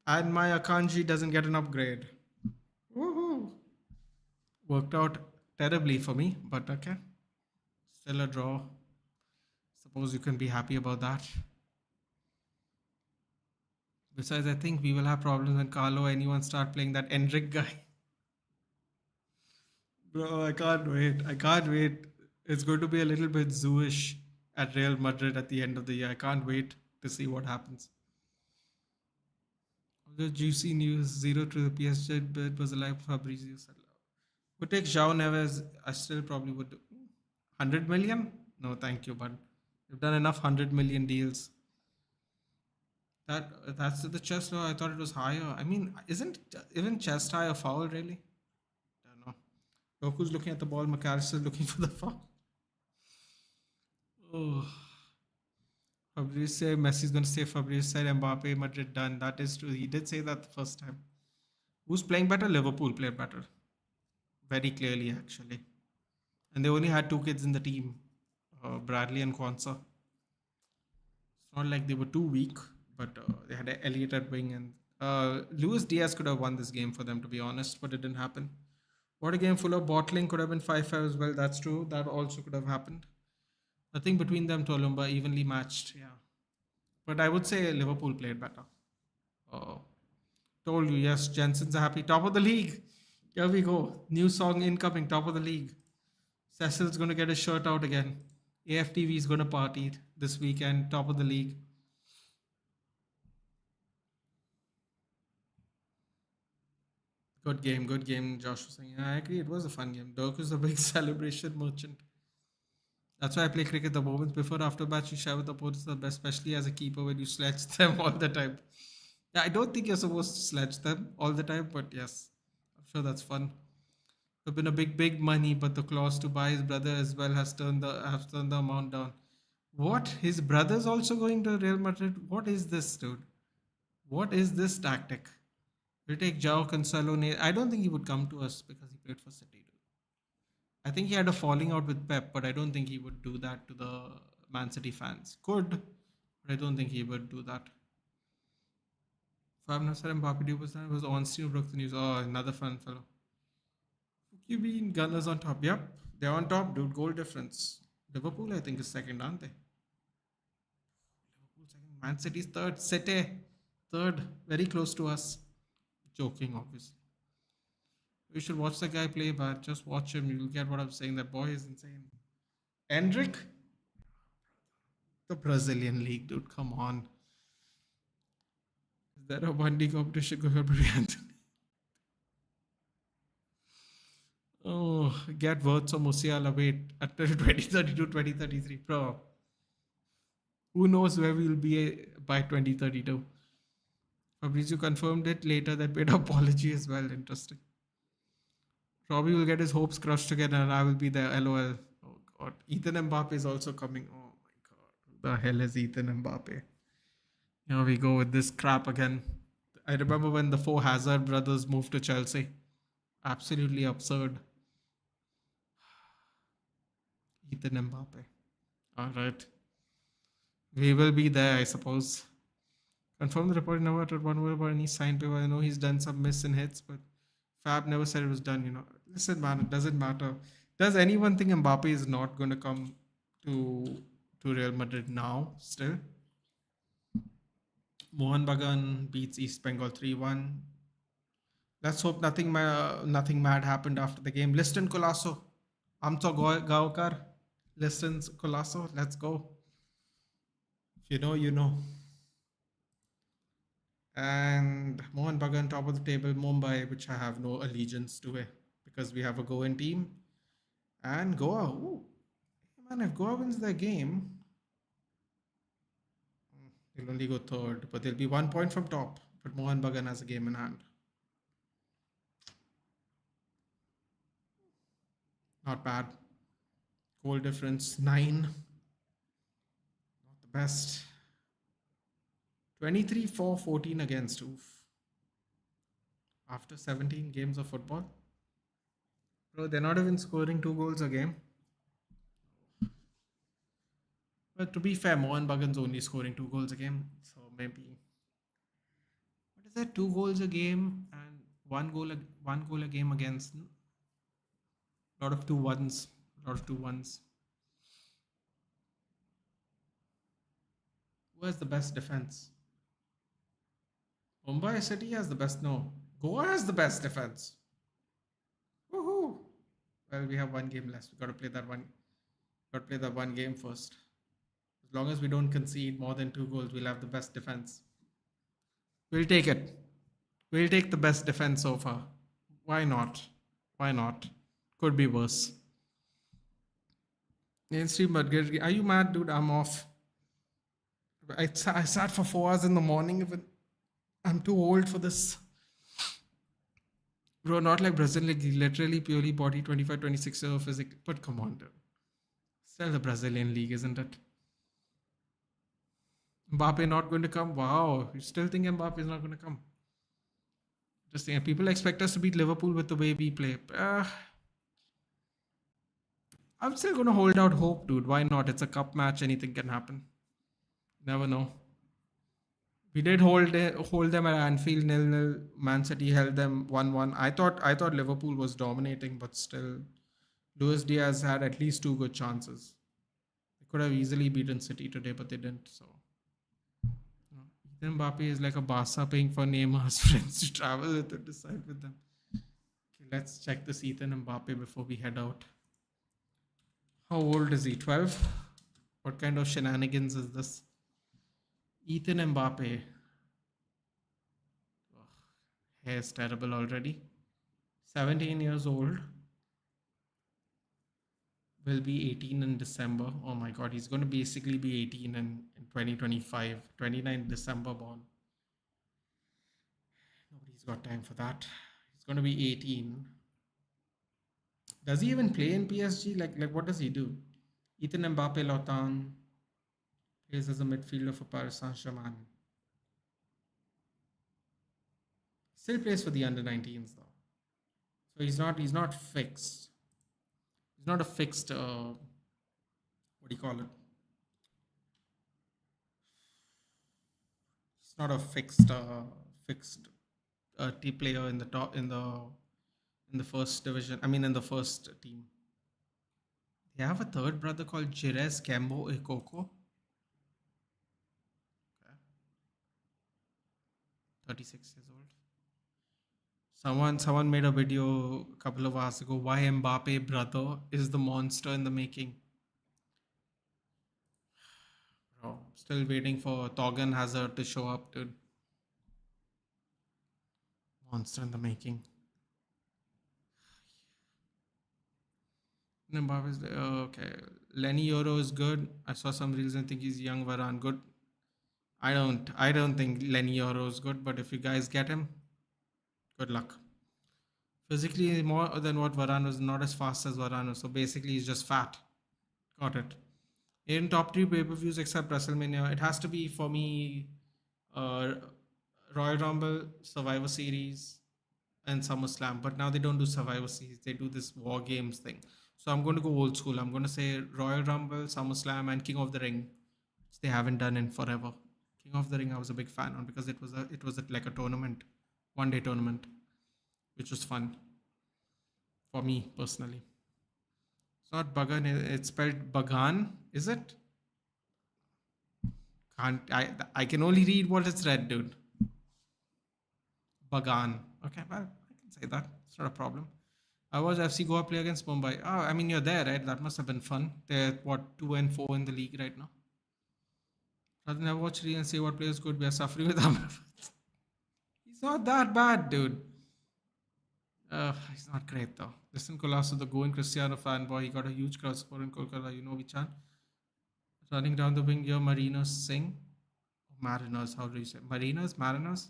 And my Akanji doesn't get an upgrade. Woohoo! Worked out terribly for me, but okay. Still a draw. Suppose you can be happy about that. Besides, I think we will have problems when Carlo or anyone start playing that Enric guy. Bro, I can't wait. I can't wait. It's going to be a little bit zooish at Real Madrid at the end of the year. I can't wait to see what happens. The juicy news, zero to the PSG bid was alive for Fabrizio Salah. Would take João Neves. I still probably would do 100 million. No, thank you, but you've done enough 100 million deals. That's the chest law. I thought it was higher. I mean, isn't even chest high a foul really? I don't know. Goku's looking at the ball. McAllister's looking for the foul. Oh, Fabrice said Messi's going to say Fabrice said Mbappe Madrid done. That is true. He did say that the first time. Who's playing better? Liverpool played better. Very clearly, actually. And they only had two kids in the team, Bradley and Kwanzaa. It's not like they were too weak, but they had Elliot at wing, and Luis Diaz could have won this game for them, to be honest, but it didn't happen. What a game full of bottling, could have been 5-5 as well. That's true. That also could have happened. I think between them, Tolumba evenly matched. Yeah, but I would say Liverpool played better. Oh, told you, yes. Jensen's happy. Top of the league. Here we go. New song incoming. Top of the league. Cecil's going to get his shirt out again. AFTV is going to party this weekend. Top of the league. Good game. Good game. Josh was saying. Yeah, I agree. It was a fun game. Dirk is a big celebration merchant. That's why I play cricket. The moments before, after match, you share with the opponents the best, especially as a keeper when you sledge them all the time. Yeah, I don't think you're supposed to sledge them all the time, but yes, I'm sure that's fun. Have been a big money, but the clause to buy his brother as well has turned the amount down. What? His brother's also going to Real Madrid? What is this, dude? What is this tactic? We take Jao Cancelo. I don't think he would come to us because he played for City, dude. I think he had a falling out with Pep, but I don't think he would do that to the Man City fans. Could, but I don't think he would do that. Fab Nasser and Mbappe was Ornstein who broke the news. Oh, another fun fellow. You mean Gunners on top? Yep, they're on top, dude. Goal difference. Liverpool, I think, is second, aren't they? Liverpool second. Man City's third. City third. Very close to us. Joking, obviously. You should watch the guy play, but just watch him. You'll get what I'm saying. That boy is insane. Endrick? The Brazilian league, dude. Come on. Is there a 1D competition going on between Anthony? Oh, get Wirtz or Musiala. Wait, at 2032, 2033. Bro, who knows where we'll be by 2032? Fabrizio confirmed it later that paid apology as well. Interesting. Robbie will get his hopes crushed again and I will be there. LOL. Oh god. Ethan Mbappe is also coming. Oh my god. Who the hell is Ethan Mbappe? Here we go with this crap again. I remember when the four Hazard brothers moved to Chelsea. Absolutely absurd. Ethan Mbappe. Alright. We will be there, I suppose. Confirm the report never uttered one word about any sign paper. I know he's done some miss and hits, but Fab never said it was done. Listen, man, it doesn't matter. Does anyone think Mbappe is not going to come to Real Madrid now still? Mohan Bagan beats East Bengal 3-1. Let's hope nothing mad happened after the game. Liston Colasso. Amto Gaokar. Liston Colasso. Let's go. If you know, you know. And Mohan Bagan, top of the table, Mumbai, which I have no allegiance to it because we have a Goan team. And Goa. Ooh. Man, if Goa wins their game, they'll only go third, but they'll be 1 point from top. But Mohan Bagan has a game in hand. Not bad. Goal difference 9. Not the best. 23-4-14 against. Oof. After 17 games of football. Bro, they're not even scoring 2 goals a game. But to be fair, Mohan Bagan's only scoring 2 goals a game. So maybe. What is that? 2 goals a game and one goal a game against. A lot of 2-1s. A lot of 2-1s. Who has the best defense? Mumbai City has the best. No. Goa has the best defense. Woohoo! Well, we have one game left. We got to play that one. Got to play that one game first. As long as we don't concede more than 2 goals, we'll have the best defense. We'll take it. We'll take the best defense so far. Why not? Why not? Could be worse. Mainstream, but are you mad, dude? I'm off. I sat for 4 hours in the morning. Even I'm too old for this. Bro, not like Brazil, like literally purely body 25, 26 years of physics. But come on, dude. Still the Brazilian league, isn't it? Mbappe not going to come? Wow. You still think Mbappe is not going to come? Just think, people expect us to beat Liverpool with the way we play. I'm still going to hold out hope, dude. Why not? It's a cup match. Anything can happen. Never know. We did hold them at Anfield 0-0. Man City held them 1-1. I thought Liverpool was dominating, but still, Luis Diaz had at least 2 good chances. They could have easily beaten City today, but they didn't. So, Ethan Mbappe is like a Barca paying for Neymar's friends to travel with and decide with them. Okay, let's check this Ethan Mbappe before we head out. How old is he? 12? What kind of shenanigans is this? Ethan Mbappe. Oh, hair is terrible already. 17 years old. Will be 18 in December. Oh my god, he's going to basically be 18 in 2025. 29 December born. Nobody's got time for that. He's going to be 18. Does he even play in PSG? Like what does he do? Ethan Mbappe Lautan plays as a midfielder for Paris Saint-Germain. Still plays for the under-19s though. So he's not fixed. He's not a fixed what do you call it? It's not a fixed team player in the top in the first division. I mean in the first team. They have a third brother called Jerez Kembo Ikoko. Okay. 36 years old. Someone made a video a couple of hours ago. Why Mbappe brother is the monster in the making. Bro, still waiting for Torgan Hazard to show up, dude. Monster in the making. Mbappe's okay. Lenny Euro is good. I saw some reels and think he's young Varane good. I don't think Lenny Euro is good, but if you guys get him, good luck. Physically more than what Varane was, not as fast as Varane, so basically he's just fat. Got it. In top 3 pay-per-views except WrestleMania, it has to be for me Royal Rumble, Survivor Series, and SummerSlam. But now they don't do Survivor Series; they do this War Games thing. So I'm going to go old school. I'm going to say Royal Rumble, SummerSlam, and King of the Ring, which they haven't done in forever. King of the Ring, I was a big fan on because it was like a tournament, 1-day tournament, which was fun for me personally. It's not Bagan. It's spelled Bagan, is it? Can't I can only read what it's read, dude. Bagan. Okay, well, I can say that. It's not a problem. I was FC Goa play against Mumbai. Oh, I mean, you're there, right? That must have been fun. They're what 2-4 in the league right now. Rather than watch and see what players could be are suffering with Amrabat. He's not that bad, dude. He's not great though. Listen, Colasso, the Goan Cristiano fanboy, he got a huge crowd support in Kolkata. You know, Vichan. Running down the wing here, Marinos Singh. Mariners, how do you say? Mariners? Mariners?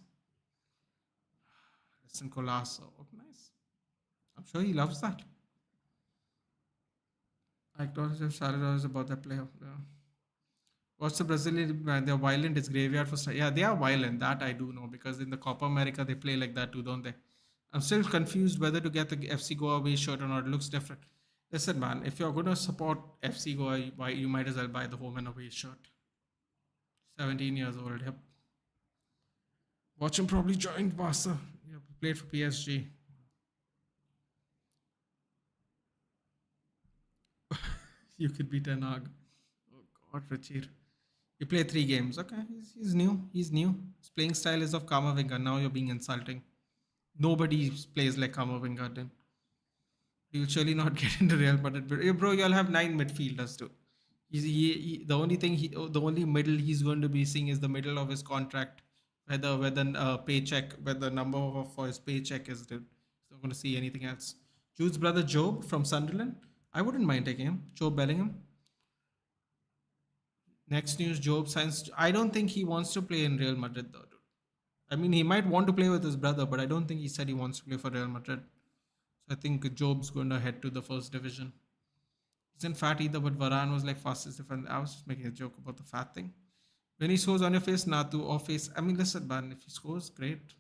Listen, Colasso. Oh, nice. I'm sure he loves that. I acknowledge if Sarah is about that player. Yeah. What's the Brazilian? They're violent. It's graveyard for. Yeah, they are violent. That I do know because in the Copa America they play like that too, don't they? I'm still confused whether to get the FC Goa away shirt or not. It looks different. Listen, man, if you're gonna support FC Goa, you might as well buy the home and away shirt. 17 years old. Yep. Watch him probably joined Barca. Yeah, played for PSG. You could be Ten Hag. Oh God, Richie. You play 3 games. Okay, he's new. He's new. His playing style is of Kamavinga. Now you're being insulting. Nobody plays like Kamavinga did. He'll surely not get into Real Madrid. But bro, you'll have 9 midfielders too. The only thing the only middle he's going to be seeing is the middle of his contract, whether paycheck, whether the number for his paycheck is. Dude. He's not going to see anything else. Jude's brother Job from Sunderland. I wouldn't mind taking him. Job Bellingham. Next news, Job signs. I don't think he wants to play in Real Madrid though, dude. I mean, he might want to play with his brother, but I don't think he said he wants to play for Real Madrid. So I think Job's going to head to the first division. Isn't fat either, but Varane was like fastest defender. I was just making a joke about the fat thing. When he scores on your face, Natu off face. I mean, listen, man, if he scores, great.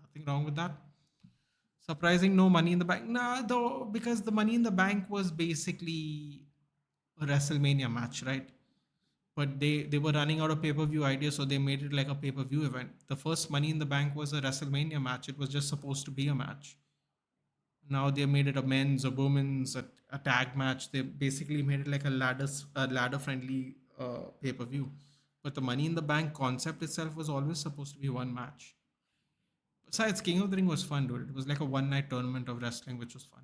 Nothing wrong with that. Surprising, no money in the bank. Nah, though, because the money in the bank was basically a WrestleMania match, right? But they were running out of pay-per-view ideas, so they made it like a pay-per-view event. The first Money in the Bank was a WrestleMania match. It was just supposed to be a match. Now they made it a men's, a women's, a tag match. They basically made it like a ladder-friendly pay-per-view. But the Money in the Bank concept itself was always supposed to be one match. Besides, King of the Ring was fun, dude. It was like a one-night tournament of wrestling, which was fun.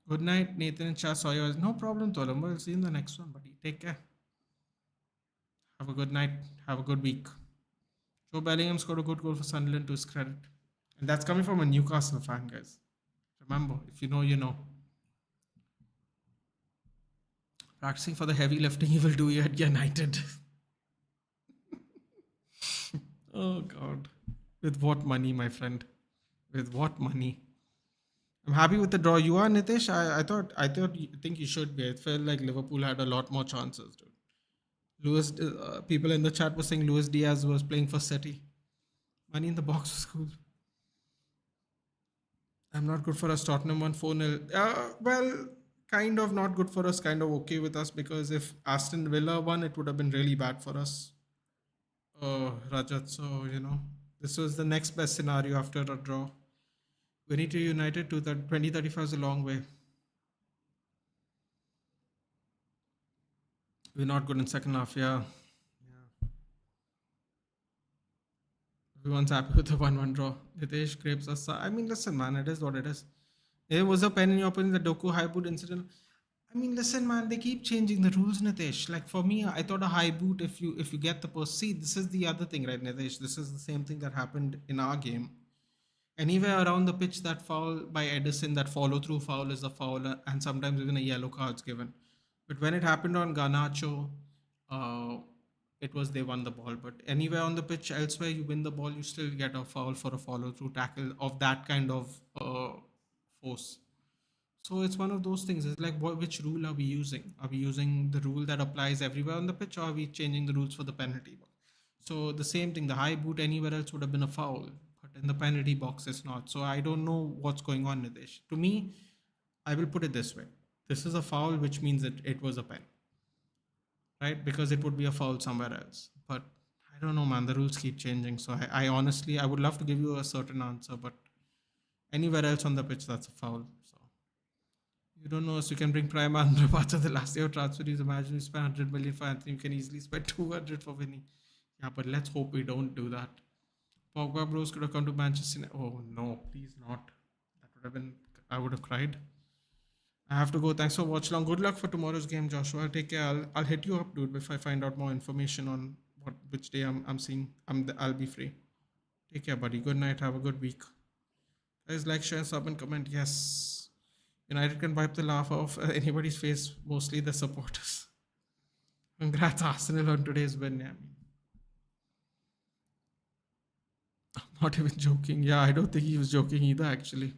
Good night, Nathan and Shah. Saw you. No problem, Tolombo. I'll see you in the next one, buddy. Take care. Have a good night. Have a good week. Joe Bellingham scored a good goal for Sunderland to his credit. And that's coming from a Newcastle fan, guys. Remember, if you know, you know. Practicing for the heavy lifting he will do here at United. Oh, God. With what money, my friend? With what money? I'm happy with the draw. You are, Nitish? I think you should be. I felt like Liverpool had a lot more chances, dude. People in the chat were saying Luis Diaz was playing for City. Money in the box was cool. I'm not good for us. Tottenham won 4-0. Well, kind of not good for us, kind of okay with us because if Aston Villa won, it would have been really bad for us. Rajat, so, this was the next best scenario after a draw. We need to United to the 2035 is a long way. We're not good in second half, yeah. Everyone's happy with the 1-1 draw. Nitesh Crepes us. I mean, listen, man, it is what it is. There was a pen in your opinion, the Doku high boot incident. I mean, listen, man, they keep changing the rules, Nitesh. Like for me, I thought a high boot if you get the post. See, this is the other thing, right, Nitesh? This is the same thing that happened in our game. Anywhere around the pitch, that foul by Edison, that follow through foul is a foul, and sometimes even a yellow card's given. But when it happened on Garnacho, it was they won the ball. But anywhere on the pitch, elsewhere you win the ball, you still get a foul for a follow through tackle of that kind of force. So it's one of those things. It's like, which rule are we using? Are we using the rule that applies everywhere on the pitch, or are we changing the rules for the penalty box? So the same thing, the high boot anywhere else would have been a foul, but in the penalty box it's not. So I don't know what's going on, Nidesh. To me, I will put it this way. This is a foul, which means that it was a pen, right? Because it would be a foul somewhere else. But I don't know, man. The rules keep changing. So I honestly, I would love to give you a certain answer, but anywhere else on the pitch, that's a foul. So You don't know us. You can bring Prime Amrabat at the last year of transfer fees. Imagine you spend 100 million for Anthony. You can easily spend 200 for Vinny. Yeah, but let's hope we don't do that. Pogba bros could have come to Manchester. Oh no, please not. That would have been. I would have cried. I have to go. Thanks for watching. Good luck for tomorrow's game, Joshua. Take care. I'll hit you up, dude, if I find out more information on which day I'm seeing. I'll be free. Take care, buddy. Good night. Have a good week. Guys, like, share, sub, and comment. Yes. United can wipe the laugh off anybody's face, mostly the supporters. Congrats, Arsenal, on today's win. Yeah, I'm not even joking. Yeah, I don't think he was joking either, actually.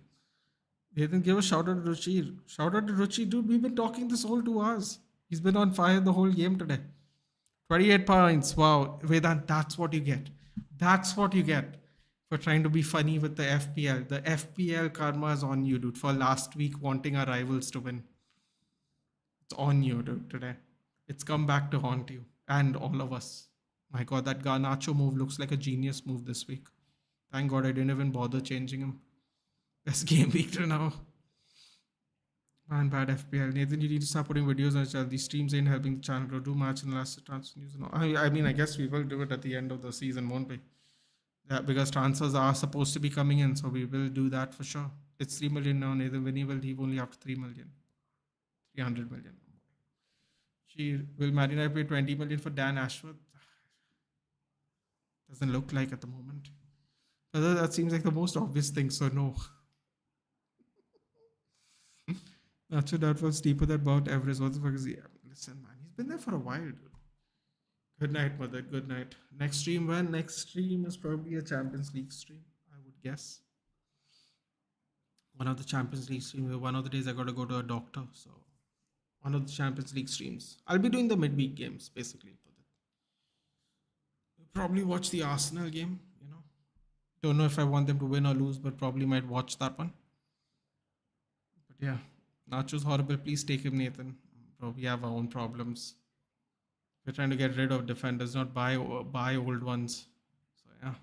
Nathan, give a shout out to Ruchi. Shout out to Ruchi, dude. We've been talking this whole 2 hours. He's been on fire the whole game today. 28 points. Wow. Vedant, that's what you get. That's what you get for trying to be funny with the FPL. The FPL karma is on you, dude, for last week wanting our rivals to win. It's on you, dude, today. It's come back to haunt you and all of us. My God, that Garnacho move looks like a genius move this week. Thank God I didn't even bother changing him. Best game week to now. Man, bad FPL. Nathan, you need to start putting videos on the channel. These streams ain't helping the channel grow. Do match and last transfer news and all. I mean, I guess we will do it at the end of the season, won't we? Yeah, because transfers are supposed to be coming in, so we will do that for sure. It's 3 million now. Nathan Vinny will leave only after 3 million. 300 million. Will Man United pay 20 million for Dan Ashworth? Doesn't look like at the moment. But that seems like the most obvious thing, so no. Nacho Doubtful's deeper than Mount Everest. What the fuck is he? Listen, man, he's been there for a while, dude. Good night, mother. Good night. Next stream, when? Next stream is probably a Champions League stream, I would guess. One of the Champions League streams. One of the days I got to go to a doctor, so one of the Champions League streams. I'll be doing the midweek games, basically. We'll probably watch the Arsenal game, you know. Don't know if I want them to win or lose, but probably might watch that one. But yeah. Nacho's horrible. Please take him, Nathan. Bro, we have our own problems. We're trying to get rid of defenders, not buy old ones. So yeah.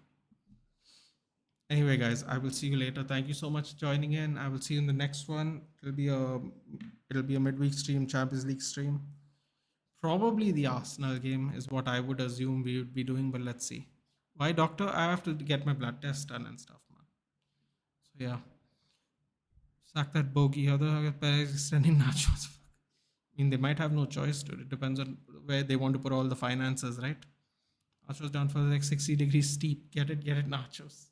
Anyway, guys, I will see you later. Thank you so much for joining in. I will see you in the next one. It'll be a midweek stream, Champions League stream. Probably the Arsenal game is what I would assume we would be doing, but let's see. Why, doctor? I have to get my blood test done and stuff, man. So yeah. Sack that bogey. Other players extending Nachos. I mean, they might have no choice, dude. It depends on where they want to put all the finances, right? Nachos down for like 60 degrees steep. Get it, Nachos.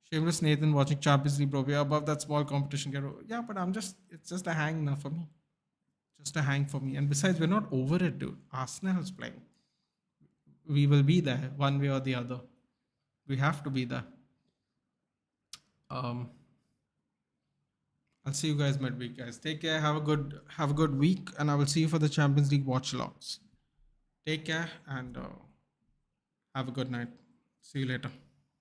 Shameless Nathan watching Champions League, bro. We're above that small competition. Yeah, but it's just a hang now for me. Just a hang for me. And besides, we're not over it, dude. Arsenal is playing. We will be there one way or the other. We have to be there. I'll see you guys midweek, guys. Take care. Have a good week, and I will see you for the Champions League watch-alongs. Take care and have a good night. See you later.